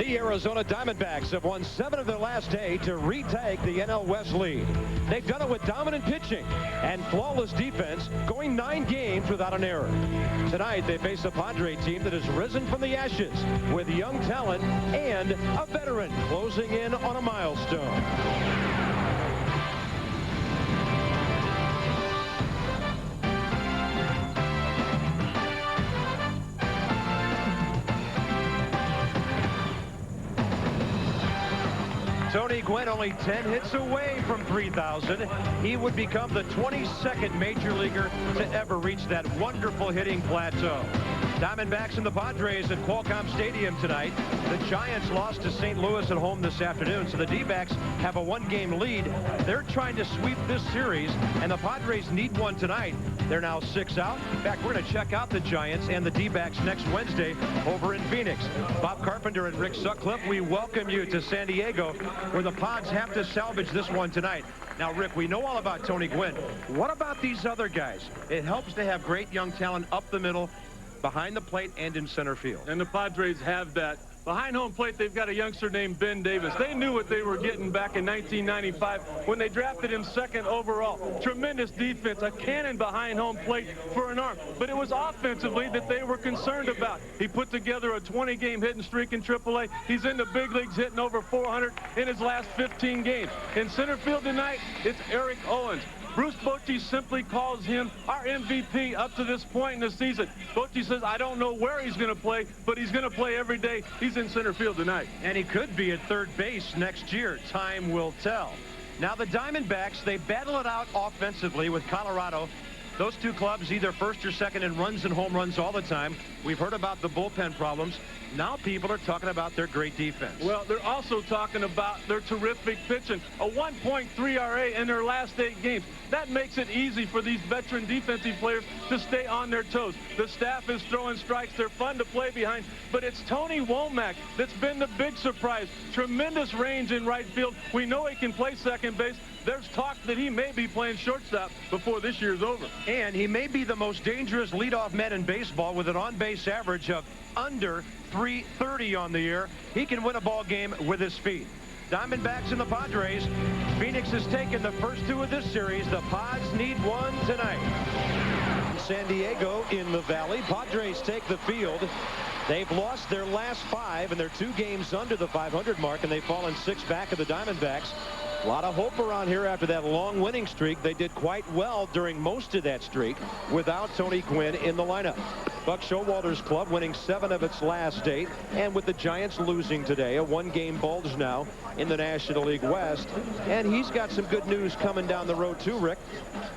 The Arizona Diamondbacks have won 7 of their last 8 to retake the NL West lead. They've done it with dominant pitching and flawless defense, going 9 games without an error. Tonight, they face a Padre team that has risen from the ashes with young talent and a veteran closing in on a milestone. Tony Gwynn only 10 hits away from 3,000. He would become the 22nd major leaguer to ever reach that wonderful hitting plateau. Diamondbacks and the Padres at Qualcomm Stadium tonight. The Giants lost to St. Louis at home this afternoon, so the D-backs have a 1-game lead. They're trying to sweep this series, and the Padres need one tonight. They're now 6 out. In fact, we're going to check out the Giants and the D-backs next Wednesday over in Phoenix. Bob Carpenter and Rick Sutcliffe, we welcome you to San Diego, where the Pods have to salvage this one tonight. Now, Rick, we know all about Tony Gwynn. What about these other guys? It helps to have great young talent up the middle, behind the plate, and in center field. And the Padres have that. Behind home plate, they've got a youngster named Ben Davis. They knew what they were getting back in 1995 when they drafted him 2nd overall. Tremendous defense, a cannon behind home plate for an arm. But it was offensively that they were concerned about. He put together a 20-game hitting streak in AAA. He's in the big leagues hitting over 400 in his last 15 games. In center field tonight, it's Eric Owens. Bruce Bochy simply calls him our MVP up to this point in the season. Bochy says, I don't know where he's going to play, but he's going to play every day. He's in center field tonight. And he could be at third base next year. Time will tell. Now, the Diamondbacks, they battle it out offensively with Colorado. Those two clubs either first or second in runs and home runs all the time. We've heard about the bullpen problems. Now people are talking about their great defense. Well, they're also talking about their terrific pitching. A 1.3 RA in their last 8 games. That makes it easy for these veteran defensive players to stay on their toes. The staff is throwing strikes. They're fun to play behind. But it's Tony Womack that's been the big surprise. Tremendous range in right field. We know he can play second base. There's talk that he may be playing shortstop before this year's over. And he may be the most dangerous leadoff man in baseball with an on-base average of under 330 on the year. He can win a ball game with his feet. Diamondbacks and the Padres. Phoenix has taken the first 2 of this series. The Pods need one tonight. San Diego in the Valley. Padres take the field. They've lost their last 5, and they're 2 games under the 500 mark, and they've fallen 6 back of the Diamondbacks. A lot of hope around here after that long winning streak. They did quite well during most of that streak without Tony Gwynn in the lineup. Buck Showalter's club winning 7 of its last 8, and with the Giants losing today, a 1-game bulge now in the National League West. And he's got some good news coming down the road too, Rick.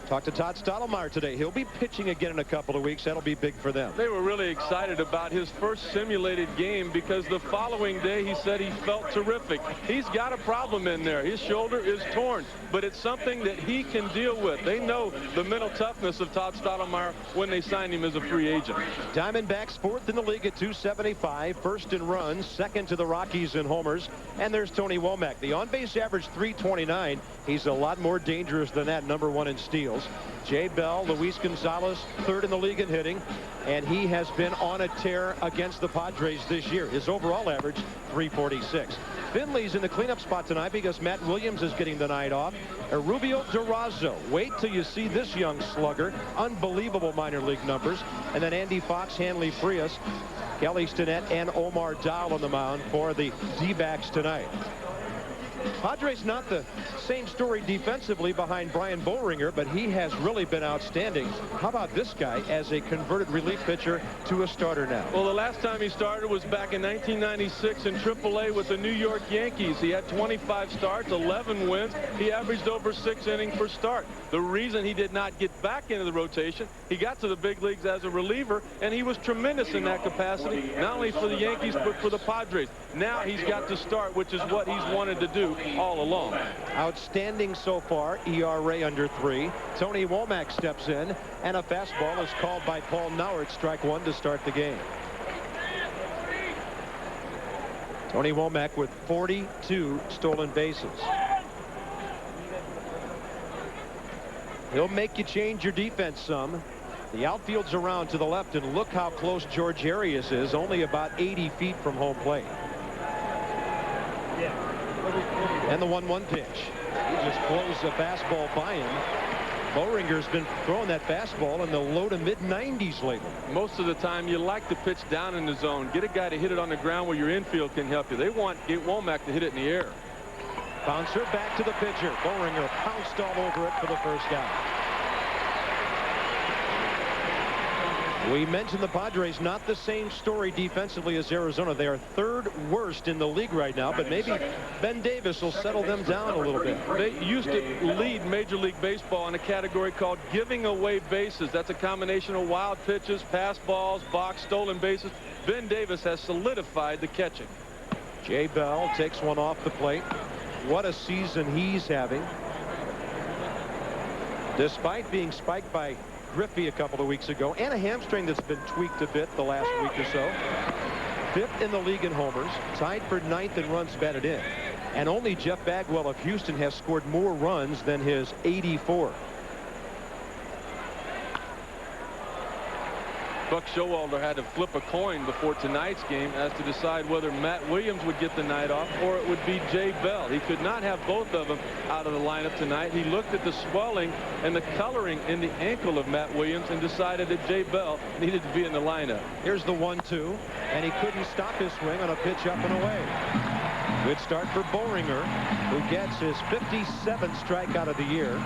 Talked to Todd Stottlemyre today. He'll be pitching again in a couple of weeks. That'll be big for them. They were really excited about his first simulated game because the following day he said he felt terrific. He's got a problem in there. His shoulder is torn, but it's something that he can deal with. They know the mental toughness of Todd Stottlemyre when they signed him as a free agent. Diamondbacks 4th in the league at 275, 1st in runs, 2nd to the Rockies in homers. And there's Tony Womack. The on-base average 329. He's a lot more dangerous than that, number 1 in steals. Jay Bell, Luis Gonzalez, 3rd in the league in hitting, and he has been on a tear against the Padres this year. His overall average 346. Finley's in the cleanup spot tonight because Matt Williams is getting the night off. Rubio Durazo. Wait till you see this young slugger. Unbelievable minor league numbers. And then Andy Fox, Hanley Frias, Kelly Stinnett, and Omar Dowell on the mound for the D-backs tonight. Padres not the same story defensively behind Brian Boehringer, but he has really been outstanding. How about this guy as a converted relief pitcher to a starter now? Well, the last time he started was back in 1996 in AAA with the New York Yankees. He had 25 starts, 11 wins. He averaged over 6 innings per start. The reason he did not get back into the rotation, he got to the big leagues as a reliever, and he was tremendous in that capacity, not only for the Yankees, but for the Padres. Now he's got to start, which is what he's wanted to do all along. Outstanding so far, ERA under 3. Tony Womack steps in, and a fastball is called by Paul Nauert, strike 1 to start the game. Tony Womack with 42 stolen bases. He'll make you change your defense some. The outfield's around to the left, and look how close George Arias is, only about 80 feet from home plate. And the 1-1 pitch. He just blows a fastball by him. Boehringer's been throwing that fastball in the low to mid-90s lately. Most of the time, you like to pitch down in the zone. Get a guy to hit it on the ground where your infield can help you. They want Womack to hit it in the air. Bouncer back to the pitcher. Boehringer pounced all over it for the first out. We mentioned the Padres, not the same story defensively as Arizona. They are third worst in the league right now, but maybe Ben Davis will settle them down a little bit. They used to lead Major League Baseball in a category called giving away bases. That's a combination of wild pitches, pass balls, box, stolen bases. Ben Davis has solidified the catching. Jay Bell takes one off the plate. What a season he's having. Despite being spiked by Griffey a couple of weeks ago, and a hamstring that's been tweaked a bit the last week or so. 5th in the league in homers, tied for 9th in runs batted in. And only Jeff Bagwell of Houston has scored more runs than his 84. Buck Showalter had to flip a coin before tonight's game as to decide whether Matt Williams would get the night off or it would be Jay Bell. He could not have both of them out of the lineup tonight. He looked at the swelling and the coloring in the ankle of Matt Williams and decided that Jay Bell needed to be in the lineup. Here's the 1-2, and he couldn't stop his swing on a pitch up and away. Good start for Boehringer, who gets his 57th strikeout of the year.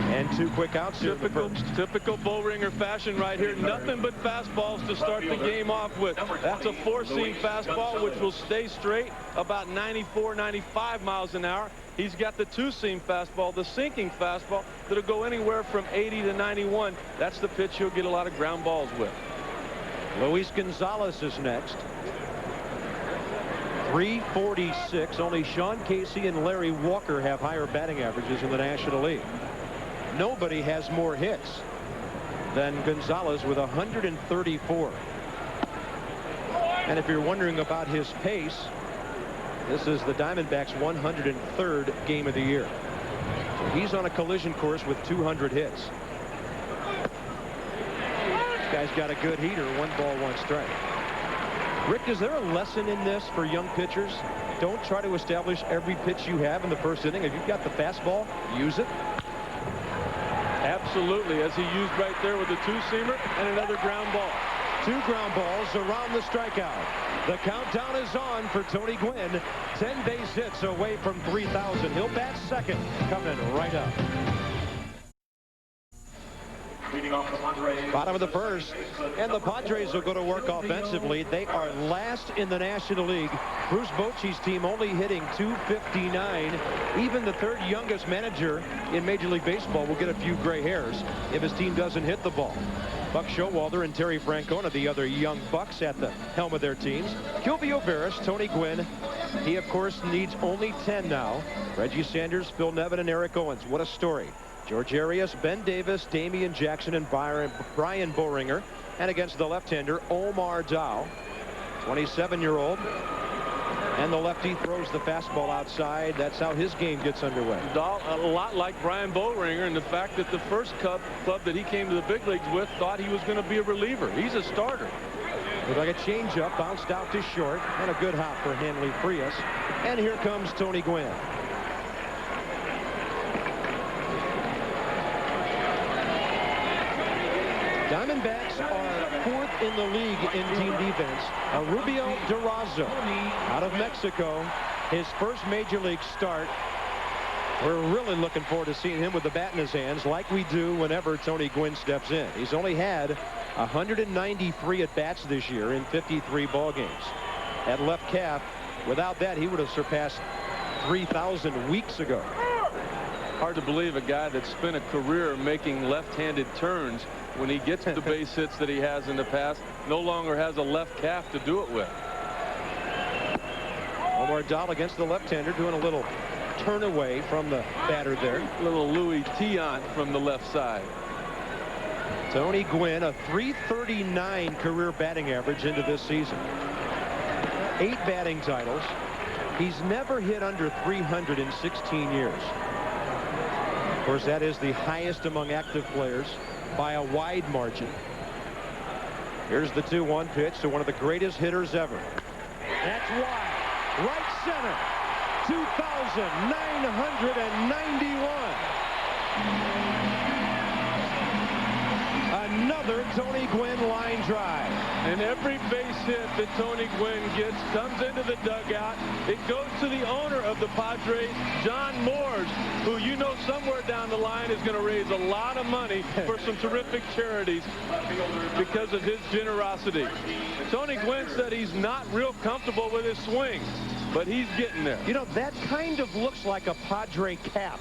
And 2 quick outs here. Typical Boehringer fashion right here. Nothing but fastballs to start the game off with. That's a 4-seam fastball, which will stay straight about 94, 95 miles an hour. He's got the 2-seam fastball, the sinking fastball, that'll go anywhere from 80 to 91. That's the pitch he'll get a lot of ground balls with. Luis Gonzalez is next. 346. Only Sean Casey and Larry Walker have higher batting averages in the National League. Nobody has more hits than Gonzalez with 134. And if you're wondering about his pace, this is the Diamondbacks' 103rd game of the year. So he's on a collision course with 200 hits. This guy's got a good heater. 1 ball, 1 strike. Rick, is there a lesson in this for young pitchers? Don't try to establish every pitch you have in the first inning. If you've got the fastball, use it. Absolutely, as he used right there with a 2-seamer and another ground ball. 2 ground balls around the strikeout. The countdown is on for Tony Gwynn. 10 base hits away from 3,000. He'll bat second, coming right up. Bottom of the first, and the Padres will go to work offensively. They are last in the National League. Bruce Bochy's team only hitting .259. Even the 3rd youngest manager in Major League Baseball will get a few gray hairs if his team doesn't hit the ball. Buck Showalter and Terry Francona, the other young Bucks, at the helm of their teams. Gilvio Veras, Tony Gwynn. He, of course, needs only 10 now. Reggie Sanders, Phil Nevin, and Eric Owens. What a story. George Arias, Ben Davis, Damian Jackson, and Brian Boehringer. And against the left-hander, Omar Dow, 27-year-old. And the lefty throws the fastball outside. That's how his game gets underway. Dow, a lot like Brian Boehringer, and the fact that the first club that he came to the big leagues with thought he was going to be a reliever. He's a starter. Looked like a changeup, bounced out to short, and a good hop for Hanley Frias. And here comes Tony Gwynn. Diamondbacks are 4th in the league in team defense. Rubio Durazo out of Mexico, his first major league start. We're really looking forward to seeing him with the bat in his hands, like we do whenever Tony Gwynn steps in. He's only had 193 at-bats this year in 53 ball games. At left calf, without that, he would have surpassed 3,000 weeks ago. Hard to believe a guy that spent a career making left-handed turns, when he gets the base hits that he has in the past, no longer has a left calf to do it with. Omar Dahl against the left-hander, doing a little turn away from the batter there. Little Louis Tiant from the left side. Tony Gwynn, a .339 career batting average into this season. 8 batting titles. He's never hit under 300 in 16 years. Of course, that is the highest among active players by a wide margin. Here's the 2-1 pitch to one of the greatest hitters ever. That's wide. Right center. 2,991. Another Tony Gwynn line drive. And every base hit that Tony Gwynn gets comes into the dugout. It goes to the owner of the Padres, John Moores, who you know somewhere down the line is going to raise a lot of money for some terrific charities because of his generosity. Tony Gwynn said he's not real comfortable with his swing, but he's getting there. You know, that kind of looks like a Padre cap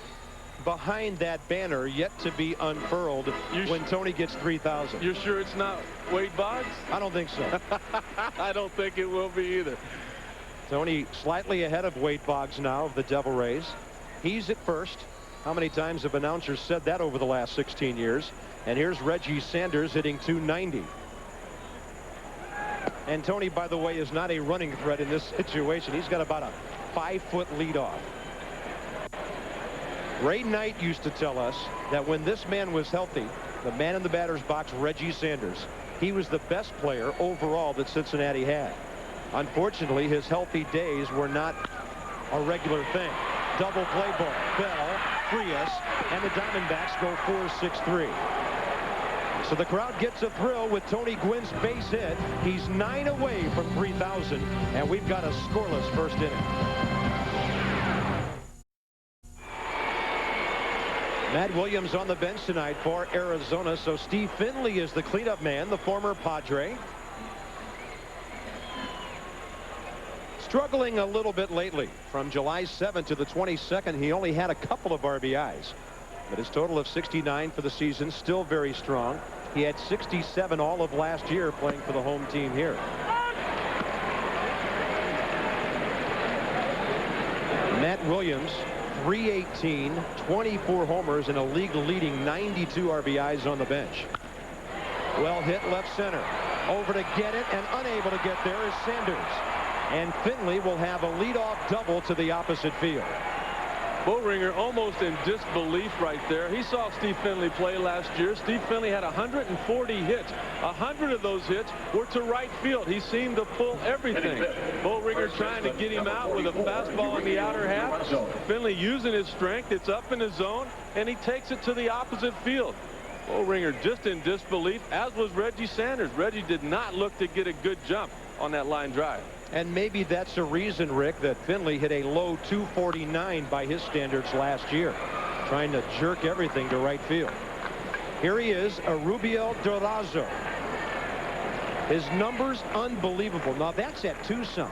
behind that banner yet to be unfurled when Tony gets 3,000. You're sure it's not Wade Boggs? I don't think so. I don't think it will be either. Tony slightly ahead of Wade Boggs now of the Devil Rays. He's at first. How many times have announcers said that over the last 16 years? And here's Reggie Sanders hitting 290. And Tony, by the way, is not a running threat in this situation. He's got about a 5-foot leadoff. Ray Knight used to tell us that when this man was healthy, the man in the batter's box, Reggie Sanders, he was the best player overall that Cincinnati had. Unfortunately, his healthy days were not a regular thing. Double play ball. Bell, Frias, and the Diamondbacks go 4-6-3. So the crowd gets a thrill with Tony Gwynn's base hit. He's 9 away from 3,000, and we've got a scoreless first inning. Matt Williams on the bench tonight for Arizona. So Steve Finley is the cleanup man, the former Padre. Struggling a little bit lately. From July 7th to the 22nd, he only had a couple of RBIs. But his total of 69 for the season, still very strong. He had 67 all of last year playing for the home team here. Matt Williams, 318, 24 homers, and a league-leading 92 RBIs on the bench. Well hit left center. Over to get it, and unable to get there is Sanders. And Finley will have a leadoff double to the opposite field. Boehringer almost in disbelief right there. He saw Steve Finley play last year. Steve Finley had 140 hits. 100 of those hits were to right field. He seemed to pull everything. Boehringer trying to get him out with a fastball in the outer half. Finley using his strength. It's up in his zone, and he takes it to the opposite field. Boehringer just in disbelief, as was Reggie Sanders. Reggie did not look to get a good jump on that line drive. And maybe that's a reason, Rick, that Finley hit a low 249 by his standards last year, trying to jerk everything to right field. Here he is, Rubiel Durazo. His numbers unbelievable. Now that's at Tucson.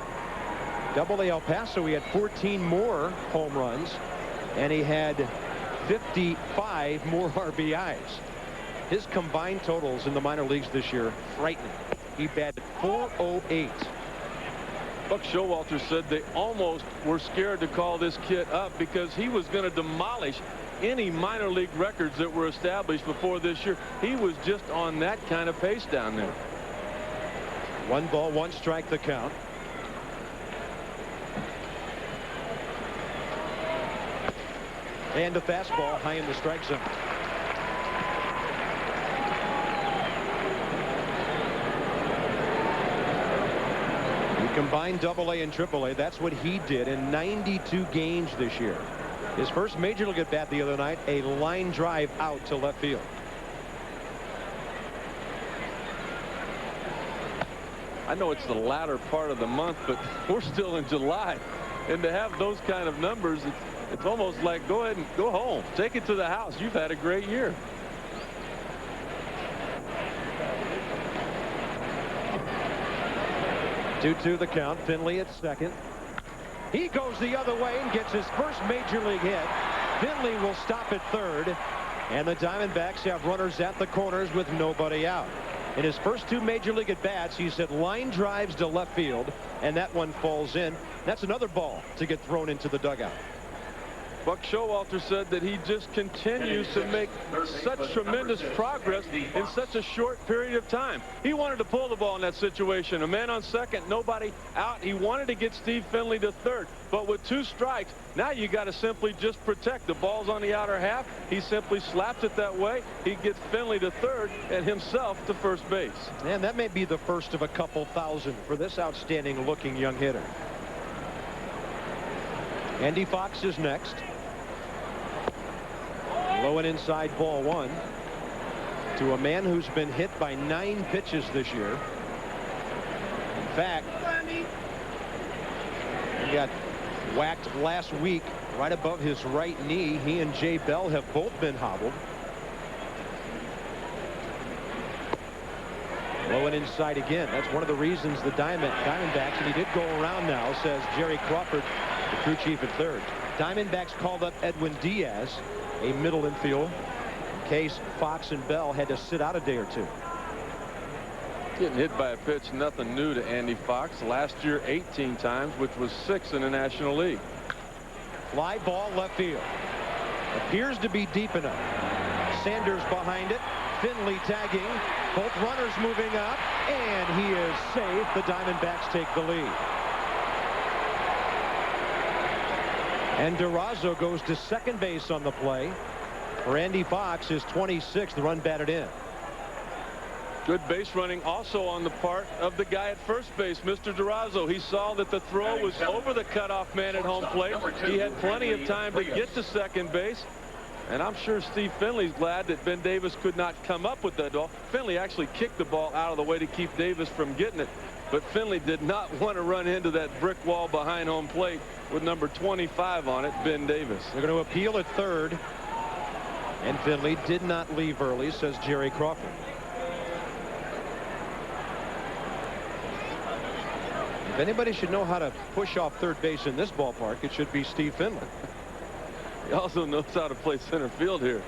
Double-A El Paso, he had 14 more home runs, and he had 55 more RBIs. His combined totals in the minor leagues this year, frightening. He batted .408. Buck Showalter said they almost were scared to call this kid up because he was going to demolish any minor league records that were established before this year. He was just on that kind of pace down there. 1 ball, 1 strike the count. And a fastball high in the strike zone. Combined Double-A and Triple-A. That's what he did in 92 games this year. His first major league at bat the other night, a line drive out to left field. I know it's the latter part of the month, but we're still in July, and to have those kind of numbers, it's almost like go ahead and go home, take it to the house. You've had a great year. Two-two the count. Finley at second. He goes the other way and gets his first major league hit. Finley will stop at third, and the Diamondbacks have runners at the corners with nobody out. In his first 2 major league at bats, he's hit line drives to left field, and that one falls in. That's another ball to get thrown into the dugout. Buck Showalter said that he just continues to make such tremendous progress in such a short period of time. He wanted to pull the ball in that situation. A man on second, nobody out. He wanted to get Steve Finley to third. But with 2 strikes, now you got to simply just protect. The ball's on the outer half. He simply slaps it that way. He gets Finley to third and himself to first base. And that may be the first of a couple thousand for this outstanding looking young hitter. Andy Fox is next. Low and inside, ball 1 to a man who's been hit by 9 pitches this year. In fact, he got whacked last week right above his right knee. He and Jay Bell have both been hobbled. Low and inside again. That's one of the reasons the Diamondbacks, and he did go around now, says Jerry Crawford, the crew chief at third. Diamondbacks called up Edwin Diaz, a middle infield, in case Fox and Bell had to sit out a day or two. Getting hit by a pitch, nothing new to Andy Fox. Last year 18 times, which was 6 in the National League. Fly ball left field. Appears to be deep enough. Sanders behind it. Finley tagging. Both runners moving up, and he is safe. The Diamondbacks take the lead. And Durazo goes to second base on the play. For Andy Fox, his 26th run batted in. Good base running also on the part of the guy at first base, Mr. Durazo. He saw that the throw was over the cutoff man at home plate. He had plenty of time to get to second base. And I'm sure Steve Finley's glad that Ben Davis could not come up with that ball. Finley actually kicked the ball out of the way to keep Davis from getting it. But Finley did not want to run into that brick wall behind home plate with number 25 on it, Ben Davis. They're going to appeal at third. And Finley did not leave early, says Jerry Crawford. If anybody should know how to push off third base in this ballpark, it should be Steve Finley. He also knows how to play center field here.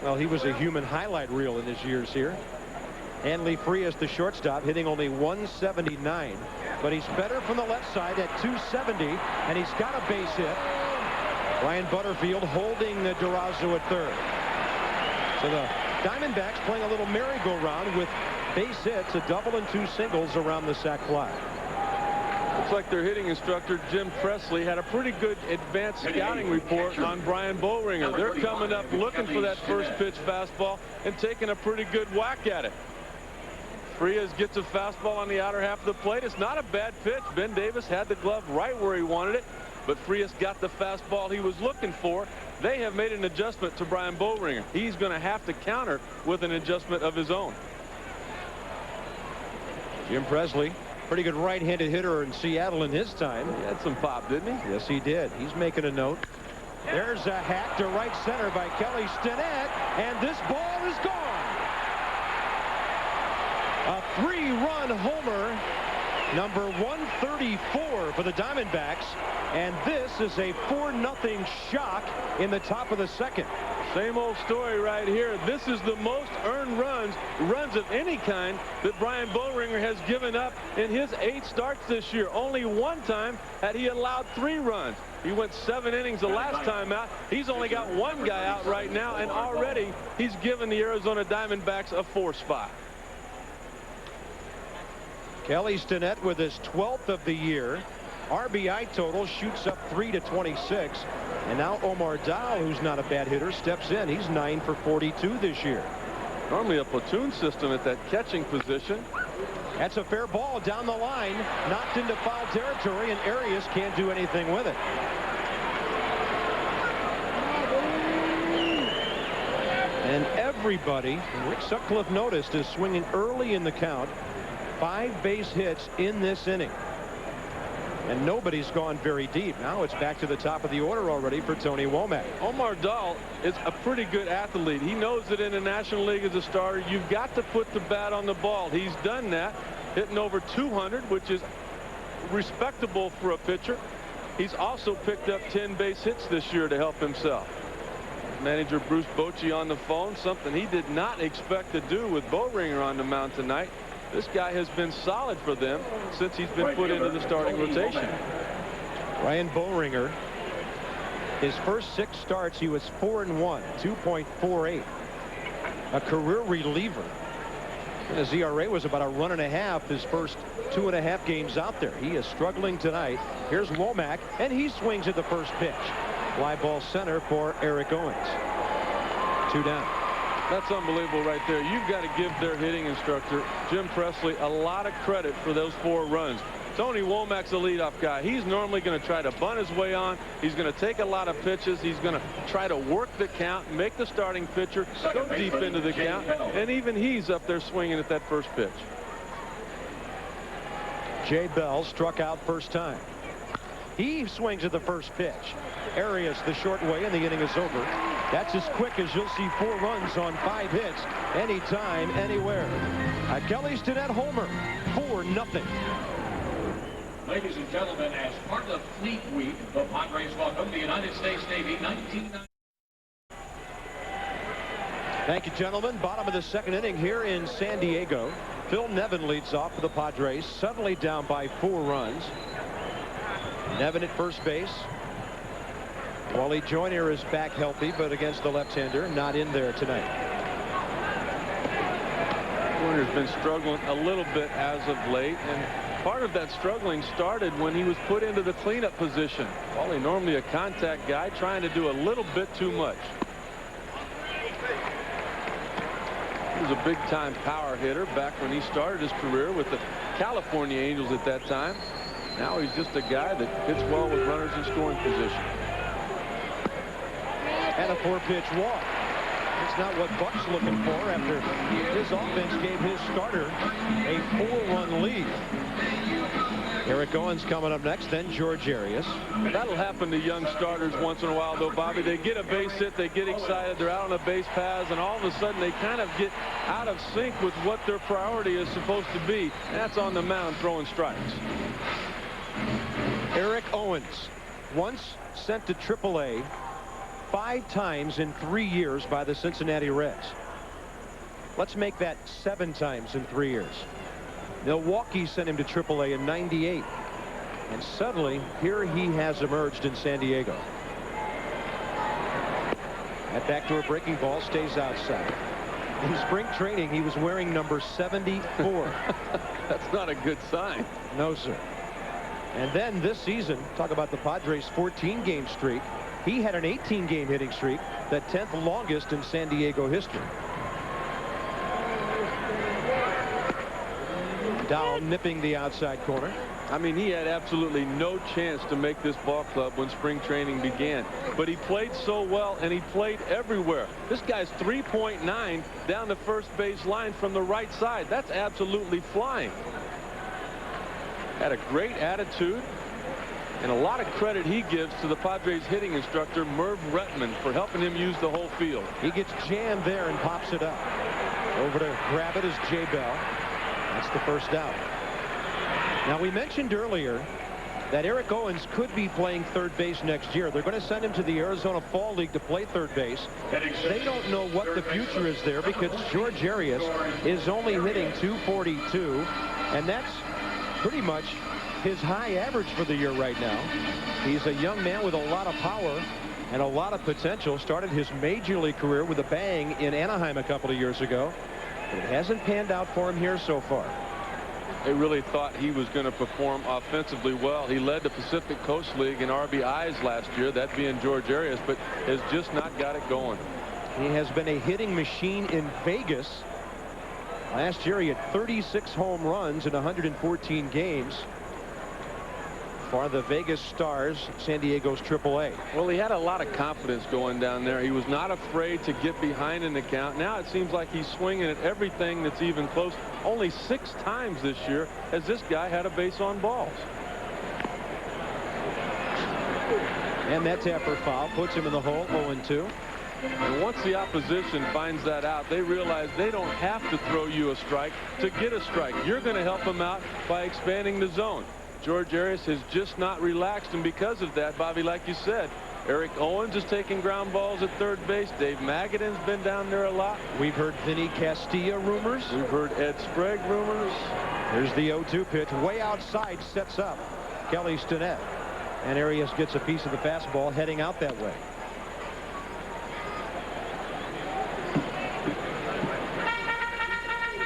Well, he was a human highlight reel in his years here. Hanley Frias, the shortstop, hitting only 179, but he's better from the left side at 270, and he's got a base hit. Ryan Butterfield holding the Durazo at third. So the Diamondbacks playing a little merry-go-round with base hits, a double and 2 singles around the sac fly. Looks like their hitting instructor, Jim Presley, had a pretty good advanced scouting report on Brian Boehringer. They're coming up looking for that first pitch fastball and taking a pretty good whack at it. Frias gets a fastball on the outer half of the plate. It's not a bad pitch. Ben Davis had the glove right where he wanted it, but Frias got the fastball he was looking for. They have made an adjustment to Brian Boehringer. He's going to have to counter with an adjustment of his own. Jim Presley, pretty good right-handed hitter in Seattle in his time. He had some pop, didn't he? Yes, he did. He's making a note. There's a hack to right center by Kelly Stinnett, and this ball is gone. A 3-run homer, number 134 for the Diamondbacks, and this is a 4-0 shock in the top of the second. Same old story right here. This is the most earned runs of any kind that Brian Boehringer has given up in his 8 starts this year. Only one time had he allowed 3 runs. He went 7 innings the last time out. He's only got 1 guy out right now, and already he's given the Arizona Diamondbacks a 4 spot. Kelly Stinnett with his 12th of the year. RBI total shoots up 3 to 26. And now Omar Dahl, who's not a bad hitter, steps in. He's 9 for 42 this year. Normally a platoon system at that catching position. That's a fair ball down the line, knocked into foul territory, and Arias can't do anything with it. And everybody, Rick Sutcliffe noticed, is swinging early in the count. 5 base hits in this inning. And nobody's gone very deep. Now it's back to the top of the order already for Tony Womack. Omar Dahl is a pretty good athlete. He knows that in the National League as a starter, you've got to put the bat on the ball. He's done that, hitting over 200, which is respectable for a pitcher. He's also picked up 10 base hits this year to help himself. Manager Bruce Bochy on the phone, something he did not expect to do with Boehringer on the mound tonight. This guy has been solid for them since he's been put into the starting rotation. Ryan Boehringer, his first 6 starts, he was 4-1, 2.48. A career reliever. And his ERA was about a 1.5 his first 2.5 games out there. He is struggling tonight. Here's Womack, and he swings at the first pitch. Fly ball center for Eric Owens. 2 down. That's unbelievable right there. You've got to give their hitting instructor, Jim Presley, a lot of credit for those 4 runs. Tony Womack's a leadoff guy. He's normally going to try to bunt his way on. He's going to take a lot of pitches. He's going to try to work the count, make the starting pitcher go deep into the count, and even he's up there swinging at that first pitch. Jay Bell struck out first time. He swings at the first pitch. Arias the short way, and the inning is over. That's as quick as you'll see 4 runs on 5 hits anytime, anywhere. A Kelly Stinnett homer, 4-0. Ladies and gentlemen, as part of Fleet Week, the Padres welcome the United States Navy 1990. Thank you, gentlemen. Bottom of the second inning here in San Diego. Phil Nevin leads off for the Padres, suddenly down by 4 runs. Nevin at first base. Wally Joyner is back healthy, but against the left-hander, not in there tonight. Joyner's been struggling a little bit as of late, and part of that struggling started when he was put into the cleanup position. Wally, normally a contact guy, trying to do a little bit too much. He was a big-time power hitter back when he started his career with the California Angels at that time. Now he's just a guy that hits well with runners in scoring position. And a 4-pitch walk. It's not what Buck's looking for after his offense gave his starter a 4-run lead. Eric Owens coming up next, then George Arias. That'll happen to young starters once in a while, though, Bobby. They get a base hit, they get excited, they're out on the base paths, and all of a sudden they kind of get out of sync with what their priority is supposed to be. That's on the mound throwing strikes. Eric Owens, once sent to AAA 5 times in 3 years by the Cincinnati Reds. Let's make that 7 times in 3 years. Milwaukee sent him to AAA in '98. And suddenly, here he has emerged in San Diego. That backdoor breaking ball stays outside. In spring training, he was wearing number 74. That's not a good sign. No, sir. And then this season, talk about the Padres' 14-game streak. He had an 18-game hitting streak, the 10th longest in San Diego history. Dow nipping the outside corner. I mean, he had absolutely no chance to make this ball club when spring training began. But he played so well, and he played everywhere. This guy's 3.9 down the first base line from the right side. That's absolutely flying. Had a great attitude, and a lot of credit he gives to the Padres hitting instructor, Merv Retman, for helping him use the whole field. He gets jammed there and pops it up. Over to grab it is Jay Bell. That's the first out. Now, we mentioned earlier that Eric Owens could be playing third base next year. They're going to send him to the Arizona Fall League to play third base. They don't know what the future is there because George Arias is only hitting .242, and that's pretty much his high average for the year right now. He's a young man with a lot of power and a lot of potential. Started his major league career with a bang in Anaheim a couple of years ago. But it hasn't panned out for him here so far. They really thought he was going to perform offensively well. He led the Pacific Coast League in RBIs last year, that being George Arias, but has just not got it going. He has been a hitting machine in Vegas. Last year he had 36 home runs in 114 games for the Vegas Stars, San Diego's AAA. Well, he had a lot of confidence going down there. He was not afraid to get behind in the count. Now it seems like he's swinging at everything that's even close. Only 6 times this year has this guy had a base on balls. And that tapper foul puts him in the hole, 0-2. And once the opposition finds that out, they realize they don't have to throw you a strike to get a strike. You're going to help them out by expanding the zone. George Arias has just not relaxed, and because of that, Bobby, like you said, Eric Owens is taking ground balls at third base. Dave Magadan's been down there a lot. We've heard Vinny Castilla rumors. We've heard Ed Sprague rumors. Here's the 0-2 pitch. Way outside, sets up Kelly Stinnett. And Arias gets a piece of the fastball heading out that way.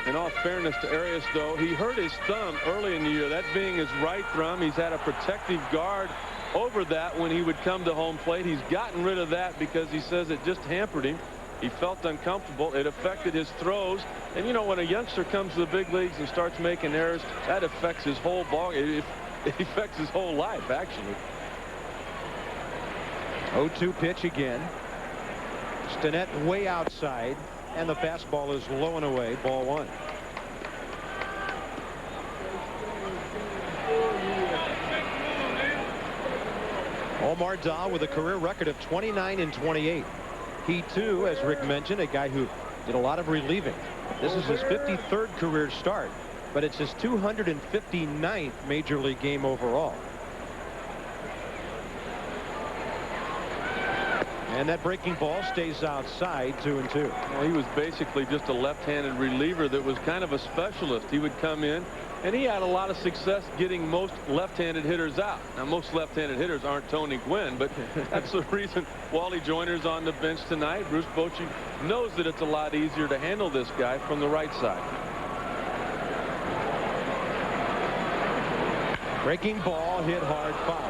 In all fairness to Arias, though, he hurt his thumb early in the year, that being his right thumb. He's had a protective guard over that when he would come to home plate. He's gotten rid of that because he says it just hampered him. He felt uncomfortable. It affected his throws. And, you know, when a youngster comes to the big leagues and starts making errors, that affects his whole ball. It affects his whole life, actually. 0-2 pitch again. Stinnett way outside, and the fastball is low and away. Ball one. Omar Dahl with a career record of 29-28. He too, as Rick mentioned, a guy who did a lot of relieving. This is his 53rd career start, but it's his 259th major league game overall. And that breaking ball stays outside, 2-2. Well, he was basically just a left-handed reliever that was kind of a specialist. He would come in, and he had a lot of success getting most left-handed hitters out. Now, most left-handed hitters aren't Tony Gwynn, but that's the reason Wally Joyner's on the bench tonight. Bruce Bochy knows that it's a lot easier to handle this guy from the right side. Breaking ball, hit hard, foul.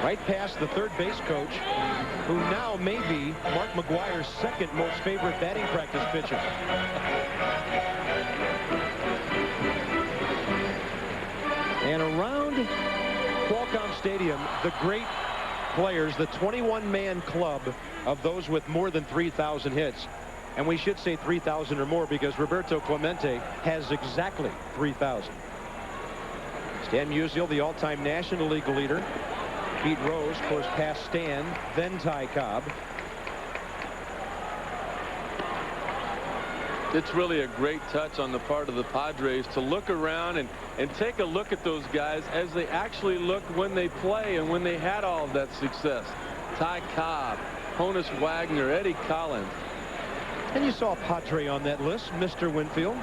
Right past the third base coach, who now may be Mark McGwire's second most favorite batting practice pitcher. And around Qualcomm Stadium, the great players, the 21-man club of those with more than 3,000 hits. And we should say 3,000 or more because Roberto Clemente has exactly 3,000. Stan Musial, the all-time National League leader. Pete Rose, of course, past Stan, then Ty Cobb. It's really a great touch on the part of the Padres to look around and take a look at those guys as they actually looked when they play and when they had all of that success. Ty Cobb, Honus Wagner, Eddie Collins. And you saw Padre on that list, Mr. Winfield.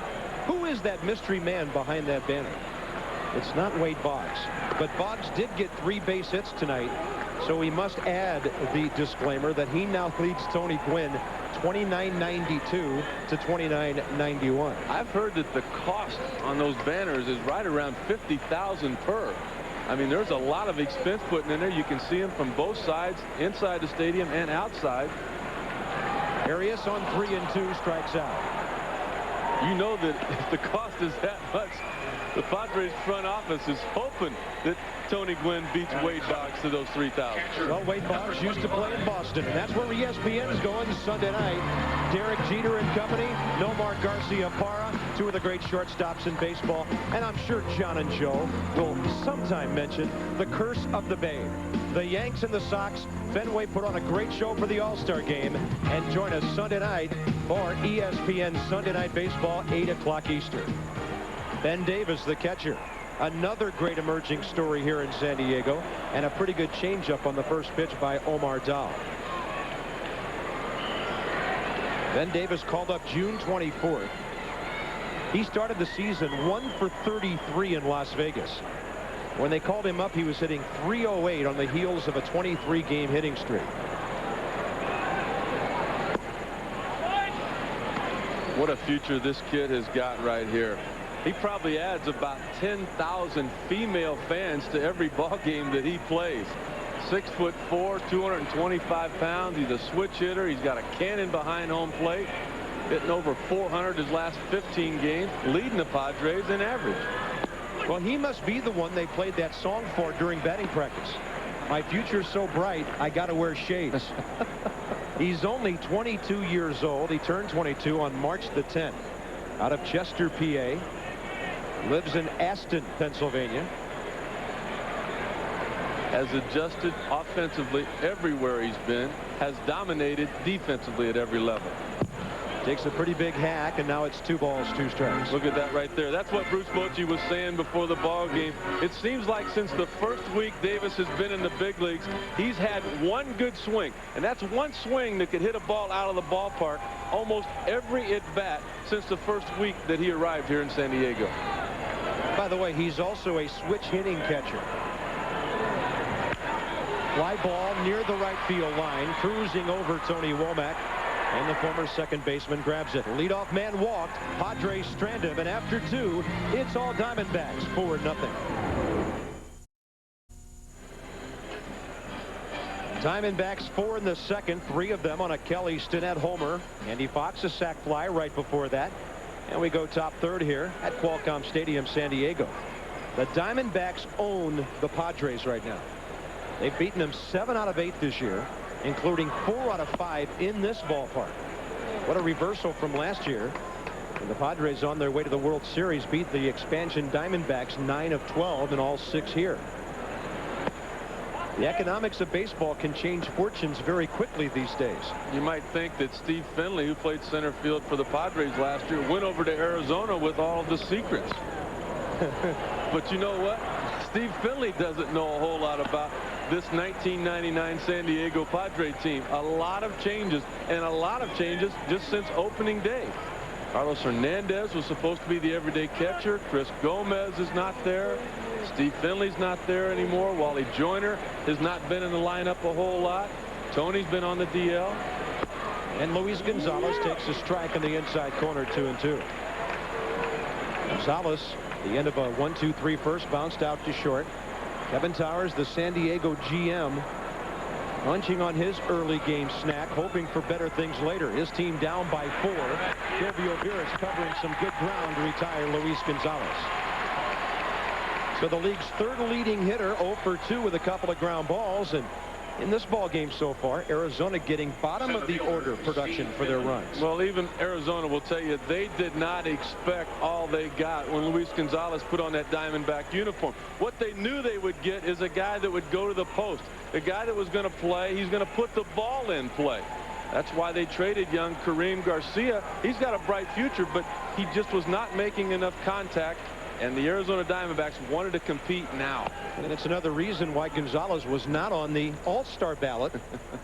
Who is that mystery man behind that banner? It's not Wade Boggs, but Boggs did get 3 base hits tonight, so we must add the disclaimer that he now leads Tony Gwynn 29.92 to 29.91. I've heard that the cost on those banners is right around $50,000 per. I mean, there's a lot of expense putting in there. You can see them from both sides, inside the stadium and outside. Arias on 3-2, strikes out. You know that if the cost is that much, the Padres front office is hoping that Tony Gwynn beats Wade Boggs to those 3,000. Well, Wade Boggs used to play in Boston, and that's where ESPN is going Sunday night. Derek Jeter and company, Nomar Garcia-Parra, 2 of the great shortstops in baseball. And I'm sure John and Joe will sometime mention the curse of the Babe. The Yanks and the Sox. Fenway put on a great show for the All-Star game. And join us Sunday night for ESPN Sunday Night Baseball, 8 o'clock Eastern. Ben Davis, the catcher. Another great emerging story here in San Diego, and a pretty good changeup on the first pitch by Omar Dahl. Ben Davis called up June 24th. He started the season 1 for 33 in Las Vegas. When they called him up, he was hitting .308 on the heels of a 23-game hitting streak. What a future this kid has got right here. He probably adds about 10,000 female fans to every ball game that he plays. 6'4", 225 pounds. He's a switch hitter. He's got a cannon behind home plate. Hitting over 400 his last 15 games, leading the Padres in average. Well, he must be the one they played that song for during batting practice. My future's so bright, I gotta wear shades. He's only 22 years old. He turned 22 on March the 10th. Out of Chester, PA. Lives in Aston, Pennsylvania. Has adjusted offensively everywhere he's been. Has dominated defensively at every level. Takes a pretty big hack, and now it's 2 balls, 2 strikes. Look at that right there. That's what Bruce Bochy was saying before the ball game. It seems like since the first week Davis has been in the big leagues, he's had one good swing, and that's one swing that could hit a ball out of the ballpark almost every at-bat since the first week that he arrived here in San Diego. By the way, he's also a switch hitting catcher. Fly ball near the right field line, cruising over Tony Womack. And the former second baseman grabs it. Leadoff man walked. Padres strand him, and after 2, it's all Diamondbacks, 4-0. Diamondbacks 4 in the second, 3 of them on a Kelly Stinnett homer. Andy Fox a sac fly right before that. And we go top third here at Qualcomm Stadium, San Diego. The Diamondbacks own the Padres right now. They've beaten them 7 out of 8 this year, including 4 out of 5 in this ballpark. What a reversal from last year. And the Padres on their way to the World Series beat the expansion Diamondbacks 9 of 12 in all 6 here. The economics of baseball can change fortunes very quickly these days. You might think that Steve Finley, who played center field for the Padres last year, went over to Arizona with all of the secrets. But you know what? Steve Finley doesn't know a whole lot about this 1999 San Diego Padre team. A lot of changes, and a lot of changes just since opening day. Carlos Hernandez was supposed to be the everyday catcher. Chris Gomez is not there. Steve Finley's not there anymore. Wally Joyner has not been in the lineup a whole lot. Tony's been on the DL. And Luis Gonzalez takes a strike in the inside corner, 2-2. Gonzalez, the end of a 1-2-3 first, bounced out to short. Kevin Towers, the San Diego GM, munching on his early game snack, hoping for better things later. His team down by 4. Silvio Veras covering some good ground to retire Luis Gonzalez. So the league's third leading hitter, 0 for 2 with a couple of ground balls. And in this ball game so far, Arizona getting bottom of the order production for their runs. Well, even Arizona will tell you they did not expect all they got when Luis Gonzalez put on that Diamondback uniform. What they knew they would get is a guy that would go to the post, a guy that was going to play. He's going to put the ball in play. That's why they traded young Kareem Garcia. He's got a bright future, but he just was not making enough contact. And the Arizona Diamondbacks wanted to compete now. And it's another reason why Gonzalez was not on the all-star ballot.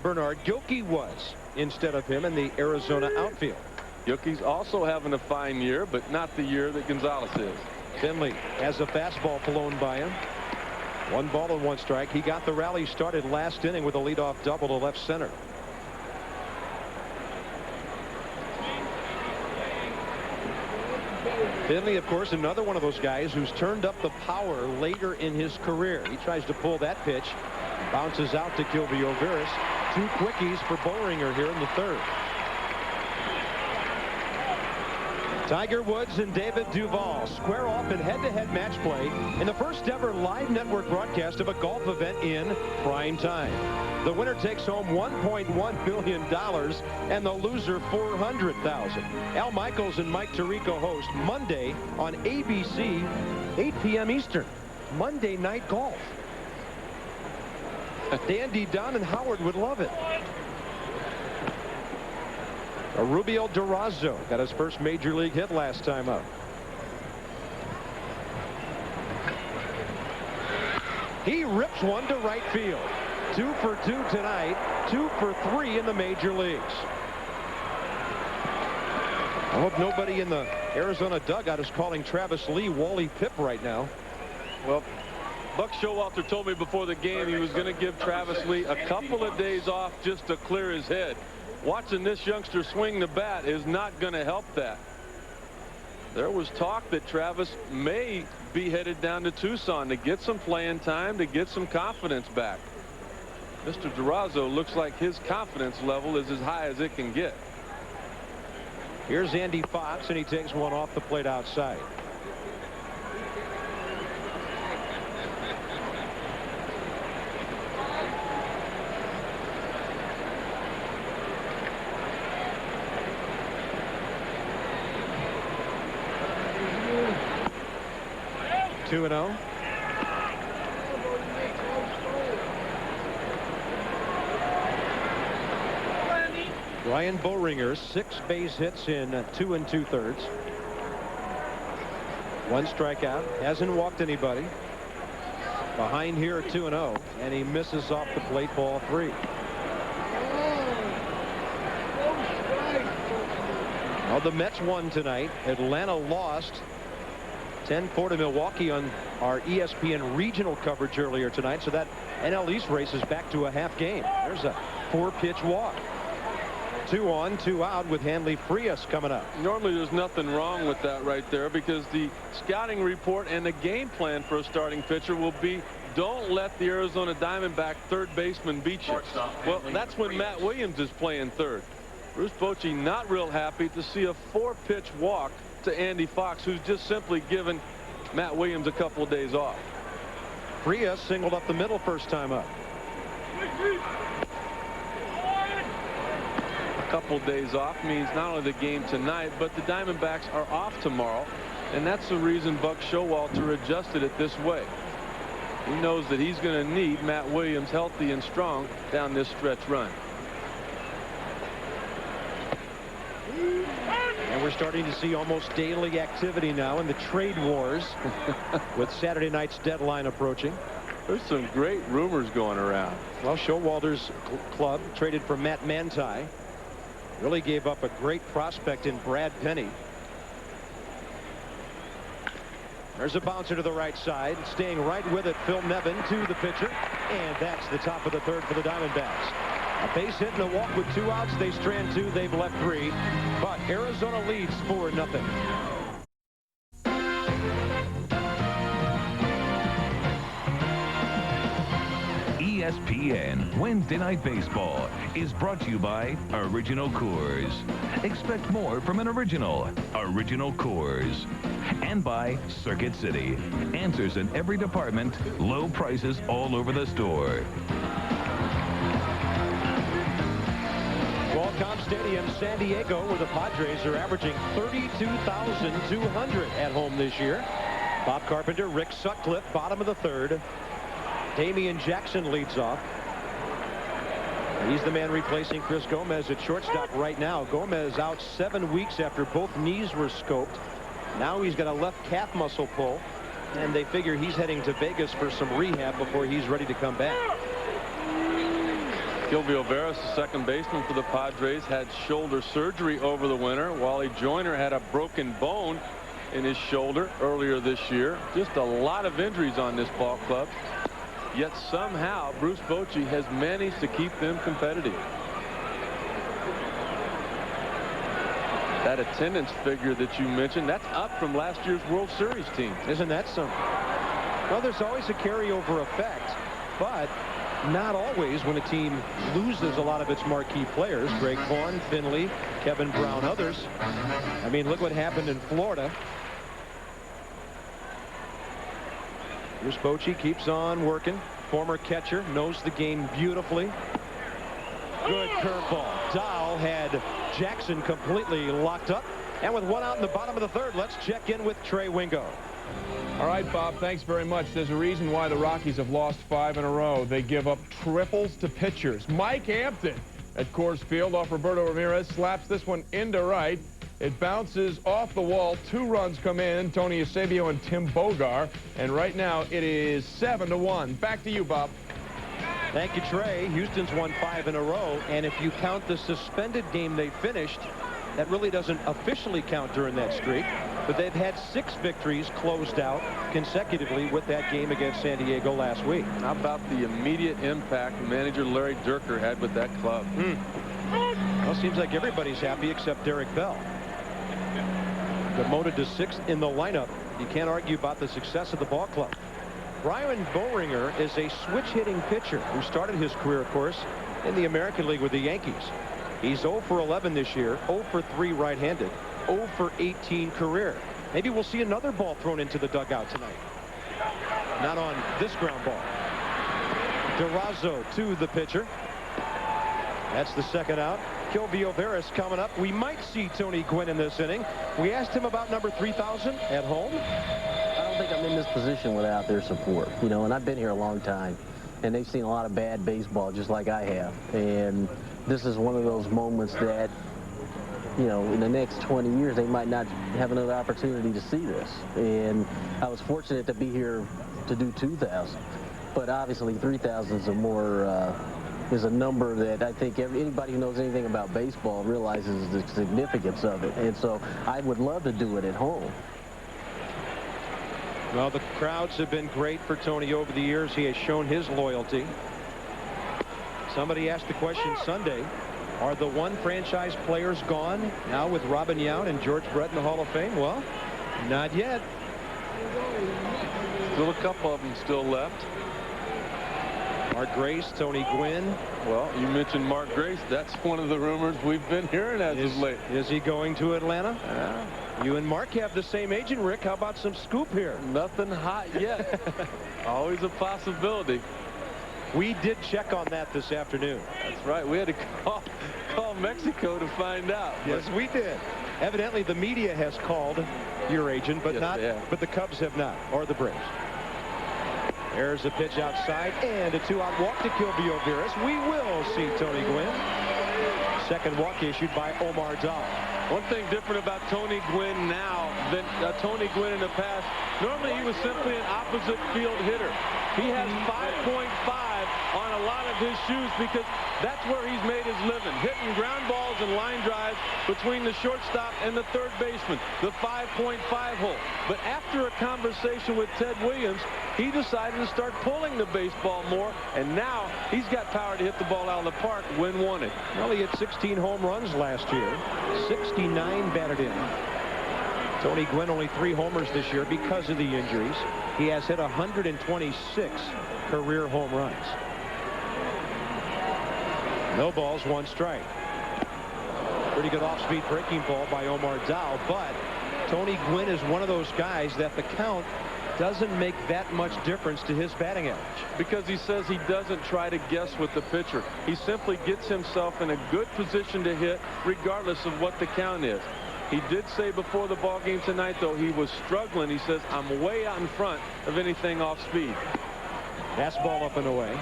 Bernard Gilkey was instead of him in the Arizona outfield. Gilkey's also having a fine year, but not the year that Gonzalez is. Finley has a fastball flown by him. 1 ball and 1 strike. He got the rally started last inning with a leadoff double to left center. Finley, of course, another one of those guys who's turned up the power later in his career. He tries to pull that pitch. Bounces out to Silvio Veras. 2 quickies for Boehringer here in the third. Tiger Woods and David Duval square off in head-to-head match play in the first ever live network broadcast of a golf event in prime time. The winner takes home $1.1 million and the loser $400,000. Al Michaels and Mike Tirico host Monday on ABC, 8 p.m. Eastern. Monday Night Golf. Dandy Don and Howard would love it. Rubio Durazo got his first major league hit last time up. He rips one to right field. 2 for 2 tonight. 2 for 3 in the major leagues. I hope nobody in the Arizona dugout is calling Travis Lee Wally Pip right now. Well, Buck Showalter told me before the game he was going to give Travis Lee a couple of days off just to clear his head. Watching this youngster swing the bat is not going to help that. There was talk that Travis may be headed down to Tucson to get some playing time, to get some confidence back. Mr. Durazo looks like his confidence level is as high as it can get. Here's Andy Fox, and he takes one off the plate outside. Two and 0. Ryan Boehringer, 6 base hits in 2 2/3. 1 strikeout. Hasn't walked anybody. Behind here 2 and 0, and he misses off the plate, ball 3. Well, the Mets won tonight. Atlanta lost 10-4 to Milwaukee on our ESPN regional coverage earlier tonight. So that NL East race is back to a half game. There's a 4-pitch walk. 2 on, 2 out with Hanley Frias coming up. Normally there's nothing wrong with that right there, because the scouting report and the game plan for a starting pitcher will be, don't let the Arizona Diamondback third baseman beat you. Well, that's when Matt Williams is playing third. Bruce Bochy not real happy to see a 4-pitch walk to Andy Fox, who's just simply given Matt Williams a couple of days off. Frias singled up the middle first time up. A couple days off means not only the game tonight, but the Diamondbacks are off tomorrow, and that's the reason Buck Showalter adjusted it this way. He knows that he's going to need Matt Williams healthy and strong down this stretch run. And we're starting to see almost daily activity now in the trade wars with Saturday night's deadline approaching. There's some great rumors going around. Well, Showalter's club traded for Matt Manti. Really gave up a great prospect in Brad Penny. There's a bouncer to the right side. Staying right with it, Phil Nevin to the pitcher. And that's the top of the third for the Diamondbacks. A base hit and a walk with 2 outs. They strand 2. They've left 3. But Arizona leads 4-0. ESPN Wednesday Night Baseball is brought to you by Original Coors. Expect more from an original Coors. And by Circuit City. Answers in every department, low prices all over the store. Qualcomm Stadium, San Diego, where the Padres are averaging 32,200 at home this year. Bob Carpenter, Rick Sutcliffe, bottom of the third. Damian Jackson leads off. He's the man replacing Chris Gomez at shortstop right now. Gomez out 7 weeks after both knees were scoped. Now he's got a left calf muscle pull, and they figure he's heading to Vegas for some rehab before he's ready to come back. Gilby Olveros, the second baseman for the Padres, had shoulder surgery over the winter. Wally Joyner had a broken bone in his shoulder earlier this year. Just a lot of injuries on this ball club. Yet somehow Bruce Bochy has managed to keep them competitive. That attendance figure that you mentioned, that's up from last year's World Series team. Isn't that something? Well, there's always a carryover effect, but not always when a team loses a lot of its marquee players. Greg Vaughn, Finley, Kevin Brown, others. I mean, look what happened in Florida. Bruce Bochy keeps on working. Former catcher, knows the game beautifully. Good curveball. Dahl had Jackson completely locked up. And with 1 out in the bottom of the third, let's check in with Trey Wingo. All right, Bob, thanks very much. There's a reason why the Rockies have lost 5 in a row. They give up triples to pitchers. Mike Hampton at Coors Field off Roberto Ramirez slaps this one into right. It bounces off the wall. 2 runs come in, Tony Eusebio and Tim Bogar. And right now it is 7-1. Back to you, Bob. Thank you, Trey. Houston's won 5 in a row. And if you count the suspended game they finished, that really doesn't officially count during that streak. But they've had 6 victories closed out consecutively with that game against San Diego last week. How about the immediate impact manager Larry Dierker had with that club? Well, it seems like everybody's happy except Derek Bell. Demoted to 6th in the lineup. You can't argue about the success of the ball club. Brian Boehringer is a switch-hitting pitcher who started his career, of course, in the American League with the Yankees. He's 0 for 11 this year, 0 for 3 right-handed, 0 for 18 career. Maybe we'll see another ball thrown into the dugout tonight. Not on this ground ball. DeRozzo to the pitcher. That's the second out. Gilby Olveros coming up. We might see Tony Gwynn in this inning. We asked him about number 3,000 at home. I don't think I'm in this position without their support, you know, and I've been here a long time, and they've seen a lot of bad baseball just like I have. And this is one of those moments that, you know, in the next 20 years, they might not have another opportunity to see this. And I was fortunate to be here to do 2,000. But obviously 3,000 is a more, is a number that I think anybody who knows anything about baseball realizes the significance of it. And so I would love to do it at home. Well, the crowds have been great for Tony over the years. He has shown his loyalty. Somebody asked the question Sunday, Are the one franchise players gone now with Robin Yount and George Brett in the Hall of Fame? Well, not yet. Still a couple of them still left. Mark Grace, Tony Gwynn. Well, you mentioned Mark Grace. That's one of the rumors we've been hearing as of late. Is he going to Atlanta? You and Mark have the same agent, Rick. How about some scoop here? Nothing hot yet. Always a possibility. We did check on that this afternoon. That's right. We had to call Mexico to find out. Yes, we did. Evidently, the media has called your agent, but yes, but the Cubs have not, or the Braves. There's a pitch outside and a 2-out walk to kill Vioviris. We will see Tony Gwynn. Second walk issued by Omar Dahl. One thing different about Tony Gwynn now than Tony Gwynn in the past. Normally he was simply an opposite field hitter. He has 5.5 on a lot of his shoes because that's where he's made his living, hitting ground balls and line drives between the shortstop and the third baseman, the 5.5 hole. But after a conversation with Ted Williams, he decided to start pulling the baseball more, and now he's got power to hit the ball out of the park when wanted. Well, he hit 16 home runs last year, 69 batted in. Tony Gwynn only 3 homers this year because of the injuries. He has hit 126 career home runs. No balls, 1 strike. Pretty good off-speed breaking ball by Omar Dahl, but Tony Gwynn is one of those guys that the count doesn't make that much difference to his batting average. Because he says he doesn't try to guess with the pitcher. He simply gets himself in a good position to hit regardless of what the count is. He did say before the ball game tonight, though, he was struggling. He says, I'm way out in front of anything off speed. Fastball up and away.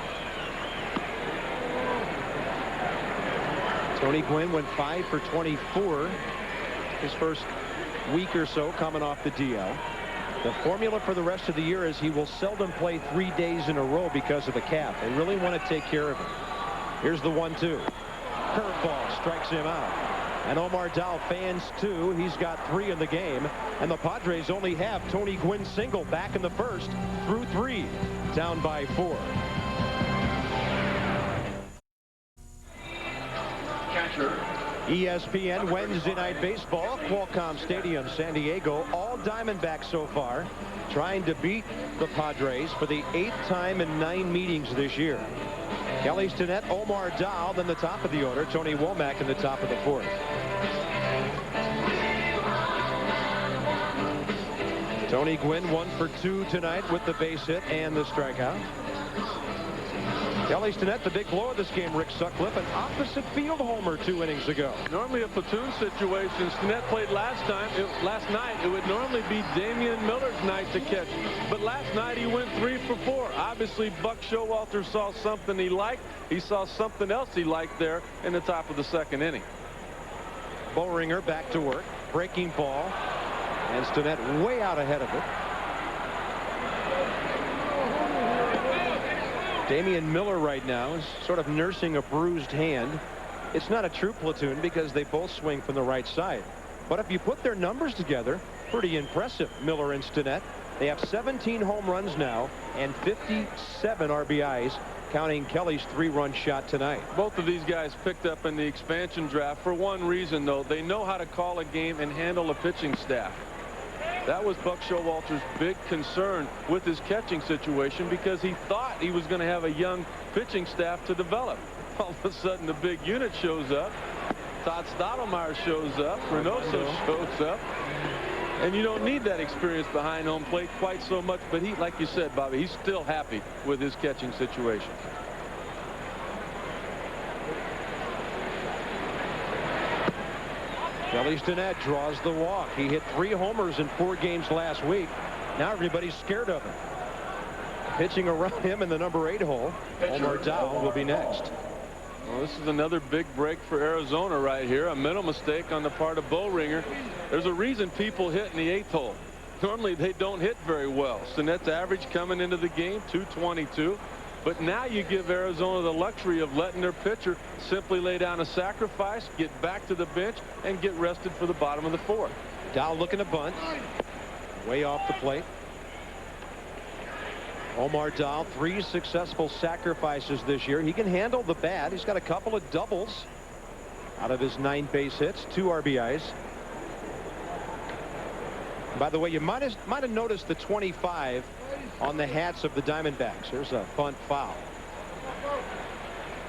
Tony Gwynn went 5 for 24 his first week or so coming off the DL. The formula for the rest of the year is he will seldom play 3 days in a row because of the calf. They really want to take care of him. Here's the 1-2. Curveball strikes him out. And Omar Dahl fans 2. He's got 3 in the game. And the Padres only have Tony Gwynn single back in the first through 3. Down by 4. Catcher. ESPN Wednesday Night Baseball, Qualcomm Stadium, San Diego. All Diamondbacks so far trying to beat the Padres for the 8th time in 9 meetings this year. Kelly Stinnett, Omar Dahl, then the top of the order. Tony Womack in the top of the 4th. Tony Gwynn 1 for 2 tonight with the base hit and the strikeout. Kelly Stinnett, the big blow of this game, Rick Sutcliffe, an opposite field homer 2 innings ago. Normally a platoon situation. Stinnett played last night. It would normally be Damian Miller's night to catch. But last night he went 3 for 4. Obviously Buck Showalter saw something he liked. He saw something else he liked there in the top of the 2nd inning. Boehringer back to work. Breaking ball. And Stinnett way out ahead of it. Damian Miller right now is sort of nursing a bruised hand. It's not a true platoon because they both swing from the right side. But if you put their numbers together, pretty impressive. Miller and Stinnett. They have 17 home runs now and 57 RBIs, counting Kelly's 3-run shot tonight. Both of these guys picked up in the expansion draft for one reason, though. They know how to call a game and handle a pitching staff. That was Buck Showalter's big concern with his catching situation because he thought he was going to have a young pitching staff to develop. All of a sudden, the big unit shows up. Todd Stottlemyre shows up. Reynoso shows up. And you don't need that experience behind home plate quite so much. But he, like you said, Bobby, he's still happy with his catching situation. Kelly Stinnett draws the walk. He hit 3 homers in 4 games last week. Now everybody's scared of him. Pitching around him in the number 8 hole. Omar Dahl will be next. Well, this is another big break for Arizona right here. A mental mistake on the part of Boehringer. There's a reason people hit in the 8th hole. Normally they don't hit very well. Stinnett's average coming into the game, 222. But now you give Arizona the luxury of letting their pitcher simply lay down a sacrifice, get back to the bench, and get rested for the bottom of the 4th. Dahl looking to bunt. Way off the plate. Omar Dahl, 3 successful sacrifices this year. He can handle the bat. He's got a couple of doubles. Out of his 9 base hits, 2 RBIs. By the way, you might have noticed the 25 on the hats of the Diamondbacks. There's a bunt foul.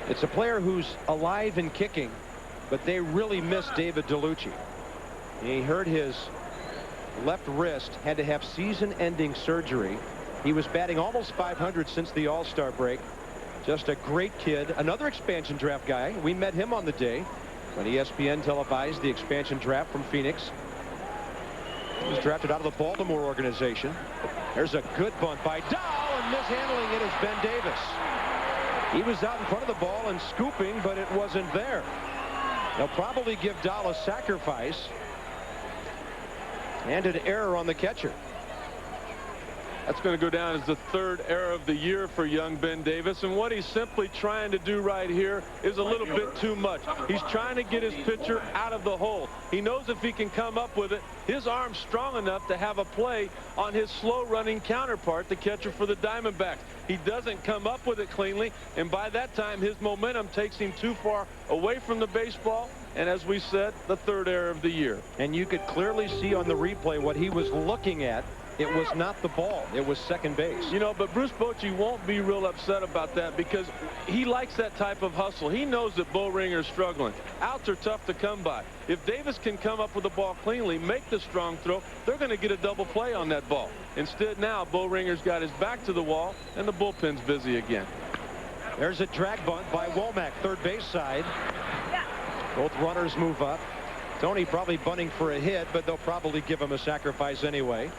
It's a player who's alive and kicking, but they really miss David DeLucci. He hurt his left wrist, had to have season-ending surgery. He was batting almost 500 since the All-Star break. Just a great kid. Another expansion draft guy. We met him on the day when ESPN televised the expansion draft from Phoenix. He was drafted out of the Baltimore organization. There's a good bunt by Dahl, and mishandling it is Ben Davis. He was out in front of the ball and scooping, but it wasn't there. They'll probably give Dahl a sacrifice and an error on the catcher. That's going to go down as the 3rd error of the year for young Ben Davis. And what he's simply trying to do right here is a little bit too much. He's trying to get his pitcher out of the hole. He knows if he can come up with it, his arm's strong enough to have a play on his slow-running counterpart, the catcher for the Diamondbacks. He doesn't come up with it cleanly, and by that time, his momentum takes him too far away from the baseball. And as we said, the 3rd error of the year. And you could clearly see on the replay what he was looking at. It was not the ball. It was second base. You know, but Bruce Bochy won't be real upset about that because he likes that type of hustle. He knows that Boehringer's struggling. Outs are tough to come by. If Davis can come up with the ball cleanly, make the strong throw, they're going to get a double play on that ball. Instead now, Boehringer's got his back to the wall, and the bullpen's busy again. There's a drag bunt by Womack, third base side. Both runners move up. Tony probably bunting for a hit, but they'll probably give him a sacrifice anyway.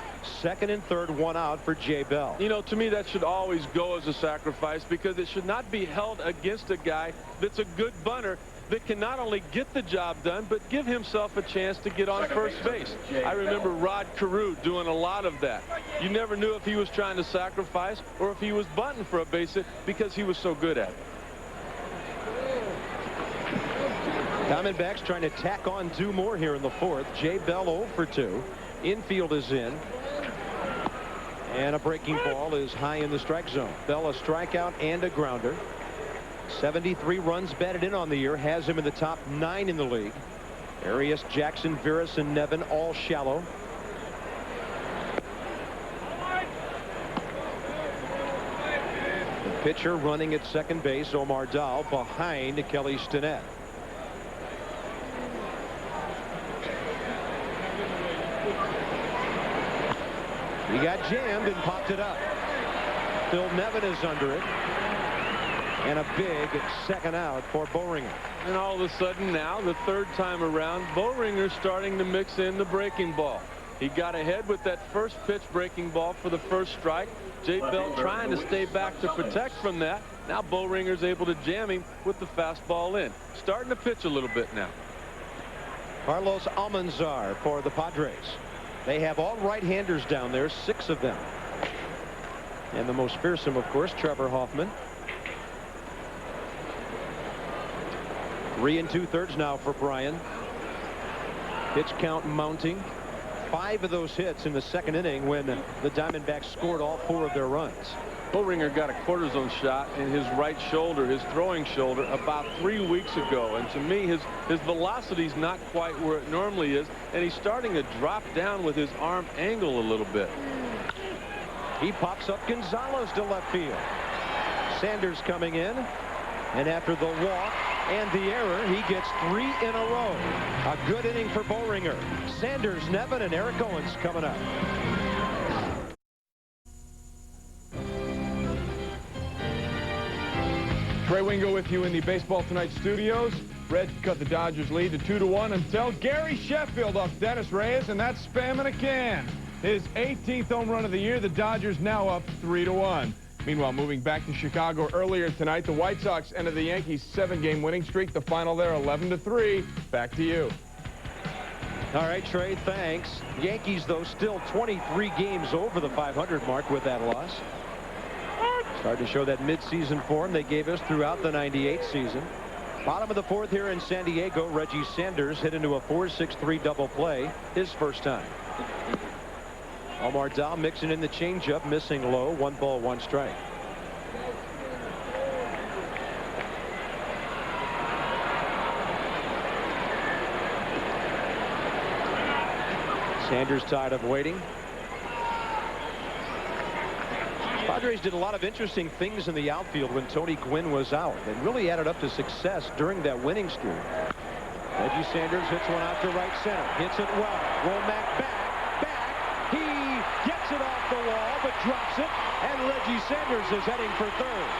2nd and 3rd, 1 out for Jay Bell. You know, to me, that should always go as a sacrifice because it should not be held against a guy that's a good bunter that can not only get the job done, but give himself a chance to get on first base. I remember Rod Carew doing a lot of that. You never knew if he was trying to sacrifice or if he was bunting for a base hit because he was so good at it. Diamondbacks trying to tack on 2 more here in the 4th. Jay Bell 0 for 2. Infield is in. And a breaking ball is high in the strike zone. Bell a strikeout and a grounder. 73 runs batted in on the year. Has him in the top 9 in the league. Arias, Jackson, Veras, and Nevin all shallow. The pitcher running at second base, Omar Dahl, behind Kelly Stinnett. He got jammed and popped it up. Phil Nevin is under it. And a big 2nd out for Boehringer. And all of a sudden now, the 3rd time around, Boehringer's starting to mix in the breaking ball. He got ahead with that first pitch breaking ball for the first strike. Jay Bell trying to stay back to protect from that. Now Boehringer's able to jam him with the fastball in. Starting to pitch a little bit now. Carlos Almanzar for the Padres. They have all right-handers down there, 6 of them. And the most fearsome, of course, Trevor Hoffman. 3 2/3 now for Bryan. Pitch count mounting. 5 of those hits in the 2nd inning when the Diamondbacks scored all 4 of their runs. Boehringer got a cortisone shot in his right shoulder, his throwing shoulder, about 3 weeks ago. And to me, his velocity's not quite where it normally is. And he's starting to drop down with his arm angle a little bit. He pops up Gonzalez to left field. Sanders coming in. And after the walk and the error, he gets 3 in a row. A good inning for Boehringer. Sanders, Nevin, and Eric Owens coming up. Trey Wingo with you in the Baseball Tonight studios. Reds cut the Dodgers lead to 2-1 until Gary Sheffield off Dennis Reyes, and that's spamming a can. His 18th home run of the year. The Dodgers now up 3-1. Meanwhile, moving back to Chicago earlier tonight, the White Sox ended the Yankees' 7-game winning streak. The final there, 11-3. Back to you. All right, Trey, thanks. Yankees, though, still 23 games over the 500 mark with that loss. Starting to show that midseason form they gave us throughout the '98 season. Bottom of the 4th here in San Diego. Reggie Sanders hit into a 4-6-3 double play his first time. Omar Dahl mixing in the changeup, missing low. 1 ball, 1 strike. Sanders tired of waiting. Padres did a lot of interesting things in the outfield when Tony Gwynn was out. They really added up to success during that winning streak. Reggie Sanders hits one out to right center. Hits it well. Womack back. He gets it off the wall, but drops it. And Reggie Sanders is heading for third.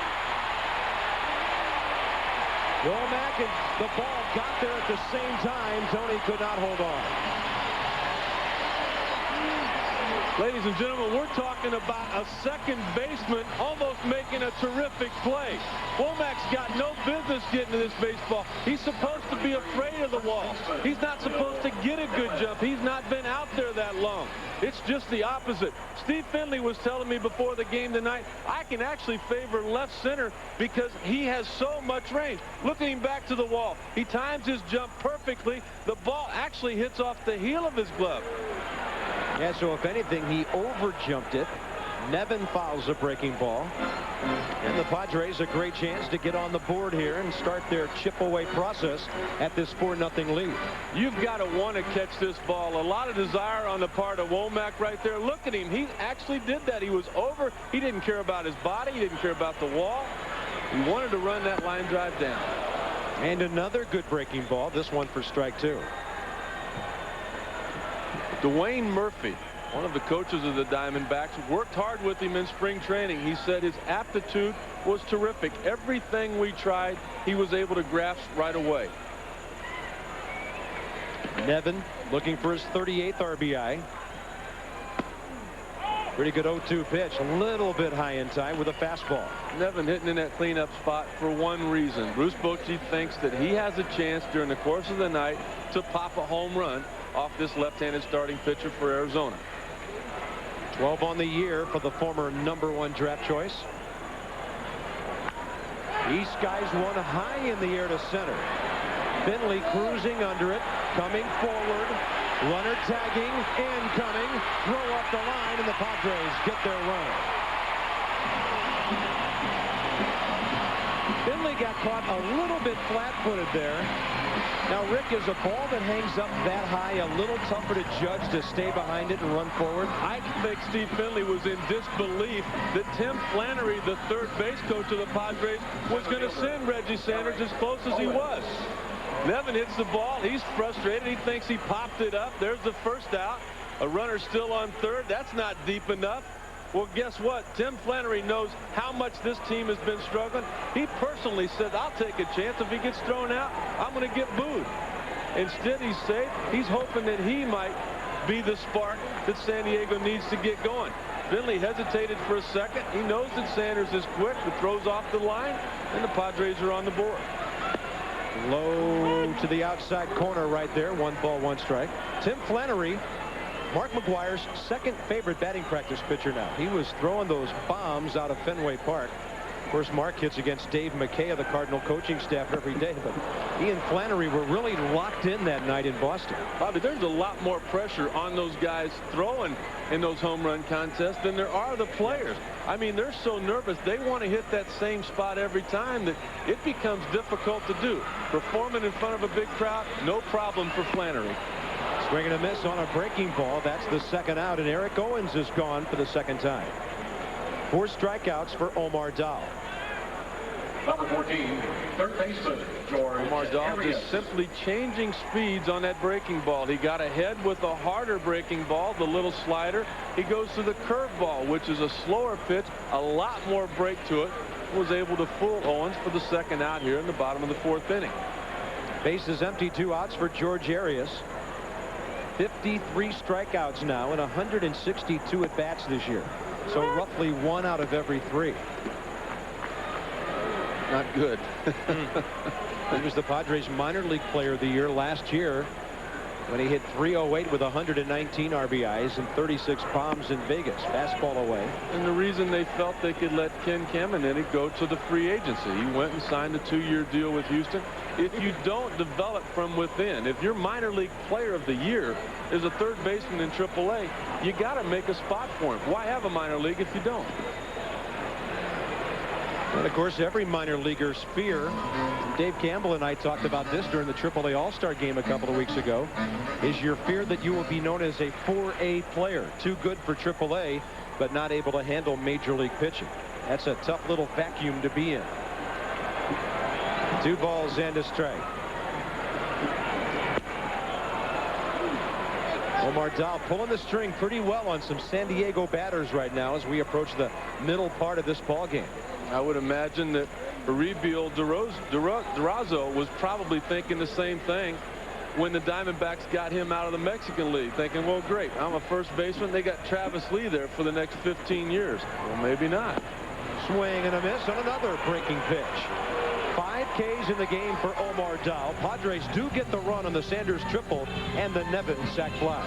Womack and the ball got there at the same time. Tony could not hold on. Ladies and gentlemen, we're talking about a second baseman almost making a terrific play. Womack's got no business getting to this baseball. He's supposed to be afraid of the wall. He's not supposed to get a good jump. He's not been out there that long. It's just the opposite. Steve Finley was telling me before the game tonight, I can actually favor left center because he has so much range. Look at him back to the wall. He times his jump perfectly. The ball actually hits off the heel of his glove. Yeah, so if anything, he overjumped it. Nevin fouls a breaking ball. And the Padres a great chance to get on the board here and start their chip away process at this 4-0 lead. You've got to want to catch this ball. A lot of desire on the part of Womack right there. Look at him. He actually did that. He was over. He didn't care about his body. He didn't care about the wall. He wanted to run that line drive down. And another good breaking ball. This one for strike 2. Dwayne Murphy, one of the coaches of the Diamondbacks, worked hard with him in spring training. He said his aptitude was terrific. Everything we tried, he was able to grasp right away. Nevin looking for his 38th RBI. Pretty good 0-2 pitch. A little bit high in time with a fastball. Nevin hitting in that cleanup spot for one reason. Bruce Bochy thinks that he has a chance during the course of the night to pop a home run off this left-handed starting pitcher for Arizona. 12 on the year for the former #1 draft choice. He skies one high in the air to center. Finley cruising under it, coming forward. Runner tagging, incoming. Throw up the line, and the Padres get their run. Finley got caught a little bit flat-footed there. Now, Rick, is a ball that hangs up that high a little tougher to judge to stay behind it and run forward? I think Steve Finley was in disbelief that Tim Flannery, the third base coach of the Padres, was going to send Reggie Sanders as close as he was. Nevin hits the ball. He's frustrated. He thinks he popped it up. There's the first out. A runner still on third. That's not deep enough. Well, guess what? Tim Flannery knows how much this team has been struggling. He personally said, I'll take a chance. If he gets thrown out, I'm going to get booed. Instead, he's safe. He's hoping that he might be the spark that San Diego needs to get going. Finley hesitated for a second. He knows that Sanders is quick, but throws off the line, and the Padres are on the board. Low to the outside corner right there. 1 ball, 1 strike. Tim Flannery, Mark McGuire's second favorite batting practice pitcher now. He was throwing those bombs out of Fenway Park. Of course, Mark hits against Dave McKay of the Cardinal coaching staff every day, but he and Flannery were really locked in that night in Boston. Bobby, there's a lot more pressure on those guys throwing in those home run contests than there are the players. I mean, they're so nervous. They want to hit that same spot every time that it becomes difficult to do. Performing in front of a big crowd, no problem for Flannery. Swing and a miss on a breaking ball. That's the second out, and Eric Owens is gone for the second time. 4 strikeouts for Omar Dahl. Number 14, third baseman, George. Omar Dahl just simply changing speeds on that breaking ball. He got ahead with a harder breaking ball, the little slider. He goes to the curveball, which is a slower pitch, a lot more break to it. Was able to fool Owens for the second out here in the bottom of the 4th inning. Bases empty, 2 outs for George Arias. 53 strikeouts now and 162 at-bats this year. So roughly 1 out of every 3. Not good. He was the Padres minor league player of the year last year when he hit .308 with 119 RBIs and 36 bombs in Vegas. Fastball away. And the reason they felt they could let Ken Caminiti go to the free agency. He went and signed a 2-year deal with Houston. If you don't develop from within, if your minor league player of the year is a third baseman in AAA, you got to make a spot for him. Why have a minor league if you don't? And of course, every minor leaguer's fear, Dave Campbell and I talked about this during the AAA All-Star game a couple of weeks ago, is your fear that you will be known as a 4A player, too good for AAA, but not able to handle major league pitching. That's a tough little vacuum to be in. 2 balls and a strike. Omar Dahl pulling the string pretty well on some San Diego batters right now as we approach the middle part of this ball game. I would imagine that Aribio Durazo was probably thinking the same thing when the Diamondbacks got him out of the Mexican League, thinking, well, great, I'm a first baseman. They got Travis Lee there for the next 15 years. Well, maybe not. Swing and a miss on another breaking pitch. 5 Ks in the game for Omar Dahl. Padres do get the run on the Sanders triple and the Nevin sac fly.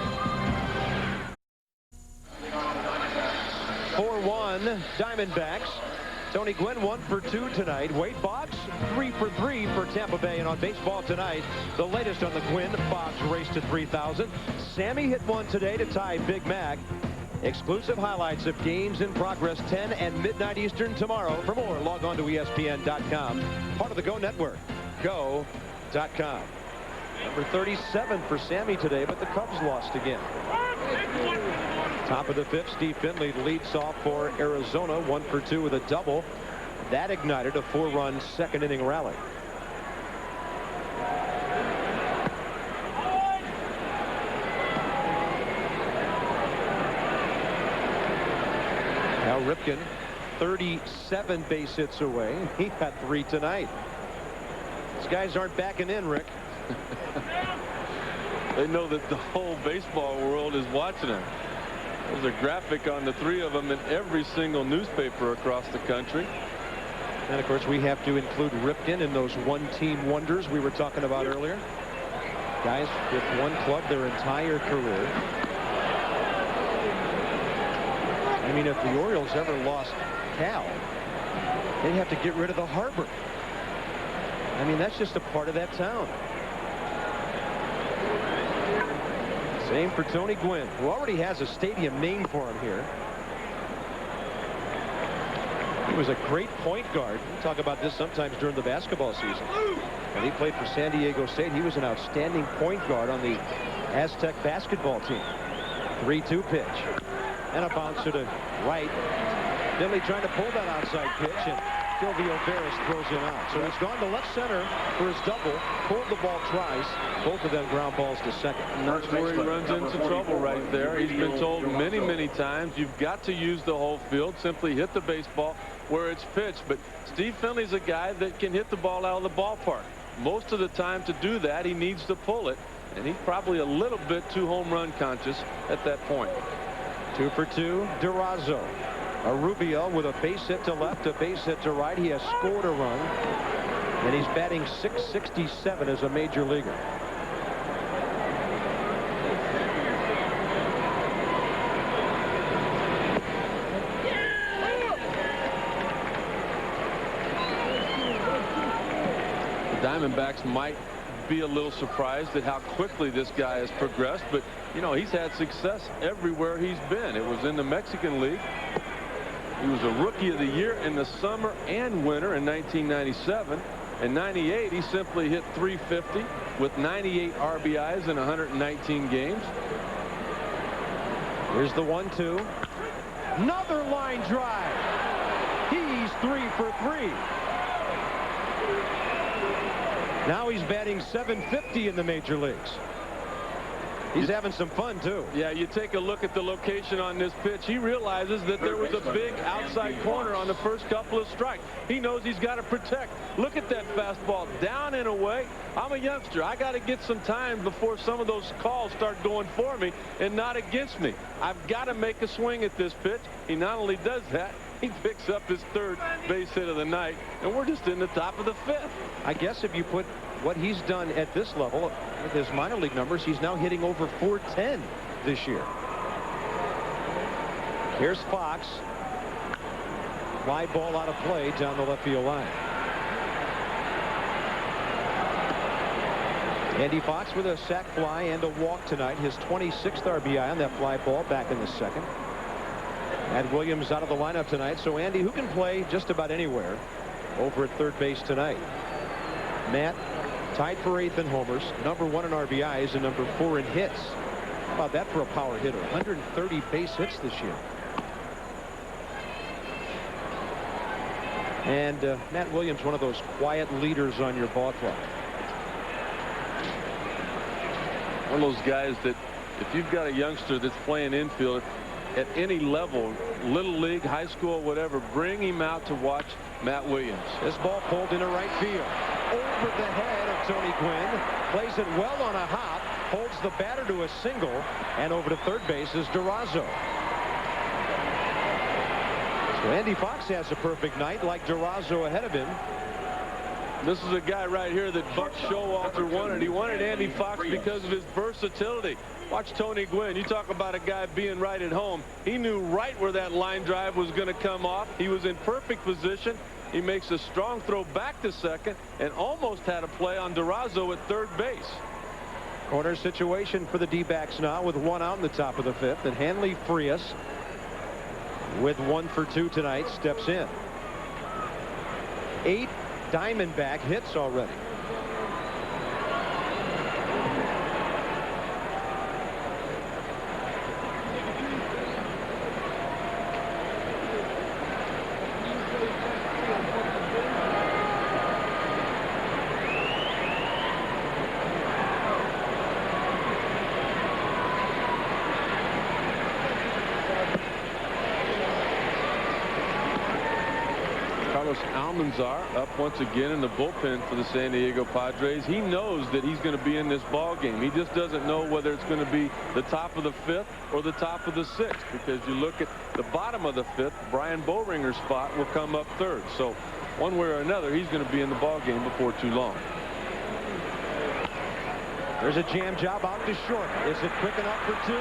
4-1 Diamondbacks. Tony Gwynn 1 for 2 tonight. Wade Boggs 3 for 3 for Tampa Bay. And on baseball tonight, the latest on the Gwynn Boggs race to 3,000. Sammy hit one today to tie Big Mac. Exclusive highlights of games in progress 10 and midnight Eastern tomorrow. For more, log on to ESPN.com. Part of the Go Network. Go.com. Number 37 for Sammy today, but the Cubs lost again. Top of the 5th, Steve Finley leads off for Arizona, 1 for 2 with a double. That ignited a 4-run second inning rally. Now Ripken, 37 base hits away. He got 3 tonight. These guys aren't backing in, Rick. They know that the whole baseball world is watching them. There's a graphic on the 3 of them in every single newspaper across the country. And of course, we have to include Ripken in those one-team wonders we were talking about earlier. Guys with one club their entire career. I mean, if the Orioles ever lost Cal, they'd have to get rid of the harbor. I mean, that's just a part of that town. Same for Tony Gwynn, who already has a stadium named for him here. He was a great point guard. We talk about this sometimes during the basketball season. When he played for San Diego State, he was an outstanding point guard on the Aztec basketball team. 3-2 pitch. And a bouncer to right. Finley trying to pull that outside pitch, and Silvio Veras throws him out. So he's gone to left center for his double, pulled the ball twice. Both of them ground balls to second. And that's where he runs into trouble right there. He's been told many, many times, you've got to use the whole field. Simply hit the baseball where it's pitched. But Steve Finley's a guy that can hit the ball out of the ballpark. Most of the time to do that, he needs to pull it. And he's probably a little bit too home run conscious at that point. 2 for 2, Durazo. Rubio with a base hit to left, a base hit to right. He has scored a run, and he's batting .667 as a major leaguer. The Diamondbacks might be a little surprised at how quickly this guy has progressed, but you know, he's had success everywhere he's been. It was in the Mexican League. He was a Rookie of the Year in the summer and winter in 1997. In 98, he simply hit .350 with 98 RBIs in 119 games. Here's the 1-2. Another line drive. He's 3 for 3. Now he's batting .750 in the major leagues. He's having some fun, too. Yeah, you take a look at the location on this pitch. He realizes that there was a big outside corner on the first couple of strikes. He knows he's got to protect. Look at that fastball down and away. I'm a youngster. I got to get some time before some of those calls start going for me and not against me. I've got to make a swing at this pitch. He not only does that, he picks up his 3rd base hit of the night, and we're just in the top of the 5th. I guess if you put what he's done at this level with his minor league numbers, he's now hitting over .410 this year. Here's Fox. Fly ball out of play down the left field line. Andy Fox with a sac fly and a walk tonight. His 26th RBI on that fly ball back in the 2nd. And Williams out of the lineup tonight. So Andy, who can play just about anywhere, over at third base tonight. Matt tied for 8th in homers, number 1 in RBIs, and number 4 in hits. How about that for a power hitter? 130 base hits this year. And Matt Williams, one of those quiet leaders on your ball club. One of those guys that if you've got a youngster that's playing infield at any level, little league, high school, whatever, bring him out to watch Matt Williams. This ball pulled into right field. Over the head of Tony Gwynn. Plays it well on a hop. Holds the batter to a single. And over to third base is Durazo. So Andy Fox has a perfect night, like Durazo ahead of him. This is a guy right here that Buck Showalter wanted. He wanted Andy Fox because of his versatility. Watch Tony Gwynn. You talk about a guy being right at home. He knew right where that line drive was going to come off. He was in perfect position. He makes a strong throw back to second and almost had a play on Durazo at third base. Corner situation for the D-backs now with 1 out in the top of the 5th. And Hanley Frias, with 1 for 2 tonight, steps in. 8 Diamondback hits already. Almanzar up once again in the bullpen for the San Diego Padres. He knows that he's going to be in this ball game. He just doesn't know whether it's going to be the top of the 5th or the top of the 6th, because you look at the bottom of the 5th, Brian Bowringer's spot will come up 3rd. So one way or another, he's going to be in the ball game before too long. There's a jam job out to short. Is it quick enough for 2?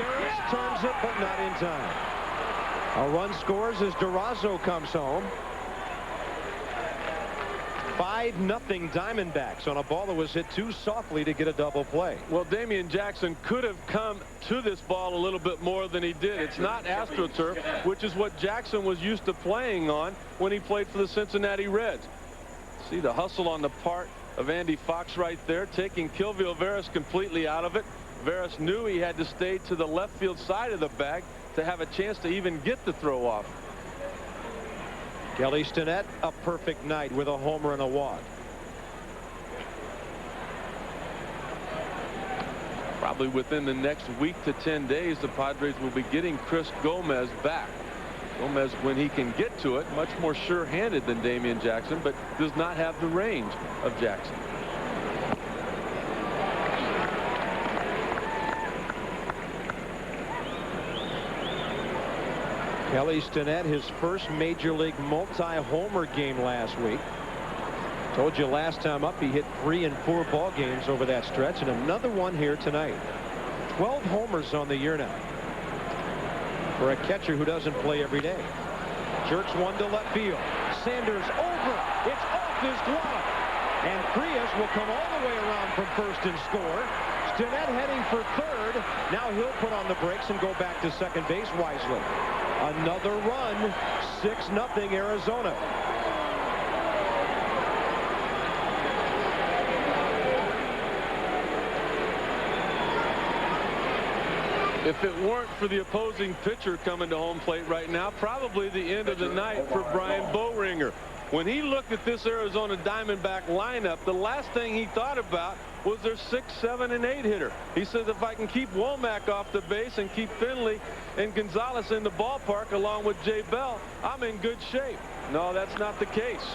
Barris turns it, but not in time. A run scores as Durazo comes home. 5-0 Diamondbacks on a ball that was hit too softly to get a double play. Well, Damian Jackson could have come to this ball a little bit more than he did. It's not AstroTurf, which is what Jackson was used to playing on when he played for the Cincinnati Reds. See the hustle on the part of Andy Fox right there, taking Kilvio Veras completely out of it. Veras knew he had to stay to the left field side of the bag to have a chance to even get the throw off. Kelly Stinnett, a perfect night with a homer and a walk. Probably within the next week to 10 days, the Padres will be getting Chris Gomez back. Gomez, when he can get to it, much more sure-handed than Damian Jackson, but does not have the range of Jackson. Kelly Stinnett, his first major league multi-homer game last week. Told you last time up he hit 3 in 4 ball games over that stretch, and another one here tonight. 12 homers on the year now for a catcher who doesn't play every day. Jerks one to left field. Sanders over. It's off his glove. And Frias will come all the way around from first and score. Stinnett heading for third. Now he'll put on the brakes and go back to second base wisely. Another run. 6-0 Arizona. If it weren't for the opposing pitcher coming to home plate right now, probably the end of the night for Brian Bowringer. When he looked at this Arizona Diamondback lineup, the last thing he thought about was their 6, 7, and 8 hitter. He says, if I can keep Womack off the base and keep Finley and Gonzalez in the ballpark along with Jay Bell, I'm in good shape. No, that's not the case.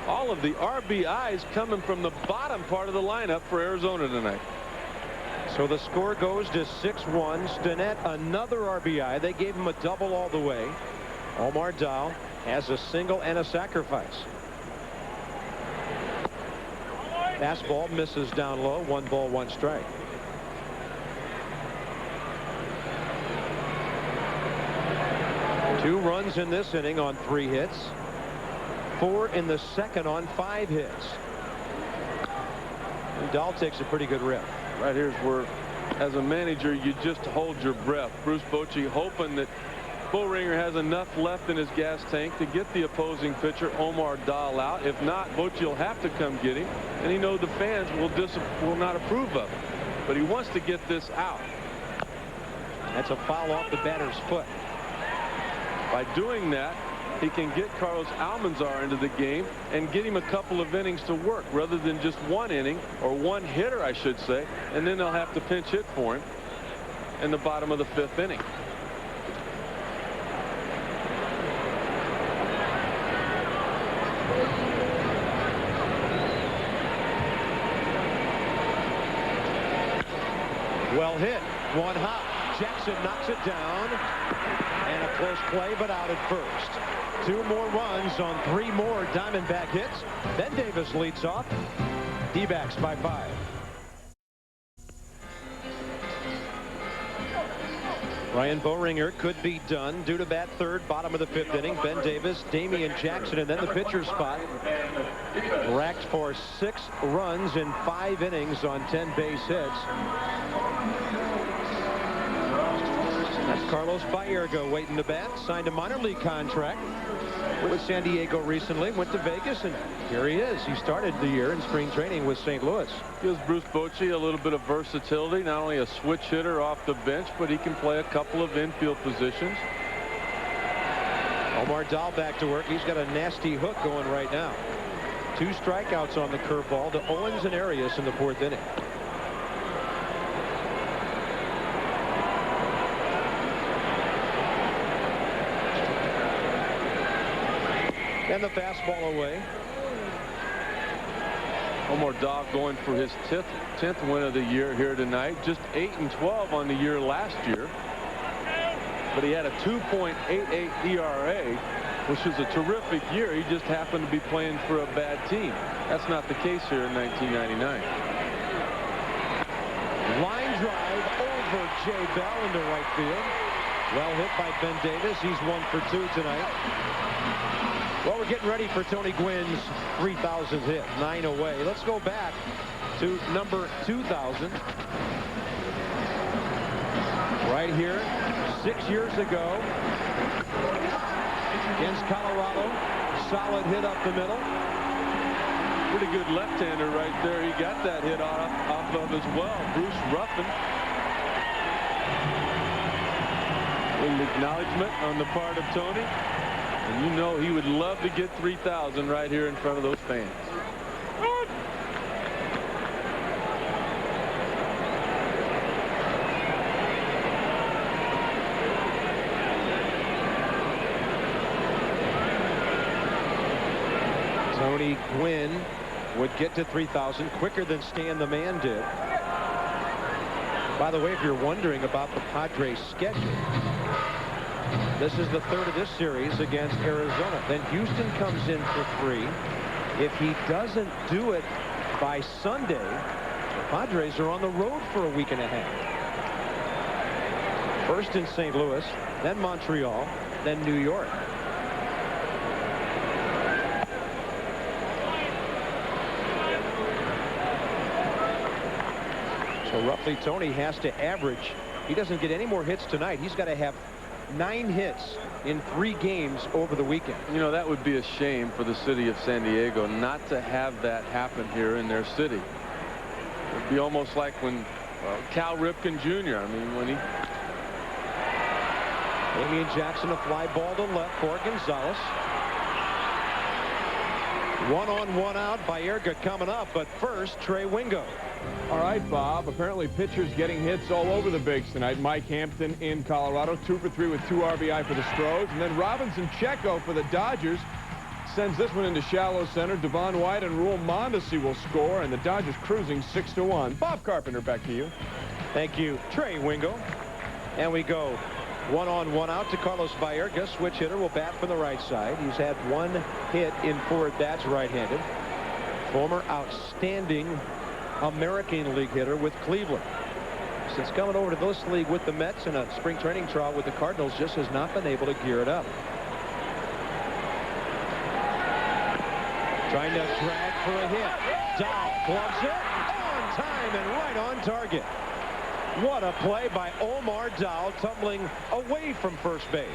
All of the RBIs coming from the bottom part of the lineup for Arizona tonight. So the score goes to 6-1. Stinnett, another RBI. They gave him a double all the way. Omar Dow has a single and a sacrifice. Fastball misses down low. 1 ball, 1 strike. Two runs in this inning on 3 hits. 4 in the second on 5 hits. And Dahl takes a pretty good rip. Right here's where, as a manager, you just hold your breath. Bruce Bochy hoping that Boehringer has enough left in his gas tank to get the opposing pitcher Omar Dahl out. If not, Bochy will have to come get him, and he knows the fans will not approve of it. But he wants to get this out. That's a foul off the batter's foot. By doing that, he can get Carlos Almanzar into the game and get him a couple of innings to work rather than just one inning, or one hitter, I should say, and then they'll have to pinch hit for him in the bottom of the 5th inning. Well hit. One hop. Jackson knocks it down. And a close play, but out at first. 2 more runs on 3 more Diamondback hits. Ben Davis leads off. D-backs by 5. Ryan Boehringer could be done due to bat third, bottom of the 5th inning. Ben Davis, Damian Jackson, and then the pitcher's spot. Racked for 6 runs in 5 innings on 10 base hits. That's Carlos Baerga waiting to bat. Signed a minor league contract with San Diego recently. Went to Vegas, and here he is. He started the year in spring training with St. Louis. Gives Bruce Bochy a little bit of versatility. Not only a switch hitter off the bench, but he can play a couple of infield positions. Omar Dahl back to work. He's got a nasty hook going right now. 2 strikeouts on the curveball to Owens and Arias in the 4th inning. And the fastball away. Omar Dahl going for his 10th win of the year here tonight. Just 8-12 on the year last year. But he had a 2.88 ERA, which is a terrific year. He just happened to be playing for a bad team. That's not the case here in 1999. Line drive over Jay Bell into right field. Well hit by Ben Davis. He's 1 for 2 tonight. Well, we're getting ready for Tony Gwynn's 3,000th hit. 9 away. Let's go back to number 2,000. Right here, 6 years ago against Colorado. Solid hit up the middle. Pretty good left-hander right there. He got that hit off of as well. Bruce Ruffin. A little acknowledgement on the part of Tony. And you know he would love to get 3,000 right here in front of those fans. Tony Gwynn would get to 3,000 quicker than Stan the Man did. By the way, if you're wondering about the Padres' schedule, this is the 3rd of this series against Arizona. Then Houston comes in for 3. If he doesn't do it by Sunday, the Padres are on the road for a week and a half. First in St. Louis, then Montreal, then New York. So roughly Tony has to average. He doesn't get any more hits tonight. He's got to have 9 hits in 3 games over the weekend. You know, that would be a shame for the city of San Diego not to have that happen here in their city. It would be almost like when Cal Ripken Jr. I mean, when he... Damian Jackson, a fly ball to left for Gonzalez. 1 on, 1 out. Baerga coming up, but first, Trey Wingo. All right, Bob. Apparently pitchers getting hits all over the bigs tonight. Mike Hampton in Colorado, 2 for 3 with 2 RBI for the Stros. And then Robinson Checo for the Dodgers sends this one into shallow center. Devon White and Rule Mondesi will score, and the Dodgers cruising 6-1. Bob Carpenter, back to you. Thank you, Trey Wingo. And we go 1 on, 1 out to Carlos Baerga. Switch hitter will bat from the right side. He's had 1 hit in 4 at-bats right-handed. Former outstanding American League hitter with Cleveland. Since coming over to this league with the Mets in a spring training trial with the Cardinals, just has not been able to gear it up. Trying to drag for a hit. Dahl gloves it on time and right on target. What a play by Omar Dahl, tumbling away from first base.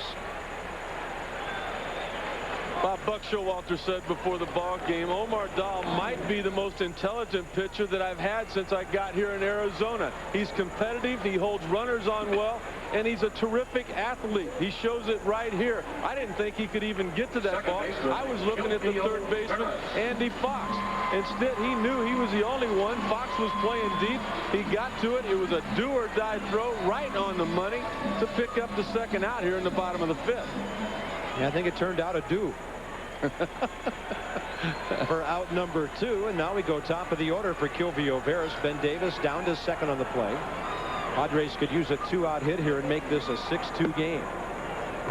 Bob Buck Showalter said before the ball game, Omar Dahl might be the most intelligent pitcher that I've had since I got here in Arizona. He's competitive, he holds runners on well, and he's a terrific athlete. He shows it right here. I didn't think he could even get to that ball. I was looking at the third baseman, Andy Fox. Instead, he knew he was the only one. Fox was playing deep. He got to it. It was a do-or-die throw right on the money to pick up the second out here in the bottom of the fifth. Yeah, I think it turned out a do. For out number 2, and now we go top of the order for Kilvio Veras. Ben Davis down to second on the play. Padres could use a 2-out hit here and make this a 6-2 game.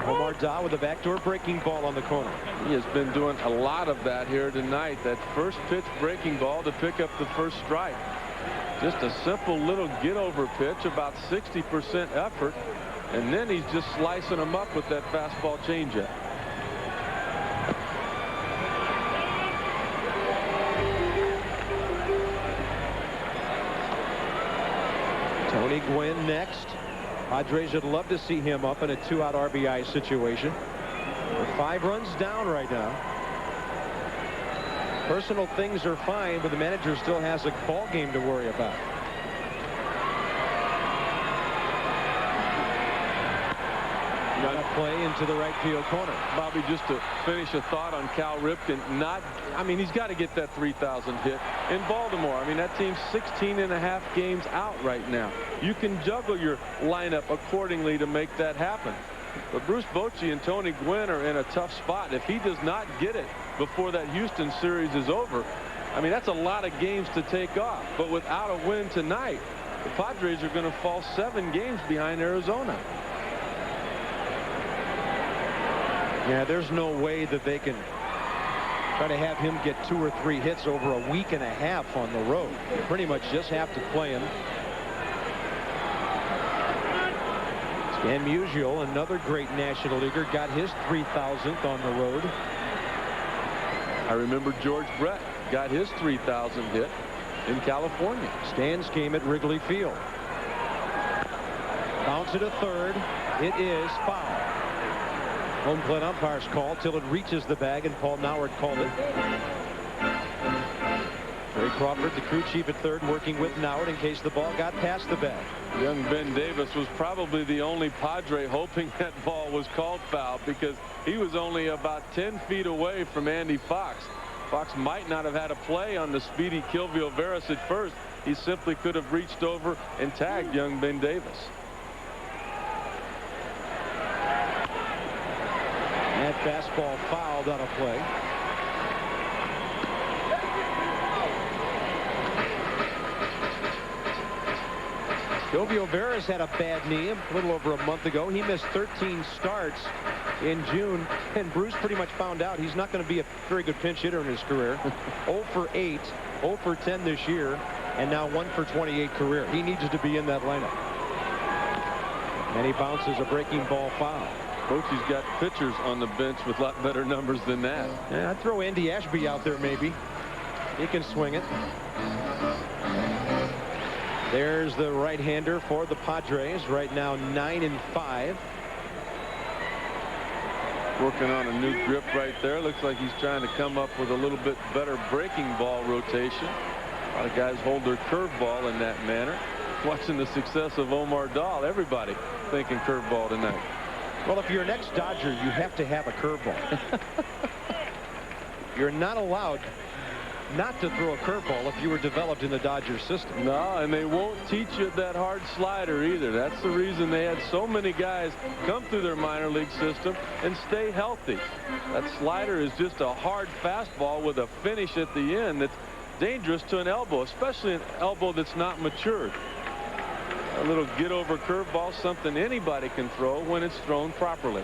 Omar Dahl with a backdoor breaking ball on the corner. He has been doing a lot of that here tonight. That first pitch breaking ball to pick up the first strike. Just a simple little get-over pitch, about 60% effort, and then he's just slicing them up with that fastball changeup. Tony Gwynn next. Padres would love to see him up in a 2-out RBI situation. We're 5 runs down right now. Personal things are fine, but the manager still has a ball game to worry about. Got a play into the right field corner. Bobby, just to finish a thought on Cal Ripken, I mean, he's got to get that 3,000 hit in Baltimore. I mean, that team's 16.5 games out right now. You can juggle your lineup accordingly to make that happen. But Bruce Bochy and Tony Gwynn are in a tough spot. If he does not get it before that Houston series is over, I mean, that's a lot of games to take off. But without a win tonight, the Padres are going to fall 7 games behind Arizona. Yeah, there's no way that they can try to have him get 2 or 3 hits over a week and a half on the road. They pretty much just have to play him. Stan Musial, another great National Leaguer, got his 3,000th on the road. I remember George Brett got his 3,000 hit in California. Stan's came at Wrigley Field. Bounce it to third. It is foul. Home plate umpire's call till it reaches the bag, and Paul Noward called it. Ray Crawford, the crew chief at third, working with Noward in case the ball got past the bag. Young Ben Davis was probably the only Padre hoping that ball was called foul, because he was only about 10 feet away from Andy Fox. Fox might not have had a play on the speedy Kilvio Veras at first. He simply could have reached over and tagged young Ben Davis. That fastball fouled on a play. Kilvio Veras had a bad knee a little over a month ago. He missed 13 starts in June, and Bruce pretty much found out he's not going to be a very good pinch hitter in his career. 0 for 8, 0 for 10 this year, and now 1 for 28 career. He needs to be in that lineup. And he bounces a breaking ball foul. Bochy's got pitchers on the bench with a lot better numbers than that. Yeah, I'd throw Andy Ashby out there maybe. He can swing it. There's the right-hander for the Padres. Right now 9-5. Working on a new grip right there. Looks like he's trying to come up with a little bit better breaking ball rotation. A lot of guys hold their curveball in that manner. Watching the success of Omar Dahl, everybody thinking curveball tonight. Well, if you're an ex-Dodger, you have to have a curveball. You're not allowed not to throw a curveball if you were developed in the Dodger system. No, and they won't teach you that hard slider either. That's the reason they had so many guys come through their minor league system and stay healthy. That slider is just a hard fastball with a finish at the end that's dangerous to an elbow, especially an elbow that's not matured. A little get-over curveball, something anybody can throw when it's thrown properly.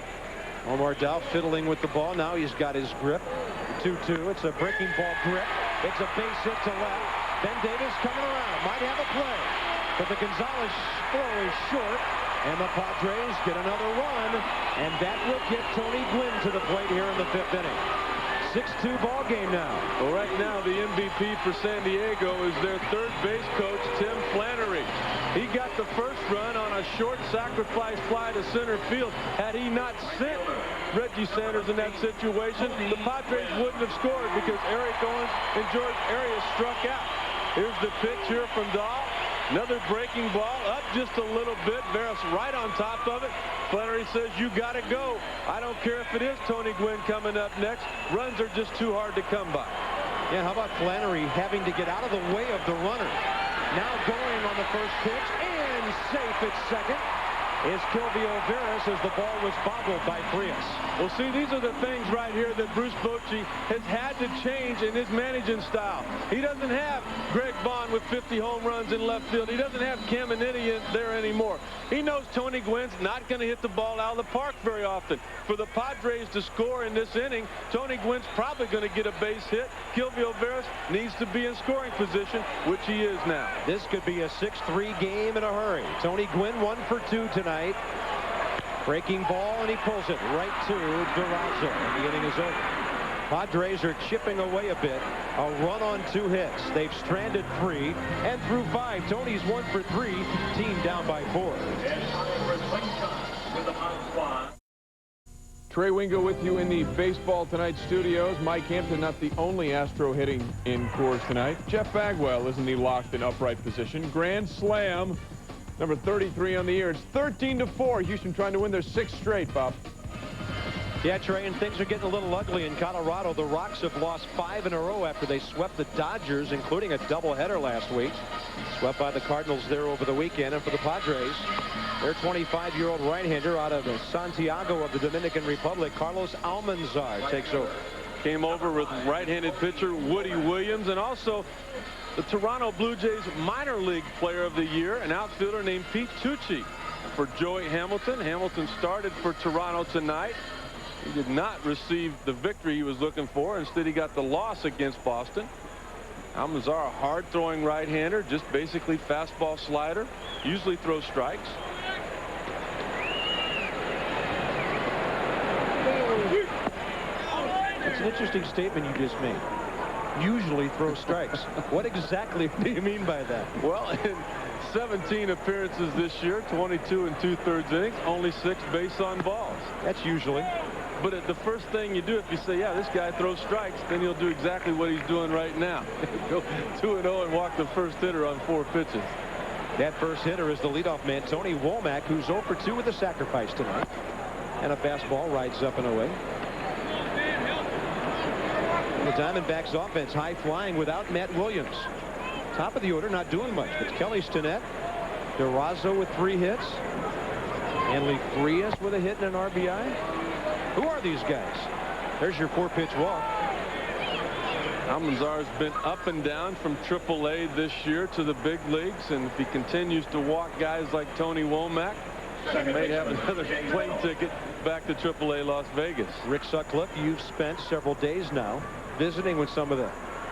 Omar Dahl fiddling with the ball. Now he's got his grip. 2-2. It's a breaking ball grip. It's a base hit to left. Ben Davis coming around. Might have a play. But the Gonzalez throw is short. And the Padres get another run. And that will get Tony Gwynn to the plate here in the 5th inning. 6-2 ball game now. Well, right now, the MVP for San Diego is their third base coach, Tim Flannery. He got the first run on a short sacrifice fly to center field. Had he not sent Reggie Sanders in that situation, the Padres wouldn't have scored because Eric Owens and George Arias struck out. Here's the pitch here from Dahl. Another breaking ball, up just a little bit. Veras right on top of it. Flannery says, you got to go. I don't care if it is Tony Gwynn coming up next. Runs are just too hard to come by. Yeah, how about Flannery having to get out of the way of the runner? Now going on the first pitch, and safe at second is Kilvio Veras as the ball was bobbled by Frias. Well, see, these are the things right here that Bruce Bochy has had to change in his managing style. He doesn't have Greg Bond with 50 home runs in left field. He doesn't have Caminiti in there anymore. He knows Tony Gwynn's not going to hit the ball out of the park very often. For the Padres to score in this inning, Tony Gwynn's probably going to get a base hit. Kilvio Veras needs to be in scoring position, which he is now. This could be a 6-3 game in a hurry. Tony Gwynn 1 for 2 tonight. Breaking ball, and he pulls it right to Durazo. The inning is over. Padres are chipping away a bit. A run on 2 hits. They've stranded 3 and through 5. Tony's 1 for 3. Team down by 4. Trey Wingo with you in the Baseball Tonight studios. Mike Hampton not the only Astro hitting in Coors tonight. Jeff Bagwell is in the locked and upright position. Grand slam. Number 33 on the year. It's 13-4. Houston trying to win their 6th straight, Bob. Yeah, Trey, and things are getting a little ugly in Colorado. The Rocks have lost 5 in a row after they swept the Dodgers, including a doubleheader last week. Swept by the Cardinals there over the weekend. And for the Padres, their 25-year-old right-hander out of Santiago of the Dominican Republic, Carlos Almanzar, takes over. Came over with right-handed pitcher Woody Williams, and also the Toronto Blue Jays minor league player of the year, an outfielder named Pete Tucci. For Joey Hamilton. Hamilton started for Toronto tonight. He did not receive the victory he was looking for. Instead, he got the loss against Boston. Almanzar, a hard-throwing right-hander, just basically fastball slider. Usually throws strikes. It's an interesting statement you just made. Usually throw strikes. What exactly do you mean by that? Well, in 17 appearances this year, 22 and 2/3 innings, only 6 base on balls. That's usually. But the first thing you do, if you say, yeah, this guy throws strikes, then he'll do exactly what he's doing right now. Go 2-0 and walk the first hitter on 4 pitches. That first hitter is the leadoff man, Tony Womack, who's 0 for 2 with a sacrifice tonight. And a fastball rides up and away. The Diamondbacks offense high flying without Matt Williams. Top of the order, not doing much. It's Kelly Stinnett, Durazo with 3 hits, Hanley Frias with a hit and an RBI. Who are these guys? There's your 4-pitch walk. Almanzar's been up and down from AAA this year to the big leagues, and if he continues to walk guys like Tony Womack, he may have another plane ticket back to AAA Las Vegas. Rick Sutcliffe, you've spent several days now visiting with some of the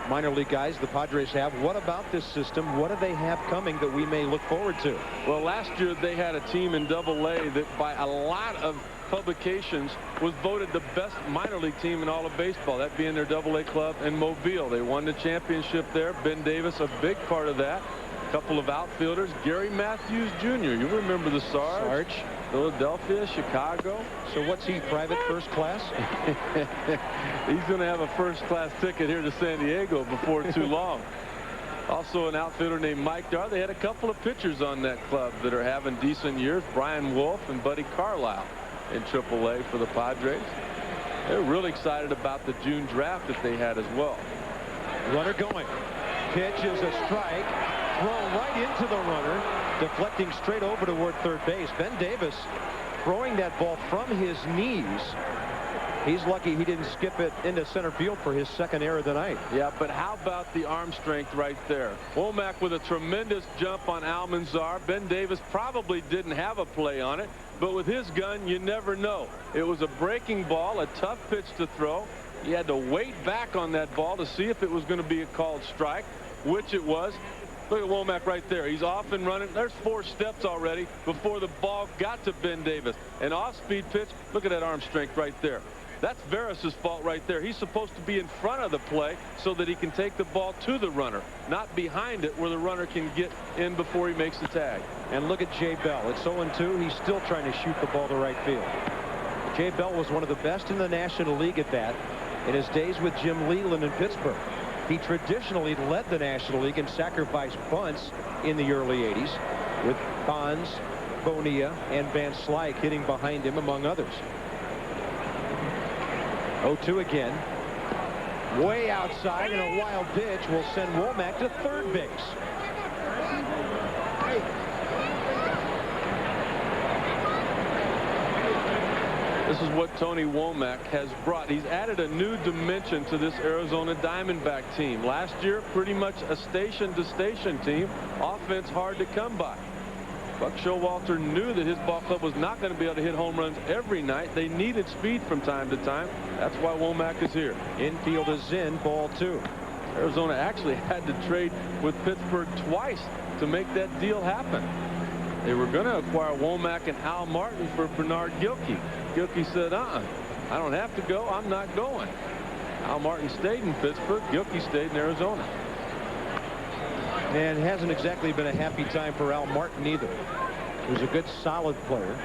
minor league guys the Padres have. What about this system? What do they have coming that we may look forward to? Well, last year they had a team in AA that by a lot of publications was voted the best minor league team in all of baseball, that being their AA club in Mobile. They won the championship there. Ben Davis, a big part of that. A couple of outfielders. Gary Matthews Jr. You remember the Sarge. Philadelphia, Chicago. So what's he, private first class? He's going to have a first-class ticket here to San Diego before too long. Also an outfielder named Mike Dar. They had a couple of pitchers on that club that are having decent years. Brian Wolf and Buddy Carlisle in AAA for the Padres. They're really excited about the June draft that they had as well. Runner going. Pitch is a strike. Thrown right into the runner. Deflecting straight over toward third base. Ben Davis throwing that ball from his knees. He's lucky he didn't skip it into center field for his 2nd error of the night. Yeah, but how about the arm strength right there? Womack with a tremendous jump on Almanzar. Ben Davis probably didn't have a play on it, but with his gun, you never know. It was a breaking ball, a tough pitch to throw. He had to wait back on that ball to see if it was going to be a called strike, which it was. Look at Womack right there. He's off and running. There's 4 steps already before the ball got to Ben Davis. An off-speed pitch. Look at that arm strength right there. That's Veras' fault right there. He's supposed to be in front of the play so that he can take the ball to the runner, not behind it where the runner can get in before he makes the tag. And look at Jay Bell. It's 0-2. He's still trying to shoot the ball to right field. Jay Bell was one of the best in the National League at that in his days with Jim Leland in Pittsburgh. He traditionally led the National League in sacrifice bunts in the early 80s with Bonds, Bonilla, and Van Slyke hitting behind him, among others. 0-2 again. Way outside, and a wild pitch will send Womack to third base. This is what Tony Womack has brought. He's added a new dimension to this Arizona Diamondback team. Last year, pretty much a station-to-station team. Offense hard to come by. Buck Showalter knew that his ball club was not going to be able to hit home runs every night. They needed speed from time to time. That's why Womack is here. Infield is in, ball 2. Arizona actually had to trade with Pittsburgh twice to make that deal happen. They were going to acquire Womack and Al Martin for Bernard Gilkey. Gilkey said, I don't have to go. I'm not going. Al Martin stayed in Pittsburgh. Gilkey stayed in Arizona. And it hasn't exactly been a happy time for Al Martin either. He was a good, solid player.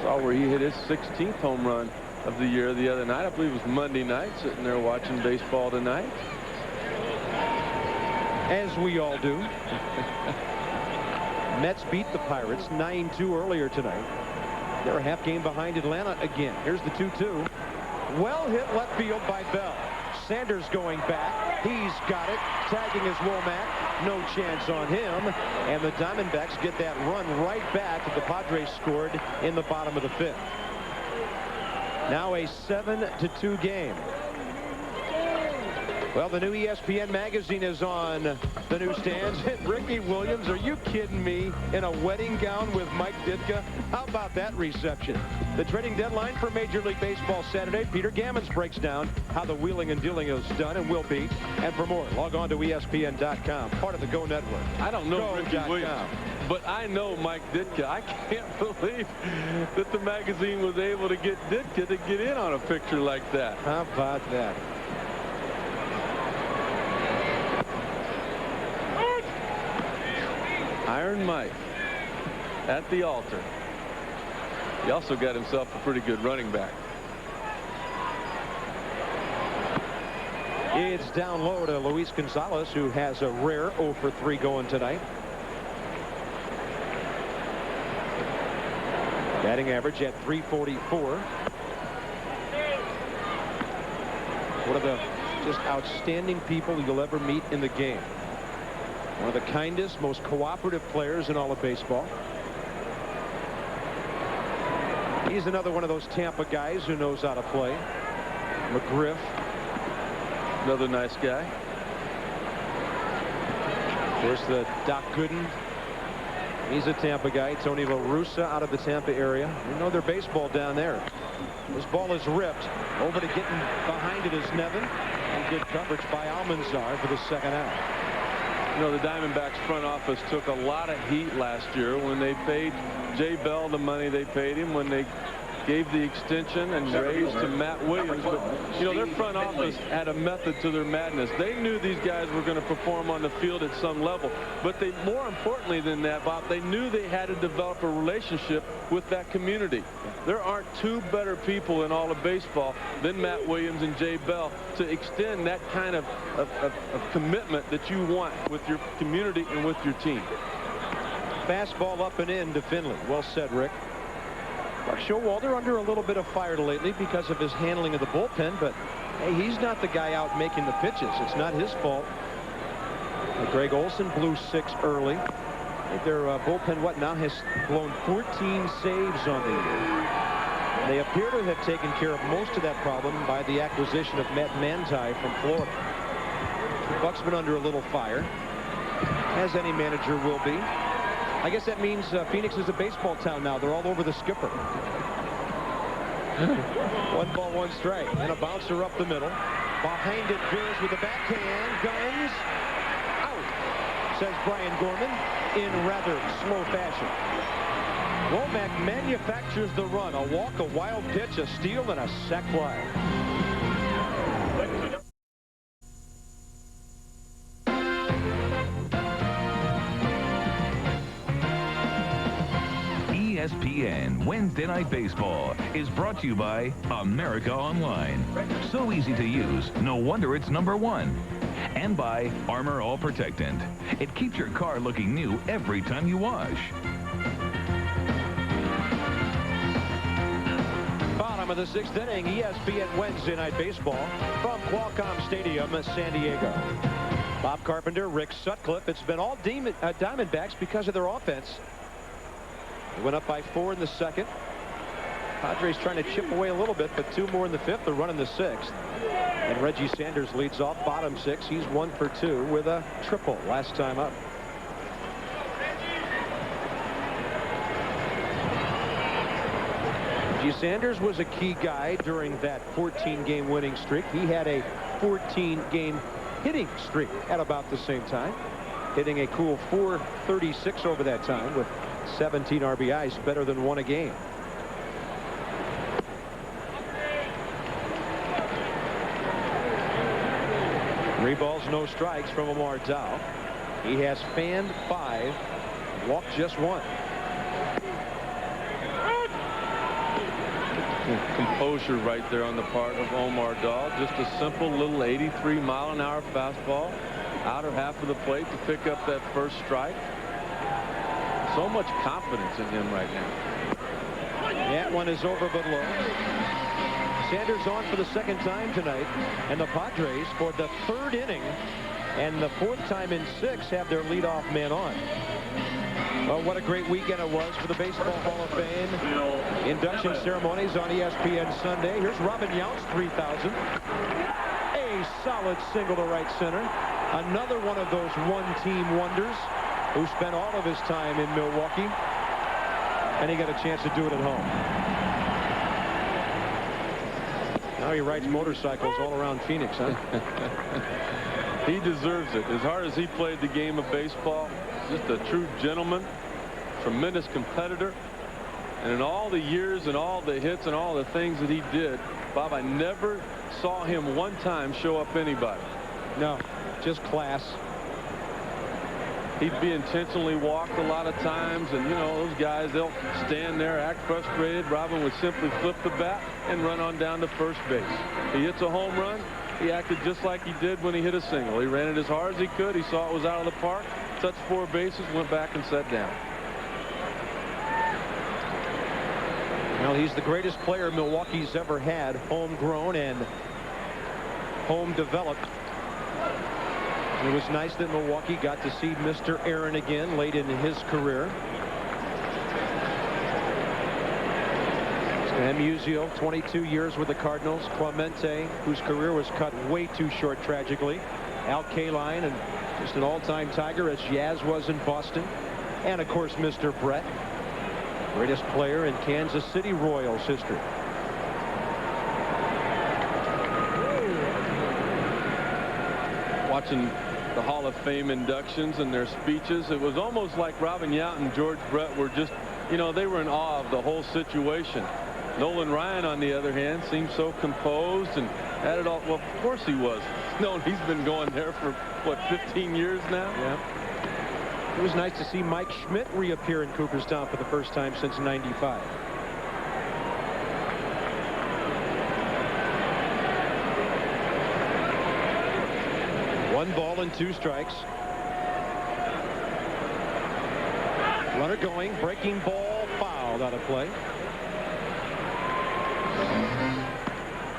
Saw where he hit his 16th home run of the year the other night. I believe it was Monday night, sitting there watching baseball tonight. As we all do. Mets beat the Pirates 9-2 earlier tonight. They're a half game behind Atlanta again. Here's the 2-2. Well hit left field by Bell. Sanders going back. He's got it. Tagging is Womack. No chance on him. And the Diamondbacks get that run right back that the Padres scored in the bottom of the 5th. Now a 7-2 game. Well, the new ESPN magazine is on the newsstands. Ricky Williams, are you kidding me? In a wedding gown with Mike Ditka? How about that reception? The trading deadline for Major League Baseball Saturday. Peter Gammons breaks down how the wheeling and dealing is done and will be. And for more, log on to ESPN.com, part of the Go Network. I don't know Ricky Williams, but I know Mike Ditka. I can't believe that the magazine was able to get Ditka to get in on a picture like that. How about that? Iron Mike at the altar. He also got himself a pretty good running back. It's down low to Luis Gonzalez, who has a rare 0 for 3 going tonight. Batting average at .344. One of the just outstanding people you'll ever meet in the game. One of the kindest, most cooperative players in all of baseball. He's another one of those Tampa guys who knows how to play. McGriff. Another nice guy. Of course, the Doc Gooden. He's a Tampa guy. Tony La Russa out of the Tampa area. You know their baseball down there. This ball is ripped. Over to getting behind it is Nevin. And good coverage by Almanzar for the second out. You know, the Diamondbacks front office took a lot of heat last year when they paid Jay Bell the money they paid him, when they gave the extension and raise to Matt Williams. But, you know, their front office had a method to their madness. They knew these guys were going to perform on the field at some level. But they, more importantly than that, Bob, they knew they had to develop a relationship with that community. There aren't two better people in all of baseball than Matt Williams and Jay Bell to extend that kind of commitment that you want with your community and with your team. Fastball up and in to Finley. Well said, Rick. Buck Showalter under a little bit of fire lately because of his handling of the bullpen, but hey, he's not the guy out making the pitches. It's not his fault. Greg Olson blew 6 early. Their bullpen now has blown 14 saves on the year. They appear to have taken care of most of that problem by the acquisition of Matt Manti from Florida. Buck's been under a little fire, as any manager will be. I guess that means Phoenix is a baseball town now. They're all over the skipper. 1 ball, 1 strike. And a bouncer up the middle. Behind it, Beers with the backhand. Guns. Out. says Brian Gorman in rather slow fashion. Womack manufactures the run. A walk, a wild pitch, a steal, and a sac fly. ESPN Wednesday Night Baseball is brought to you by America Online. So easy to use, no wonder it's #1. And by Armor All Protectant. It keeps your car looking new every time you wash. Bottom of the 6th inning, ESPN Wednesday Night Baseball from Qualcomm Stadium, San Diego. Bob Carpenter, Rick Sutcliffe. It's been all Diamondbacks because of their offense. They went up by 4 in the 2nd. Padres trying to chip away a little bit, but 2 more in the 5th. They're running the 6th. And Reggie Sanders leads off bottom 6. He's 1 for 2 with a triple last time up. Reggie Sanders was a key guy during that 14-game winning streak. He had a 14-game hitting streak at about the same time, hitting a cool .436 over that time with 17 RBIs, better than 1 a game. Three balls, no strikes from Omar Dow. He has fanned 5, walked just 1. Composure right there on the part of Omar Dow. Just a simple little 83-mile-an-hour fastball, outer half of the plate to pick up that first strike. So much confidence in him right now. That one is over but low. Sanders on for the 2nd time tonight, and the Padres for the 3rd inning and the 4th time in 6 have their leadoff man on. Well, what a great weekend it was for the Baseball Hall of Fame induction ceremonies on ESPN Sunday. Here's Robin Yount's 3,000. A solid single to right center. Another one of those one-team wonders who spent all of his time in Milwaukee, and he got a chance to do it at home. Now he rides motorcycles all around Phoenix, huh? He deserves it. As hard as he played the game of baseball, just a true gentleman, tremendous competitor. And in all the years and all the hits and all the things that he did, Bob, I never saw him one time show up anybody. No, just class. He'd be intentionally walked a lot of times, and you know, those guys, they'll stand there, act frustrated. Robin would simply flip the bat and run on down to first base. He hits a home run, he acted just like he did when he hit a single. He ran it as hard as he could. He saw it was out of the park, touched 4 bases, went back and sat down. Well, he's the greatest player Milwaukee's ever had, homegrown and home developed. It was nice that Milwaukee got to see Mr. Aaron again late in his career. Stan Musial, 22 years with the Cardinals. Clemente, whose career was cut way too short tragically. Al Kaline, and just an all-time Tiger, as Yaz was in Boston. And of course, Mr. Brett, greatest player in Kansas City Royals history. Watching the Hall of Fame inductions and their speeches, it was almost like Robin Yount and George Brett were just, you know, they were in awe of the whole situation. Nolan Ryan, on the other hand, seemed so composed and had it all. Well, of course he was. No, he's been going there for, what, 15 years now? Yeah. It was nice to see Mike Schmidt reappear in Cooperstown for the first time since '95. One ball and 2 strikes. Runner going, breaking ball, fouled out of play.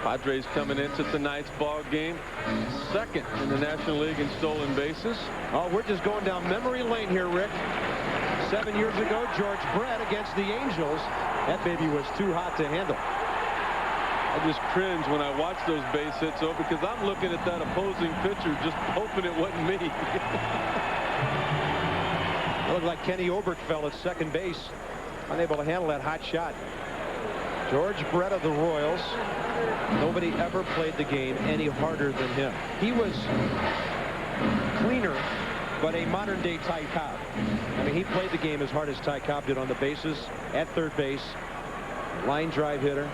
Padres coming into tonight's ball game, 2nd in the National League in stolen bases. Oh, we're just going down memory lane here, Rick. 7 years ago, George Brett against the Angels. That baby was too hot to handle. I just cringe when I watch those base hits, though, because I'm looking at that opposing pitcher just hoping it wasn't me. It looked like Kenny Oberkfell at second base, unable to handle that hot shot. George Brett of the Royals. Nobody ever played the game any harder than him. He was cleaner but a modern-day Ty Cobb. I mean, he played the game as hard as Ty Cobb did on the bases, at third base, line drive hitter.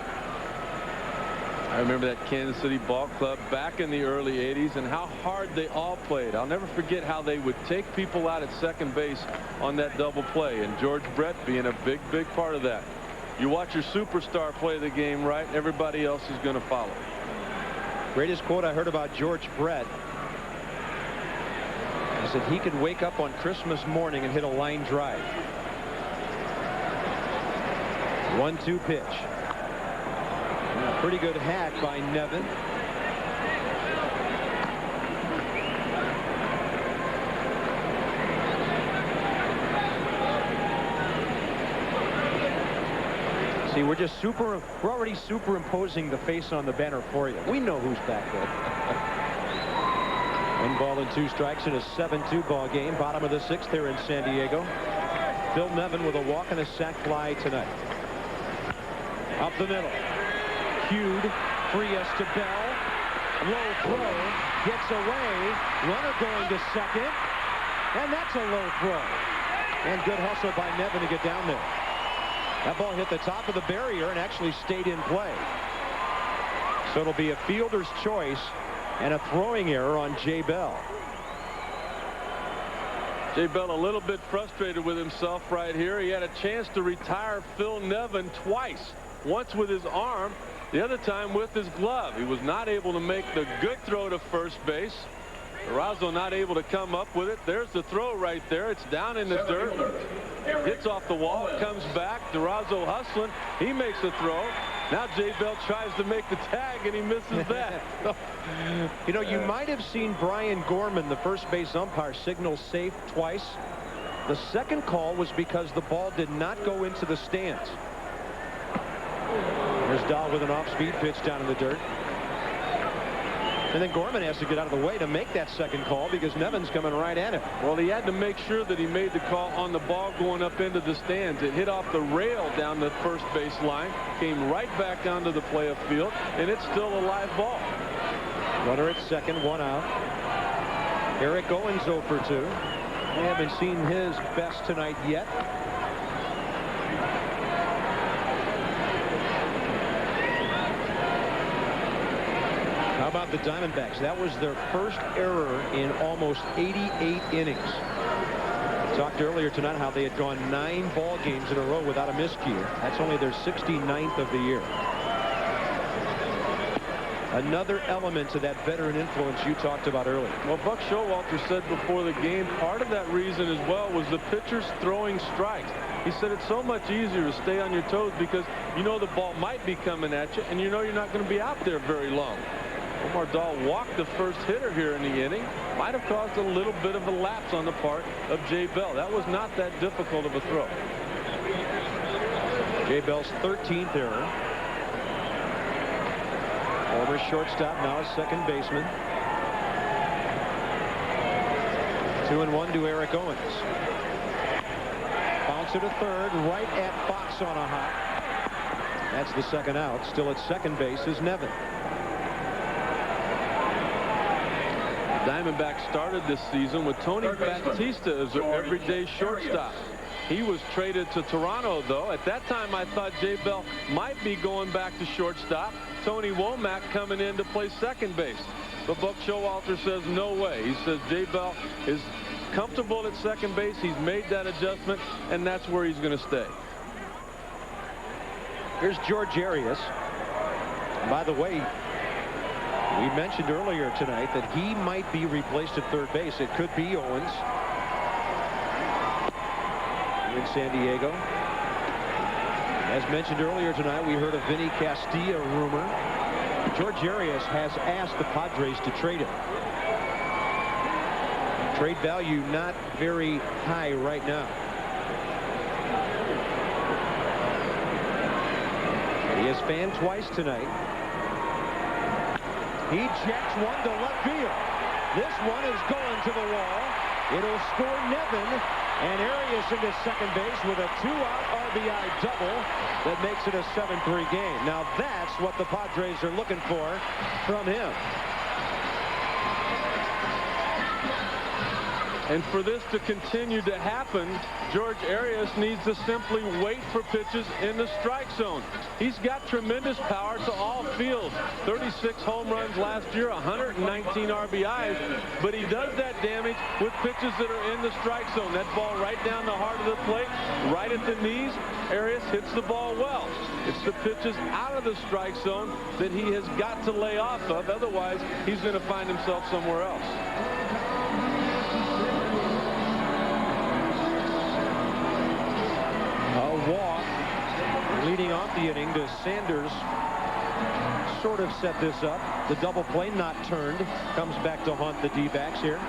I remember that Kansas City ball club back in the early 80s and how hard they all played. I'll never forget how they would take people out at second base on that double play, and George Brett being a big part of that. You watch your superstar play the game right, everybody else is going to follow. Greatest quote I heard about George Brett. He said he could wake up on Christmas morning and hit a line drive. 1-2 pitch. Pretty good hack by Nevin. See, we're already superimposing the face on the banner for you. We know who's back there. 1 ball and 2 strikes in a 7-2 ball game. Bottom of the 6th here in San Diego. Phil Nevin with a walk and a sac fly tonight. Up the middle. Cued. Frias to Bell. Low throw. Gets away. Runner going to second. And that's a low throw. And good hustle by Nevin to get down there. That ball hit the top of the barrier and actually stayed in play. So it'll be a fielder's choice and a throwing error on Jay Bell. Jay Bell a little bit frustrated with himself right here. He had a chance to retire Phil Nevin twice. Once with his arm, the other time with his glove. He was not able to make the good throw to first base. Durazo not able to come up with it. There's the throw right there. It's down in the dirt. Hits off the wall. Comes back. Durazo hustling. He makes the throw. Now Jay Bell tries to make the tag and he misses that. You know, you might have seen Brian Gorman, the first base umpire, signal safe twice. The second call was because the ball did not go into the stands. There's Dahl with an off-speed pitch down in the dirt. And then Gorman has to get out of the way to make that second call because Nevin's coming right at him. Well, he had to make sure that he made the call on the ball going up into the stands. It hit off the rail down the first base line, came right back onto the play of field, and it's still a live ball. Runner at second, 1 out. Eric Owens 0 for 2. We haven't seen his best tonight yet. How about the Diamondbacks? That was their first error in almost 88 innings. We talked earlier tonight how they had gone 9 ball games in a row without a miscue. That's only their 69th of the year. Another element to that veteran influence you talked about earlier. Well, Buck Showalter said before the game, part of that reason as well was the pitchers throwing strikes. He said it's so much easier to stay on your toes because you know the ball might be coming at you and you know you're not going to be out there very long. Omar Dahl walked the first hitter here in the inning. Might have caused a little bit of a lapse on the part of Jay Bell. That was not that difficult of a throw. Jay Bell's 13th error. Former shortstop, now a second baseman. 2-1 to Eric Owens. Bounce to third, right at Fox on a hop. That's the second out. Still at second base is Nevin. Diamondbacks started this season with Tony Batista as their everyday shortstop. He was traded to Toronto, though. At that time, I thought Jay Bell might be going back to shortstop. Tony Womack coming in to play second base. But Buck Showalter says no way. He says Jay Bell is comfortable at second base. He's made that adjustment, and that's where he's going to stay. Here's George Arias. By the way, we mentioned earlier tonight that he might be replaced at third base. It could be Owens in San Diego. As mentioned earlier tonight, we heard a Vinny Castilla rumor. George Arias has asked the Padres to trade him. Trade value not very high right now. He has fanned twice tonight. He jacks one to left field. This one is going to the wall. It'll score Nevin, and Arias into second base with a 2-out RBI double that makes it a 7-3 game. Now that's what the Padres are looking for from him. And for this to continue to happen, George Arias needs to simply wait for pitches in the strike zone. He's got tremendous power to all fields. 36 home runs last year, 119 RBIs, but he does that damage with pitches that are in the strike zone. That ball right down the heart of the plate, right at the knees. Arias hits the ball well. It's the pitches out of the strike zone that he has got to lay off of. Otherwise, he's going to find himself somewhere else. A walk leading off the inning to Sanders. Sort of set this up. The double play not turned. Comes back to haunt the D-backs here.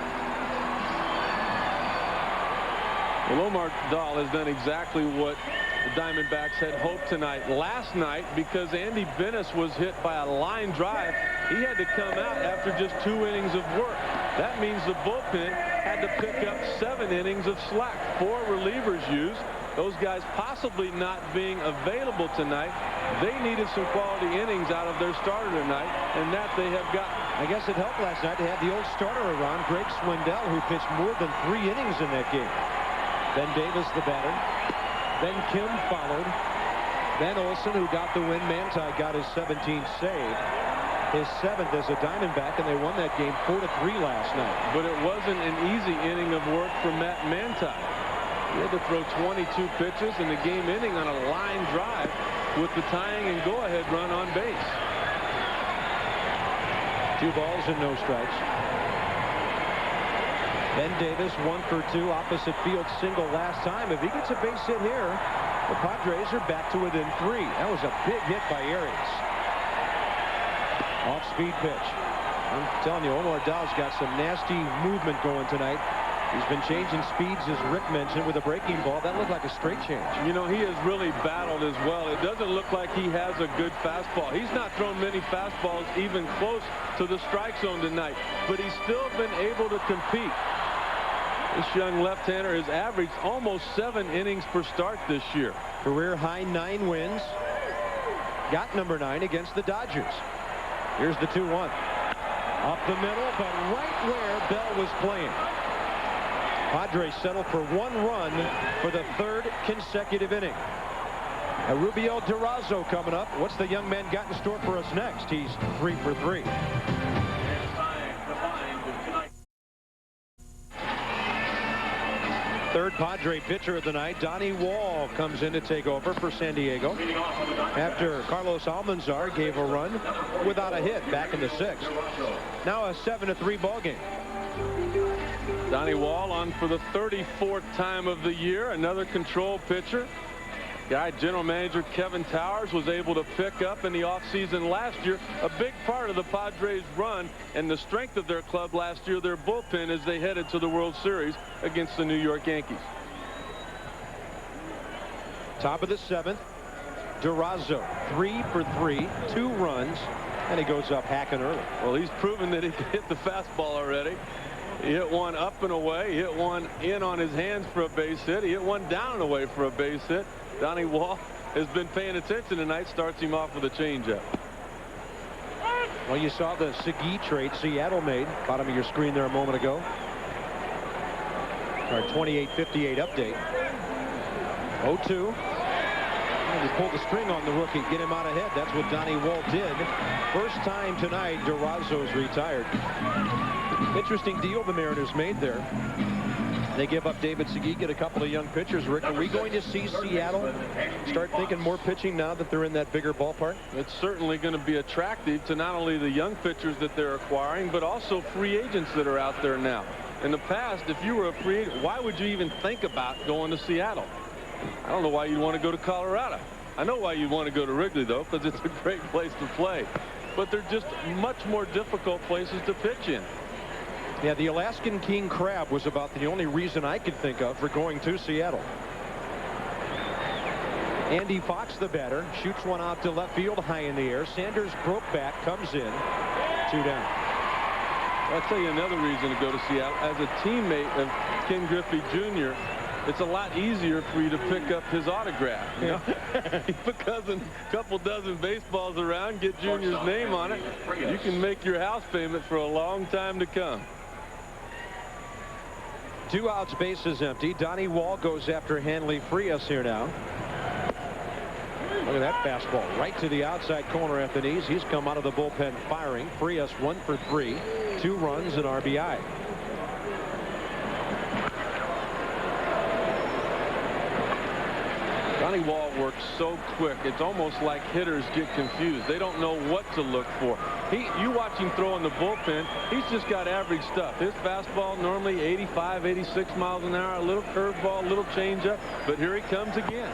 Well, Omar Dahl has done exactly what the Diamondbacks had hoped tonight. Last night, because Andy Bennis was hit by a line drive, he had to come out after just 2 innings of work. That means the bullpen had to pick up 7 innings of slack. 4 relievers used. Those guys possibly not being available tonight. They needed some quality innings out of their starter tonight, and that they have got. I guess it helped last night to have the old starter around, Greg Swindell, who pitched more than 3 innings in that game. Ben Davis, the batter. Then Kim followed. Then Olson, who got the win. Manti got his 17th save. His 7th as a Diamondback, and they won that game 4-3 last night. But it wasn't an easy inning of work for Matt Manti. He had to throw 22 pitches in the game ending on a line drive with the tying and go-ahead run on base. 2 balls and no strikes. Ben Davis 1 for 2, opposite field single last time. If he gets a base hit here, the Padres are back to within 3. That was a big hit by Arias. Off-speed pitch. I'm telling you, Omar Dahl's got some nasty movement going tonight. He's been changing speeds, as Rick mentioned, with a breaking ball. That looked like a straight change. You know, he has really battled as well. It doesn't look like he has a good fastball. He's not thrown many fastballs even close to the strike zone tonight, but he's still been able to compete. This young left-hander has averaged almost 7 innings per start this year. Career high 9 wins. Got number 9 against the Dodgers. Here's the 2-1. Up the middle, but right where Bell was playing. Padres settle for 1 run for the 3rd consecutive inning. Rubio Durazo coming up. What's the young man got in store for us next? He's 3 for 3. Third Padre pitcher of the night, Donnie Wall, comes in to take over for San Diego after Carlos Almanzar gave a run without a hit back in the 6th. Now a 7-3 ball game. Donnie Wall on for the 34th time of the year. Another control pitcher. Guy general manager Kevin Towers was able to pick up in the offseason last year. A big part of the Padres' run and the strength of their club last year, their bullpen, as they headed to the World Series against the New York Yankees. Top of the 7th, Durazo 3 for 3, 2 runs, and he goes up hacking early. Well, he's proven that he can hit the fastball already. He hit one up and away. He hit one in on his hands for a base hit. He hit one down and away for a base hit. Donnie Wall has been paying attention tonight. Starts him off with a changeup. Well, you saw the Segui trade Seattle made. Bottom of your screen there a moment ago. Our 28-58 update. 0-2. And he pulled the string on the rookie. Get him out ahead. That's what Donnie Wall did. First time tonight Durazo's retired. Interesting deal the Mariners made there. They give up David Segui, get a couple of young pitchers. Rick, are we going to see Seattle start thinking more pitching now that they're in that bigger ballpark? It's certainly going to be attractive to not only the young pitchers that they're acquiring, but also free agents that are out there now. In the past, if you were a free agent, why would you even think about going to Seattle? I don't know why you'd want to go to Colorado. I know why you'd want to go to Wrigley, though, because it's a great place to play. But they're just much more difficult places to pitch in. Yeah, the Alaskan king crab was about the only reason I could think of for going to Seattle. Andy Fox, the batter, shoots one out to left field high in the air. Sanders broke back, comes in, 2 down. I'll tell you another reason to go to Seattle. As a teammate of Ken Griffey Jr., it's a lot easier for you to pick up his autograph. You know? Because a couple dozen baseballs around, get Junior's name on it, you can make your house payment for a long time to come. 2 outs, bases empty. Donnie Wall goes after Hanley Frias here now. Look at that fastball right to the outside corner at the knees. He's come out of the bullpen firing. Frias 1 for 3, 2 runs and RBI. Donnie Wall works so quick. It's almost like hitters get confused. They don't know what to look for. You watch him throw in the bullpen. He's just got average stuff. His fastball normally 85, 86 miles an hour. A little curveball, a little changeup. But here he comes again.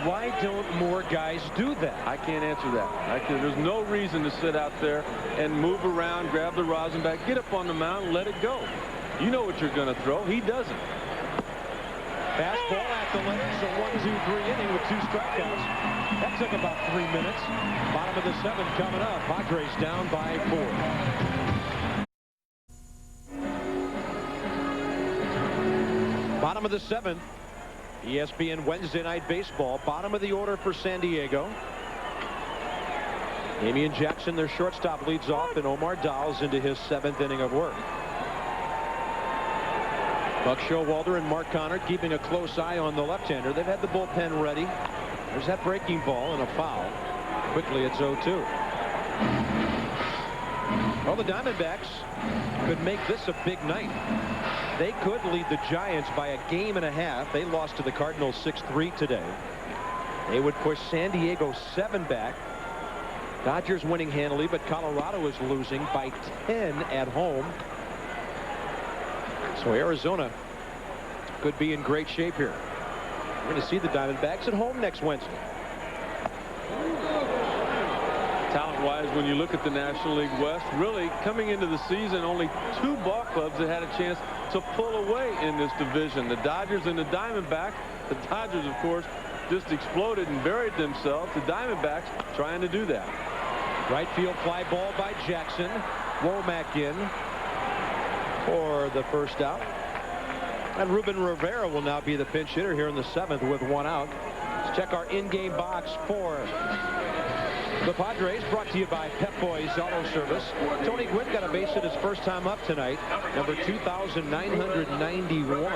Why don't more guys do that? I can't answer that. There's no reason to sit out there and move around, grab the rosin back, get up on the mound, and let it go. You know what you're going to throw. He doesn't. Fastball at the letters, a 1-2-3 inning with 2 strikeouts. That took about 3 minutes. Bottom of the 7th coming up. Padres down by 4. Bottom of the 7th. ESPN Wednesday Night Baseball. Bottom of the order for San Diego. Damian Jackson, their shortstop, leads off, and Omar Dowell's into his 7th inning of work. Buck Showalter and Mark Connor keeping a close eye on the left-hander. They've had the bullpen ready. There's that breaking ball and a foul. Quickly it's 0-2. Well, the Diamondbacks could make this a big night. They could lead the Giants by a game and a half. They lost to the Cardinals 6-3 today. They would push San Diego 7 back. Dodgers winning handily, but Colorado is losing by 10 at home. So Arizona could be in great shape here. We're going to see the Diamondbacks at home next Wednesday. Talent-wise, when you look at the National League West, really coming into the season, only 2 ball clubs that had a chance to pull away in this division. The Dodgers and the Diamondbacks. The Dodgers, of course, just exploded and buried themselves. The Diamondbacks trying to do that. Right field fly ball by Jackson. Womack in for the first out. And Ruben Rivera will now be the pinch hitter here in the 7th with 1 out. Let's check our in-game box for the Padres, brought to you by Pep Boys Auto Service. Tony Gwynn got a base hit his first time up tonight, number 2,991.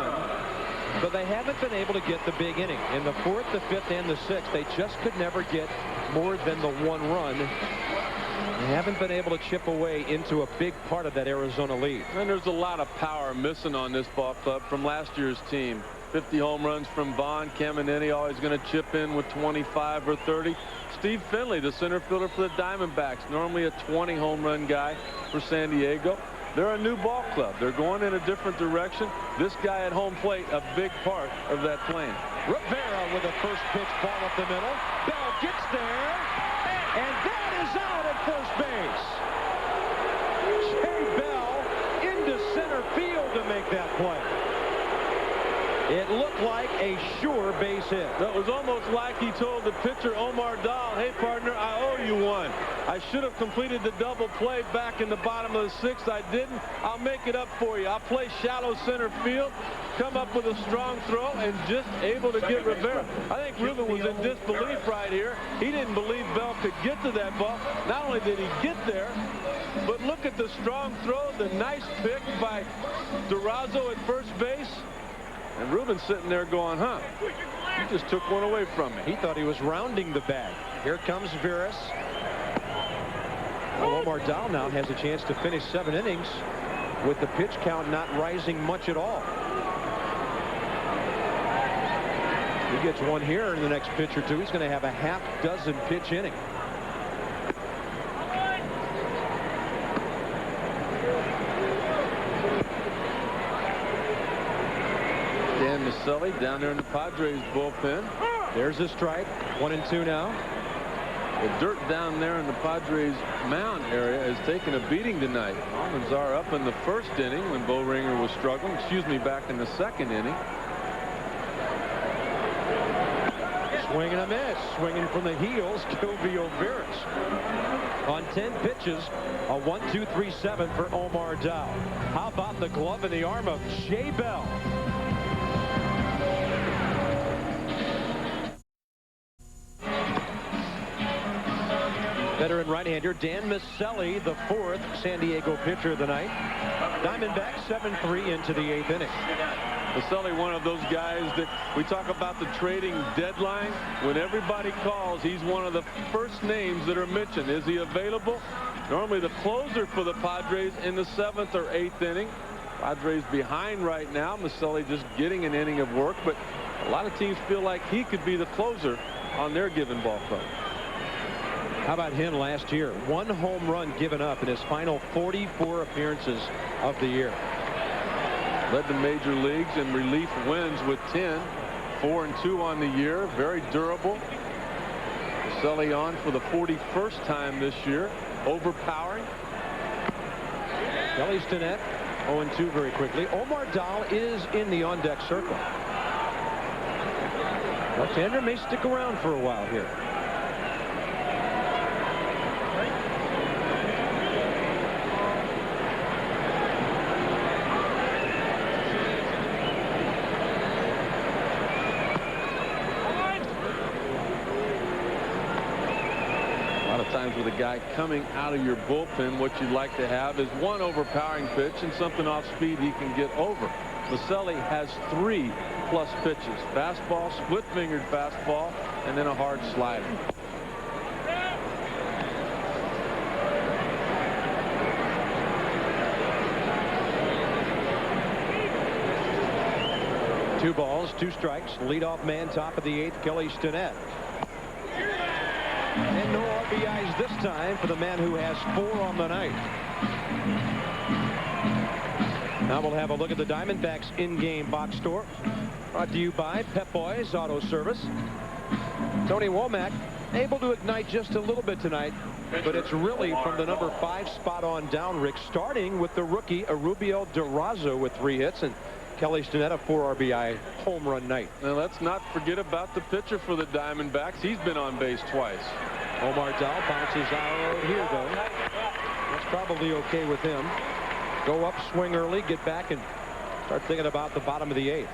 But they haven't been able to get the big inning. In the 4th, the 5th, and the 6th, they just could never get more than the 1 run. They haven't been able to chip away into a big part of that Arizona lead. And there's a lot of power missing on this ball club from last year's team. 50 home runs from Vaughn. Caminiti always going to chip in with 25 or 30. Steve Finley, the center fielder for the Diamondbacks, normally a 20 home run guy for San Diego. They're a new ball club. They're going in a different direction. This guy at home plate, a big part of that plan. Rivera with a first pitch ball up the middle. Bell gets there, and that is out at first base. Jay Bell into center field to make that play. It looked like a sure base hit. That was almost like he told the pitcher, Omar Dowell, hey, partner, I owe you one. I should have completed the double play back in the bottom of the 6th. I didn't. I'll make it up for you. I'll play shallow center field, come up with a strong throw, and just able to get Rivera. I think Ruben was in disbelief right here. He didn't believe Bell could get to that ball. Not only did he get there, but look at the strong throw, the nice pick by Durazo at first base. And Ruben's sitting there going, huh, he just took one away from me. He thought he was rounding the bag. Here comes Veras. Well, Omar Dowell now has a chance to finish 7 innings with the pitch count not rising much at all. He gets one here in the next pitch or 2. He's going to have a half-dozen pitch inning. Dan Maselli down there in the Padres bullpen. There's a strike. 1-2 now. The dirt down there in the Padres mound area has taken a beating tonight. Almonds are up in the 1st inning when Bo Ringer was struggling. Excuse me, back in the 2nd inning. Swing and a miss. Swinging from the heels, Gilvio Veras. On 10 pitches, a 1-2-3-7 for Omar Dowell. How about the glove in the arm of Jay Bell? The veteran right-hander Dan Miceli, the 4th San Diego pitcher of the night. Diamondbacks 7-3 into the 8th inning. Miceli, one of those guys that we talk about the trading deadline. When everybody calls, he's one of the first names that are mentioned. Is he available? Normally the closer for the Padres in the 7th or 8th inning. Padres behind right now. Miceli just getting an inning of work, but a lot of teams feel like he could be the closer on their given ball club. How about him last year? 1 home run given up in his final 44 appearances of the year. Led the major leagues in relief wins with 10. 4-2 on the year. Very durable. Miceli on for the 41st time this year. Overpowering. Kelly Stinnett 0-2 very quickly. Omar Dahl is in the on-deck circle. Left-hander may stick around for a while here. Times with a guy coming out of your bullpen, what you'd like to have is one overpowering pitch and something off speed he can get over. Miceli has 3+ pitches: fastball, split-fingered fastball, and then a hard slider. Two balls, 2 strikes. Leadoff man, top of the 8th, Kelly Stinnett. And no RBIs this time for the man who has 4 on the night. Now we'll have a look at the Diamondbacks in-game box score. Brought to you by Pep Boys Auto Service. Tony Womack able to ignite just a little bit tonight, but it's really from the number 5 spot on down, Rick, starting with the rookie Arubio Durazo with 3 hits, and Kelly Stinnett a 4 RBI home run night. Now let's not forget about the pitcher for the Diamondbacks. He's been on base twice. Omar Dahl bounces out here, though. That's probably okay with him. Go up, swing early, get back, and start thinking about the bottom of the 8th.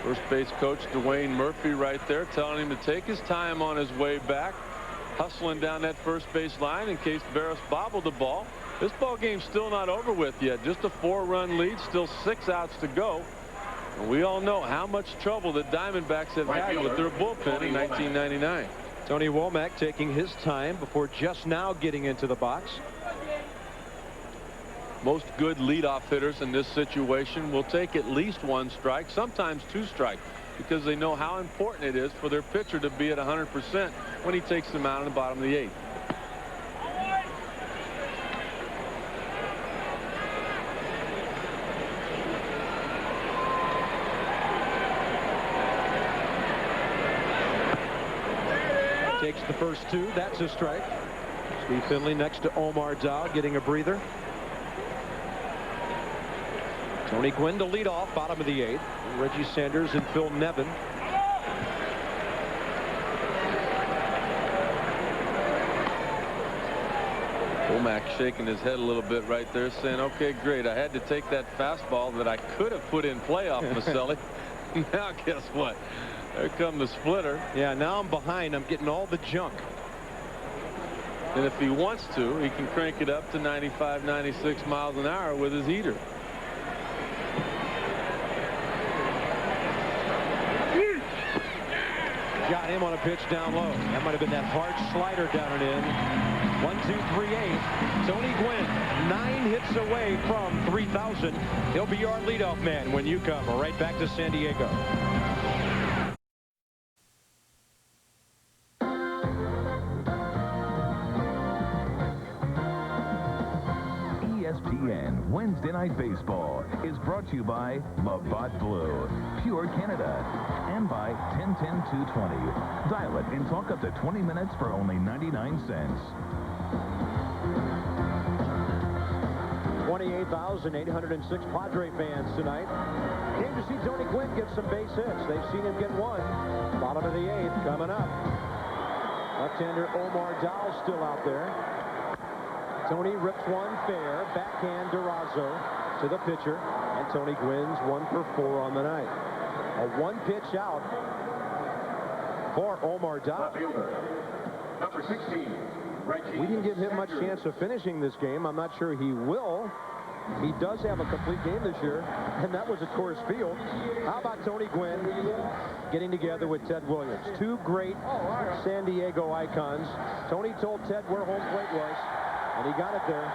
First base coach Dwayne Murphy right there telling him to take his time on his way back, hustling down that first base line in case Barris bobbled the ball. This ball game's still not over with yet. Just a 4-run lead, still 6 outs to go. And we all know how much trouble the Diamondbacks have had with their bullpen in 1999. Tony Womack taking his time before just now getting into the box. Most good leadoff hitters in this situation will take at least 1 strike, sometimes 2 strikes, because they know how important it is for their pitcher to be at 100% when he takes them out in the bottom of the 8th. Takes the first 2. That's a strike. Steve Finley next to Omar Dahl, getting a breather. Tony Gwynn to lead off, bottom of the 8th. Reggie Sanders and Phil Nevin. Womack shaking his head a little bit right there, saying, okay, great. I had to take that fastball that I could have put in play off Miceli. Now guess what? There come the splitter. Yeah, now I'm behind. I'm getting all the junk. And if he wants to, he can crank it up to 95, 96 miles an hour with his heater. Got him on a pitch down low. That might have been that hard slider down and in. 1-2-3-8. Tony Gwynn 9 hits away from 3,000. He'll be our leadoff man when you come. We're right back to San Diego. ESPN Wednesday Night Baseball is brought to you by Labatt Blue, Pure Canada, and by 1010-220. Dial it and talk up to 20 minutes for only 99 cents. 28,806 Padre fans tonight came to see Tony Gwynn get some base hits. They've seen him get 1. Bottom of the 8th coming up. Left-hander Omar Dahl still out there. Tony rips one fair. Backhand Durazo to the pitcher. And Tony Gwynn's 1 for 4 on the night. A 1-pitch out for Omar Dahl. Number 16, We didn't give him much chance of finishing this game. I'm not sure he will. He does have a complete game this year, and that was at Coors Field. How about Tony Gwynn getting together with Ted Williams? Two great San Diego icons. Tony told Ted where home plate was, and he got it there.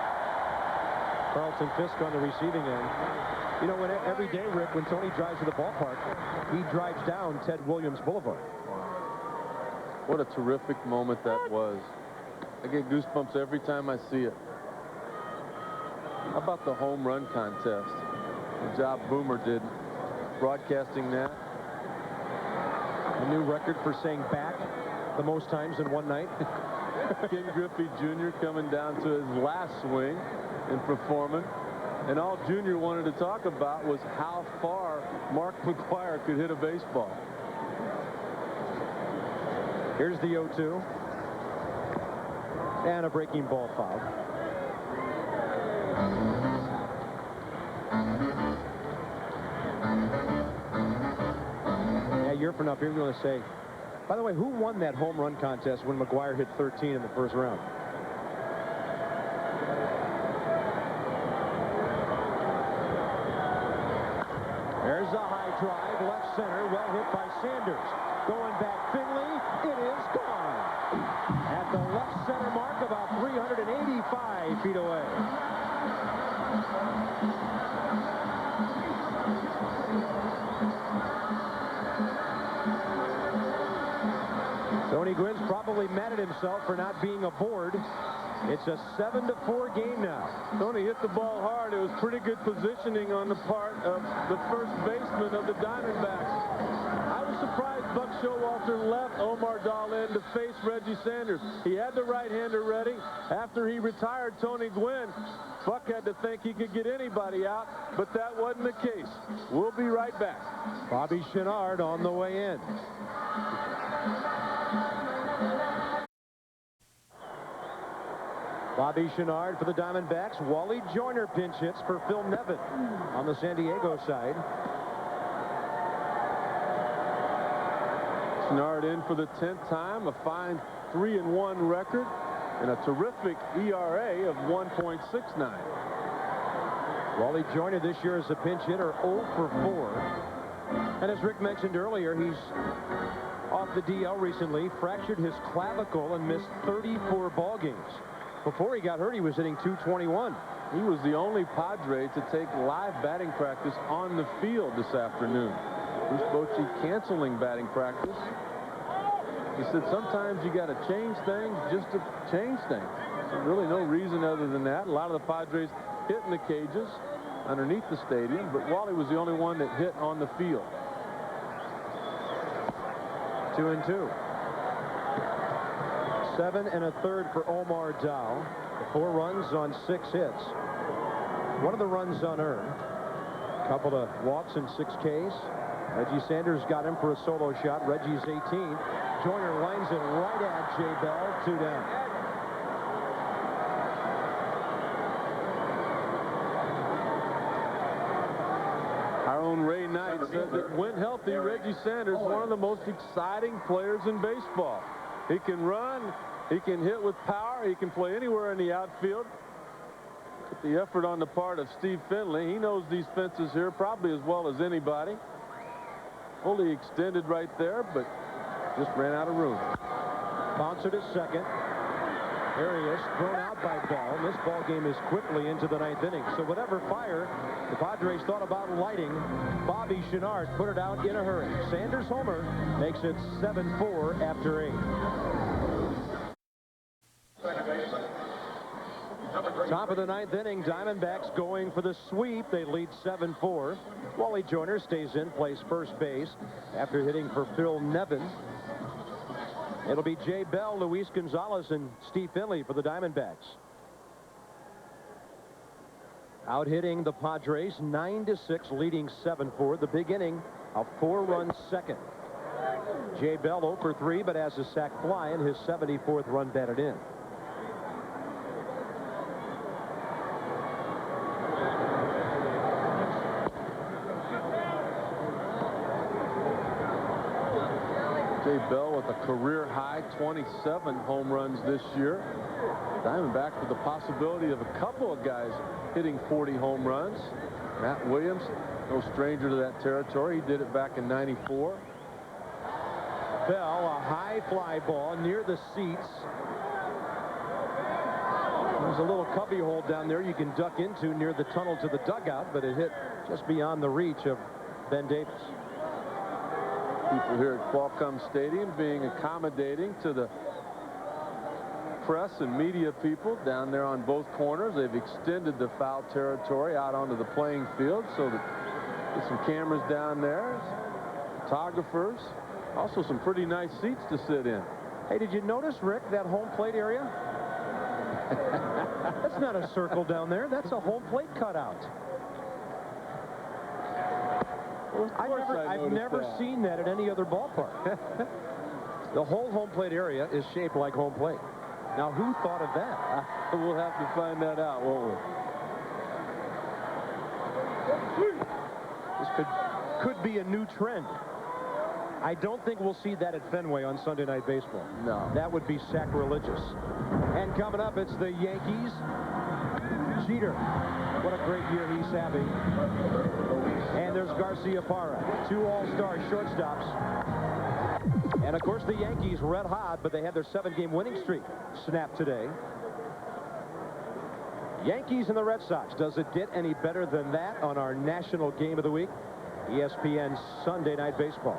Carlton Fisk on the receiving end. You know, every day, Rick, when Tony drives to the ballpark, he drives down Ted Williams Boulevard. What a terrific moment that was. I get goosebumps every time I see it. How about the home run contest? The job Boomer did broadcasting that. A new record for saying back the most times in one night. Ken Griffey Jr. coming down to his last swing and performing. And all Jr. wanted to talk about was how far Mark McGwire could hit a baseball. Here's the 0-2. And a breaking ball foul. Yeah, a year from now, you're going to say, by the way, who won that home run contest when McGwire hit 13 in the first round? There's a high drive, left center, well hit by Sanders. Going back, Finley, it is gone. At the left center mark, about 385 feet away. Tony Gwynn's probably mad at himself for not being aboard. It's a 7-4 game now. Tony hit the ball hard. It was pretty good positioning on the part of the first baseman of the Diamondbacks. I was surprised Buck Showalter left Omar Dahlin to face Reggie Sanders. He had the right-hander ready. After he retired Tony Gwynn, Buck had to think he could get anybody out, but that wasn't the case. We'll be right back. Bobby Chenard on the way in. Bobby Chenard for the Diamondbacks. Wally Joyner pinch hits for Phil Nevin on the San Diego side. Chenard in for the 10th time, a fine 3-1 record, and a terrific ERA of 1.69. Wally Joyner this year as a pinch hitter, 0 for 4. And as Rick mentioned earlier, he's off the DL recently, fractured his clavicle and missed 34 ball games. Before he got hurt, he was hitting .221. He was the only Padre to take live batting practice on the field this afternoon. Bruce Bochy canceling batting practice. He said sometimes you got to change things just to change things. So really no reason other than that. A lot of the Padres hit in the cages underneath the stadium, but Wally was the only one that hit on the field. 2-2. 7 1/3 for Omar Dow. 4 runs on 6 hits. One of the runs unearned. A couple of walks and 6 Ks. Reggie Sanders got him for a solo shot. Reggie's 18. Joyner lines it right at Jay Bell. 2 down. Our own Ray Knight said that when healthy, Reggie Sanders, one of the most exciting players in baseball. He can run, he can hit with power, he can play anywhere in the outfield. But the effort on the part of Steve Finley, he knows these fences here probably as well as anybody. Fully extended right there, but just ran out of room. Bouncer to second. There he is, thrown out by Bell. And this ball game is quickly into the 9th inning. So whatever fire the Padres thought about lighting, Bobby Chenard put it out in a hurry. Sanders homer makes it 7-4 after 8. Top of the 9th inning, Diamondbacks going for the sweep. They lead 7-4. Wally Joyner stays in, plays first base after hitting for Phil Nevin. It'll be Jay Bell, Luis Gonzalez, and Steve Finley for the Diamondbacks. Out hitting the Padres, 9-6, leading 7-4. The big inning, a 4-run second. Jay Bell 0 for 3, but has a sac fly and his 74th run batted in. Jay Bell with a career-high 27 home runs this year. Diamondbacks with the possibility of a couple of guys hitting 40 home runs. Matt Williams, no stranger to that territory. He did it back in '94. Bell, a high fly ball near the seats. There's a little cubby hole down there you can duck into near the tunnel to the dugout, but it hit just beyond the reach of Ben Davis. People here at Qualcomm Stadium being accommodating to the press and media people down there on both corners. They've extended the foul territory out onto the playing field so that there's some cameras down there, photographers, also some pretty nice seats to sit in. Hey, did you notice, Rick, that home plate area? That's not a circle down there. That's a home plate cutout. Well, I've never seen that at any other ballpark. The whole home plate area is shaped like home plate. Now, who thought of that? We'll have to find that out, won't we? This could be a new trend. I don't think we'll see that at Fenway on Sunday Night Baseball. No. That would be sacrilegious. And coming up, it's the Yankees. Jeter. What a great year he's having. And there's Garcia Parra. 2 all-star shortstops. And, of course, the Yankees red hot, but they had their 7-game winning streak snapped today. Yankees and the Red Sox. Does it get any better than that on our national game of the week? ESPN Sunday Night Baseball.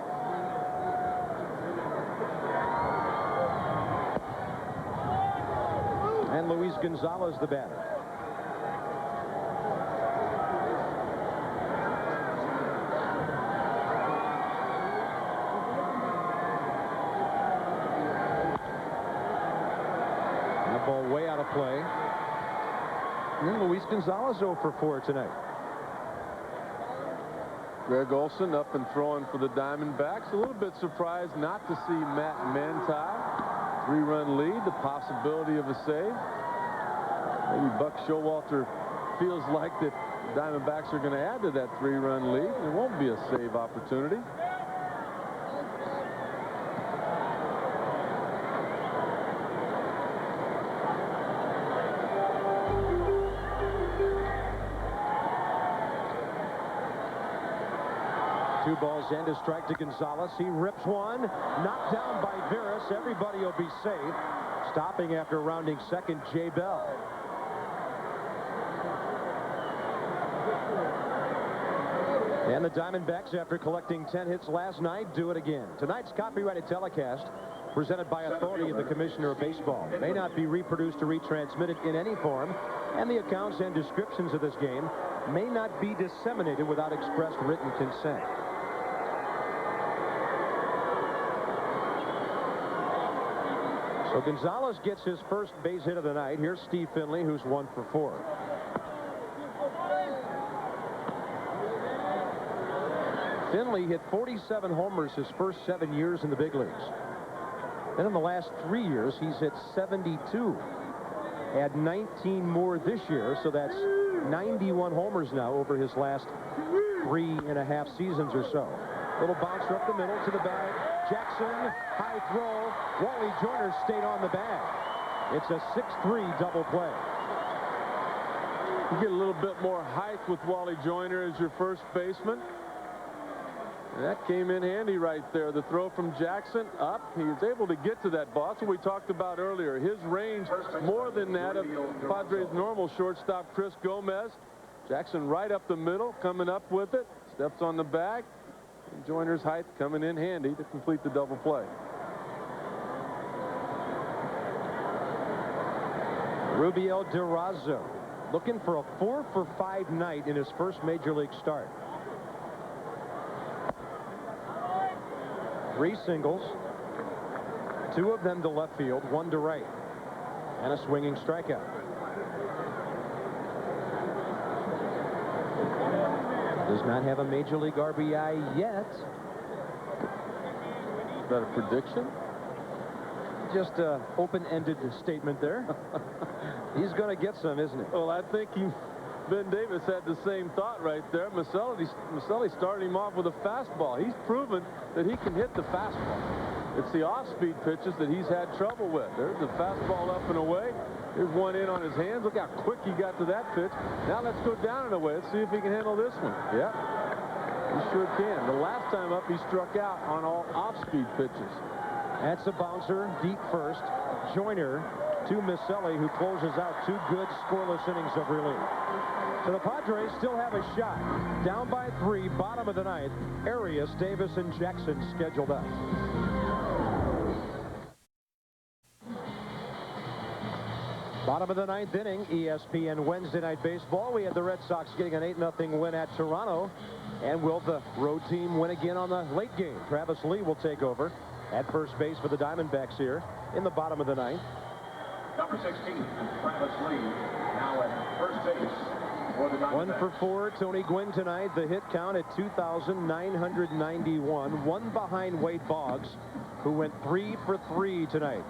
And Luis Gonzalez, the batter. That ball way out of play. And then Luis Gonzalez 0 for 4 tonight. Greg Olson up and throwing for the Diamondbacks. A little bit surprised not to see Matt Manti. 3-run lead, the possibility of a save. Maybe Buck Showalter feels like that the Diamondbacks are going to add to that 3-run lead. There won't be a save opportunity. Two balls and a strike to Gonzalez. He rips one. Knocked down by Veras. Everybody will be safe. Stopping after rounding second, Jay Bell. And the Diamondbacks, after collecting 10 hits last night, do it again. Tonight's copyrighted telecast, presented by authority of the Commissioner of Baseball, may not be reproduced or retransmitted in any form, and the accounts and descriptions of this game may not be disseminated without express written consent. So Gonzalez gets his first base hit of the night. Here's Steve Finley, who's 1 for 4. Finley hit 47 homers his first 7 years in the big leagues. Then in the last 3 years, he's hit 72. Had 19 more this year, so that's 91 homers now over his last 3.5 seasons or so. Little bouncer up the middle to the bag. Jackson, high throw. Wally Joyner stayed on the bag. It's a 6-3 double play. You get a little bit more height with Wally Joyner as your first baseman. And that came in handy right there. The throw from Jackson up. He was able to get to that ball. That's what we talked about earlier. His range more than that of Padres' normal shortstop, Chris Gomez. Jackson right up the middle, coming up with it. Steps on the bag. And Joyner's height coming in handy to complete the double play. Rubiel Durazo looking for a 4 for 5 night in his first major league start. 3 singles, 2 of them to left field, 1 to right, and a swinging strikeout. Does not have a major league RBI yet. Is that a prediction? Just an open-ended statement there. He's going to get some, isn't he? Well, I think Ben Davis had the same thought right there. Maselli started him off with a fastball. He's proven that he can hit the fastball. It's the off-speed pitches that he's had trouble with. There's the fastball up and away. There's one in on his hands. Look how quick he got to that pitch. Now let's go down and away. Let's see if he can handle this one. Yeah, he sure can. The last time up, he struck out on all off-speed pitches. That's a bouncer, deep first. Joyner to Miceli, who closes out 2 good scoreless innings of relief. So the Padres still have a shot. Down by 3, bottom of the 9th. Arias, Davis, and Jackson scheduled up. Bottom of the 9th inning, ESPN Wednesday Night Baseball. We had the Red Sox getting an 8-0 win at Toronto. And will the road team win again on the late game? Travis Lee will take over at first base for the Diamondbacks here in the bottom of the 9th. Number 16, Travis Lee, now at first base for the Diamondbacks. 1 for 4, Tony Gwynn tonight. The hit count at 2,991. 1 behind Wade Boggs, who went 3 for 3 tonight.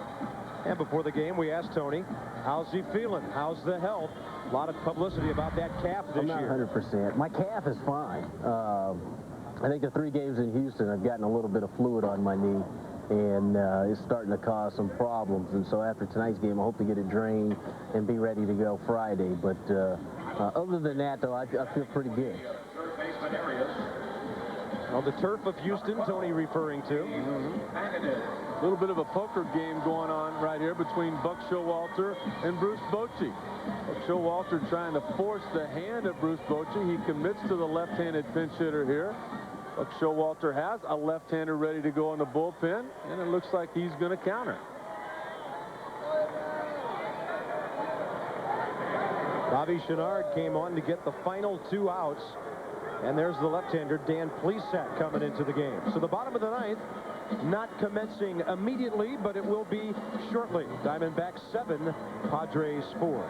And before the game, we asked Tony, how's he feeling? How's the health? A lot of publicity about that calf this year. I'm not 100%. My calf is fine. I think the 3 games in Houston, I've gotten a little bit of fluid on my knee, and it's starting to cause some problems. And so after tonight's game, I hope to get it drained and be ready to go Friday. But other than that, though, I feel pretty good. On the turf of Houston, Tony referring to. A little bit of a poker game going on right here between Buck Showalter and Bruce Bochy. Buck Showalter trying to force the hand of Bruce Bochy. He commits to the left-handed pinch hitter here. Buck Showalter has a left-hander ready to go in the bullpen, and it looks like he's going to counter. Bobby Chenard came on to get the final 2 outs. And there's the left-hander, Dan Plesac, coming into the game. So the bottom of the 9th, not commencing immediately, but it will be shortly. Diamondbacks 7, Padres 4.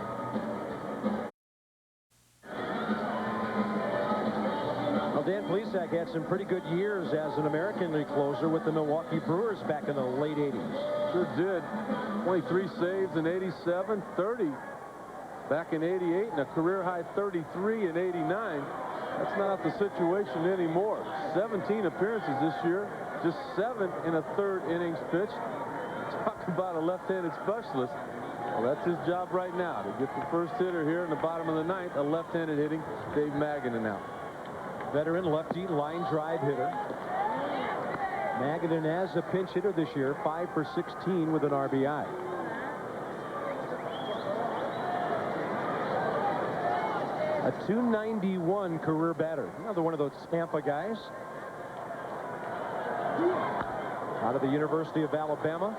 Well, Dan Plesac had some pretty good years as an American League closer with the Milwaukee Brewers back in the late 80s. Sure did. 23 saves in 87, 30 back in 88, and a career-high 33 in 89. That's not the situation anymore. 17 appearances this year, just 7 in a 3rd innings pitch. Talk about a left-handed specialist. Well, that's his job right now, to get the first hitter here in the bottom of the 9th, a left-handed hitting Dave Magadan out. Veteran lefty line drive hitter. Magadan as a pinch hitter this year, 5 for 16 with an RBI. A .291 career batter. Another one of those Tampa guys. Out of the University of Alabama.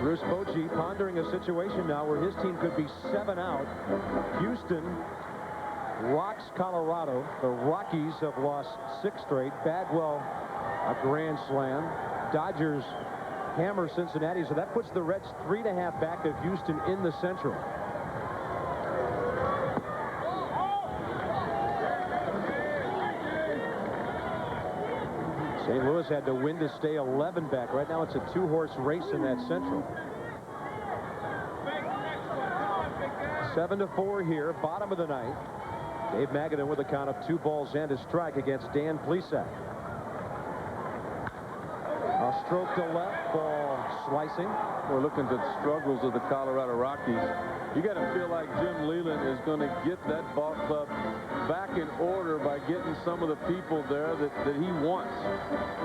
Bruce Bochy pondering a situation now where his team could be 7 out. Houston rocks Colorado. The Rockies have lost 6 straight. Bagwell, a grand slam. Dodgers hammer Cincinnati, so that puts the Reds 3.5 back of Houston in the Central. St. Louis had to win to stay 11 back. Right now it's a 2-horse race in that Central. 7-4 here, bottom of the 9th. Dave Magadan with a count of 2 balls and a strike against Dan Plesac. A stroke to left, ball slicing. We're looking at the struggles of the Colorado Rockies. You got to feel like Jim Leyland is going to get that ball club back in order by getting some of the people there that he wants.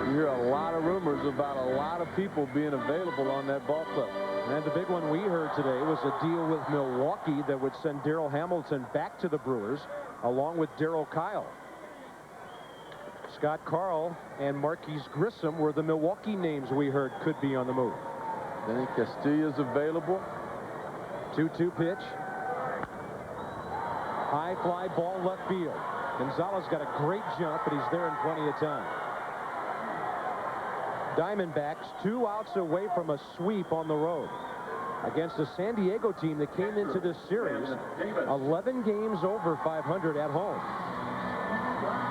You hear a lot of rumors about a lot of people being available on that ball club. And the big one we heard today was a deal with Milwaukee that would send Darrell Hamilton back to the Brewers, along with Darryl Kyle. Scott Carl and Marquise Grissom were the Milwaukee names we heard could be on the move. Denny Castilla's available. 2-2 pitch. High fly ball left field. Gonzalez got a great jump, but he's there in plenty of time. Diamondbacks 2 outs away from a sweep on the road against a San Diego team that came into this series 11 games over 500 at home.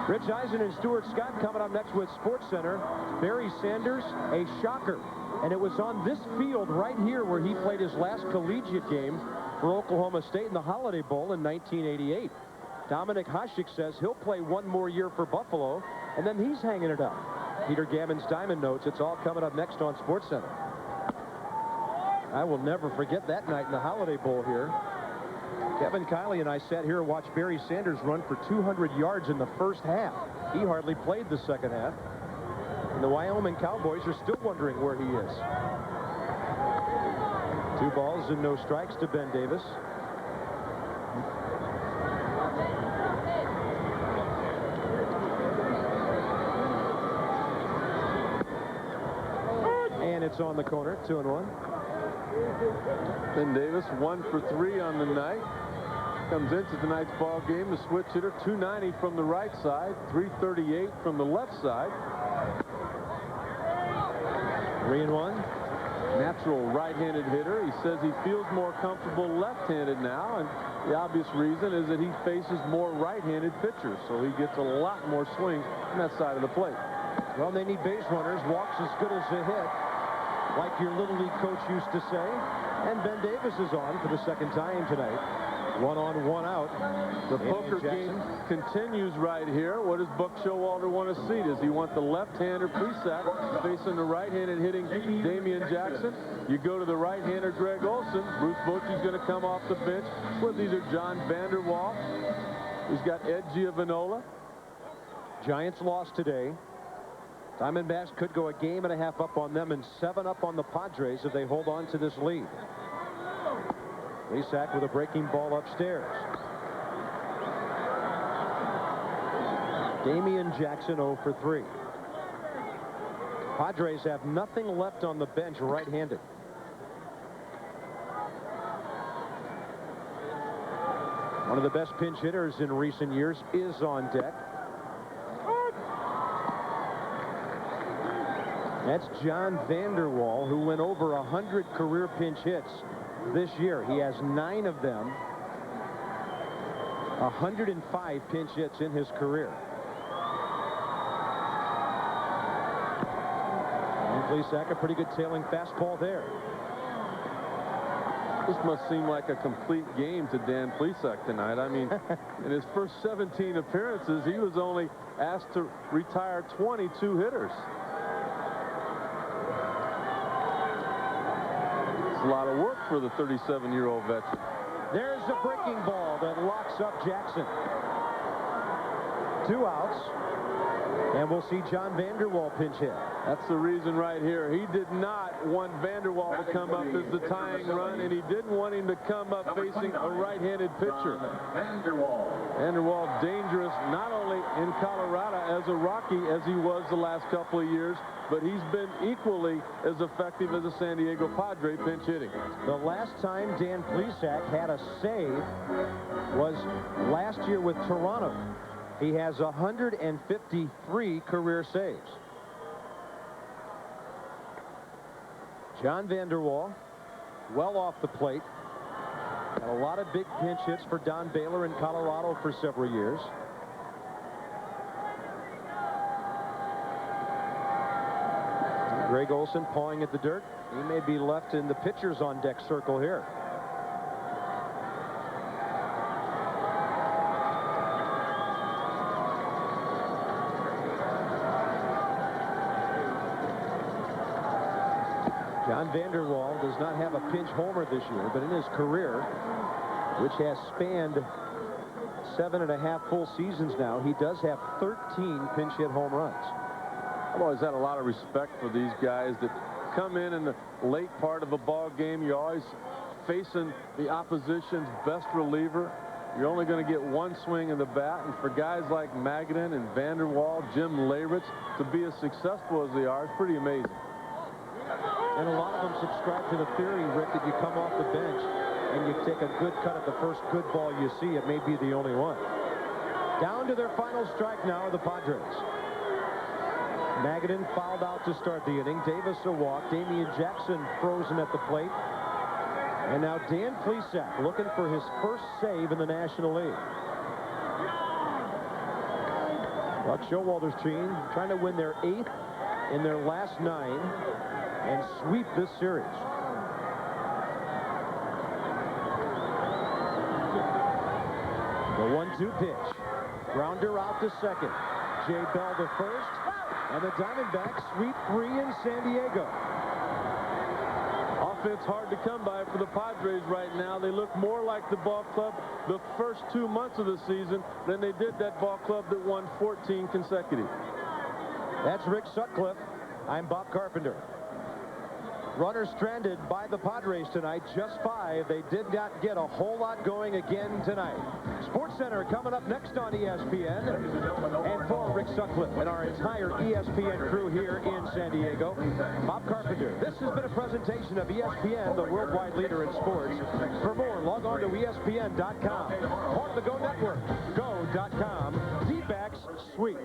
Rich Eisen and Stuart Scott coming up next with SportsCenter. Barry Sanders, a shocker. And it was on this field right here where he played his last collegiate game for Oklahoma State in the Holiday Bowl in 1988. Dominic Hasek says he'll play one more year for Buffalo, and then he's hanging it up. Peter Gammon's Diamond Notes. It's all coming up next on SportsCenter. I will never forget that night in the Holiday Bowl here. Kevin Kiley and I sat here and watched Barry Sanders run for 200 yards in the first half. He hardly played the second half. And the Wyoming Cowboys are still wondering where he is. 2 balls and no strikes to Ben Davis. And it's on the corner, 2-1. Ben Davis 1 for 3 on the night. Comes into tonight's ball game, the switch hitter, 290 from the right side, 338 from the left side. 3-1. Natural right-handed hitter. He says he feels more comfortable left-handed now, and the obvious reason is that he faces more right-handed pitchers, so he gets a lot more swings on that side of the plate. Well, they need base runners. Walks as good as a hit, like your Little League coach used to say. And Ben Davis is on for the second time tonight. 1 on, 1 out. The poker game continues right here. What does Buck Showalter want to see? Does he want the left-hander Plesac facing the right-handed hitting Damian Jackson? You go to the right-hander Greg Olson. Bruce Bochy's going to come off the bench with either John Vanderwall. He's got Ed Giovanola. Giants lost today. Diamondbacks could go a game and a half up on them and 7 up on the Padres if they hold on to this lead. Plesac with a breaking ball upstairs. Damian Jackson 0 for 3. Padres have nothing left on the bench right-handed. One of the best pinch hitters in recent years is on deck. That's John Vanderwall, who went over 100 career pinch hits this year. He has 9 of them. 105 pinch hits in his career. And Plesac, a pretty good tailing fastball there. This must seem like a complete game to Dan Plesac tonight. I mean, in his first 17 appearances, he was only asked to retire 22 hitters. A lot of work for the 37-year-old veteran. There's a breaking ball that locks up Jackson. 2 outs. And we'll see John Vanderwall pinch hit. That's the reason right here. He did not want Vanderwall to come up as the tying run, and he didn't want him to come up facing a right-handed pitcher. Vanderwall dangerous not only in Colorado as a Rocky as he was the last couple of years, but he's been equally as effective as a San Diego Padre pinch hitting. The last time Dan Plesac had a save was last year with Toronto. He has 153 career saves. John Vanderwall, well off the plate. Had a lot of big pinch hits for Don Baylor in Colorado for several years. Greg Olson pawing at the dirt. He may be left in the pitcher's on deck circle here. John Vanderwall does not have a pinch homer this year, but in his career, which has spanned 7.5 full seasons now, he does have 13 pinch hit home runs. I've always had a lot of respect for these guys that come in the late part of a ball game. You're always facing the opposition's best reliever. You're only going to get one swing in the bat, and for guys like Magadan and Vanderwall, Jim Leyritz, to be as successful as they are, it's pretty amazing. And a lot of them subscribe to the theory, Rick, that you come off the bench and you take a good cut at the first good ball you see. It may be the only one. Down to their final strike now are the Padres. Magadan fouled out to start the inning. Davis a walk. Damian Jackson frozen at the plate. And now Dan Plesac looking for his first save in the National League. Buck Showalter's team trying to win their 8th in their last 9 and sweep this series. The 1-2 pitch. Grounder out to second. Jay Bell to first. And the Diamondbacks sweep 3 in San Diego. Offense hard to come by for the Padres right now. They look more like the ball club the first 2 months of the season than they did that ball club that won 14 consecutive. That's Rick Sutcliffe. I'm Bob Carpenter. Runners stranded by the Padres tonight, just 5. They did not get a whole lot going again tonight. Sports Center coming up next on ESPN. And for Rick Sutcliffe and our entire ESPN crew here in San Diego, Bob Carpenter. This has been a presentation of ESPN, the worldwide leader in sports. For more, log on to ESPN.com. Part of the Go Network, go.com. D-backs sweep.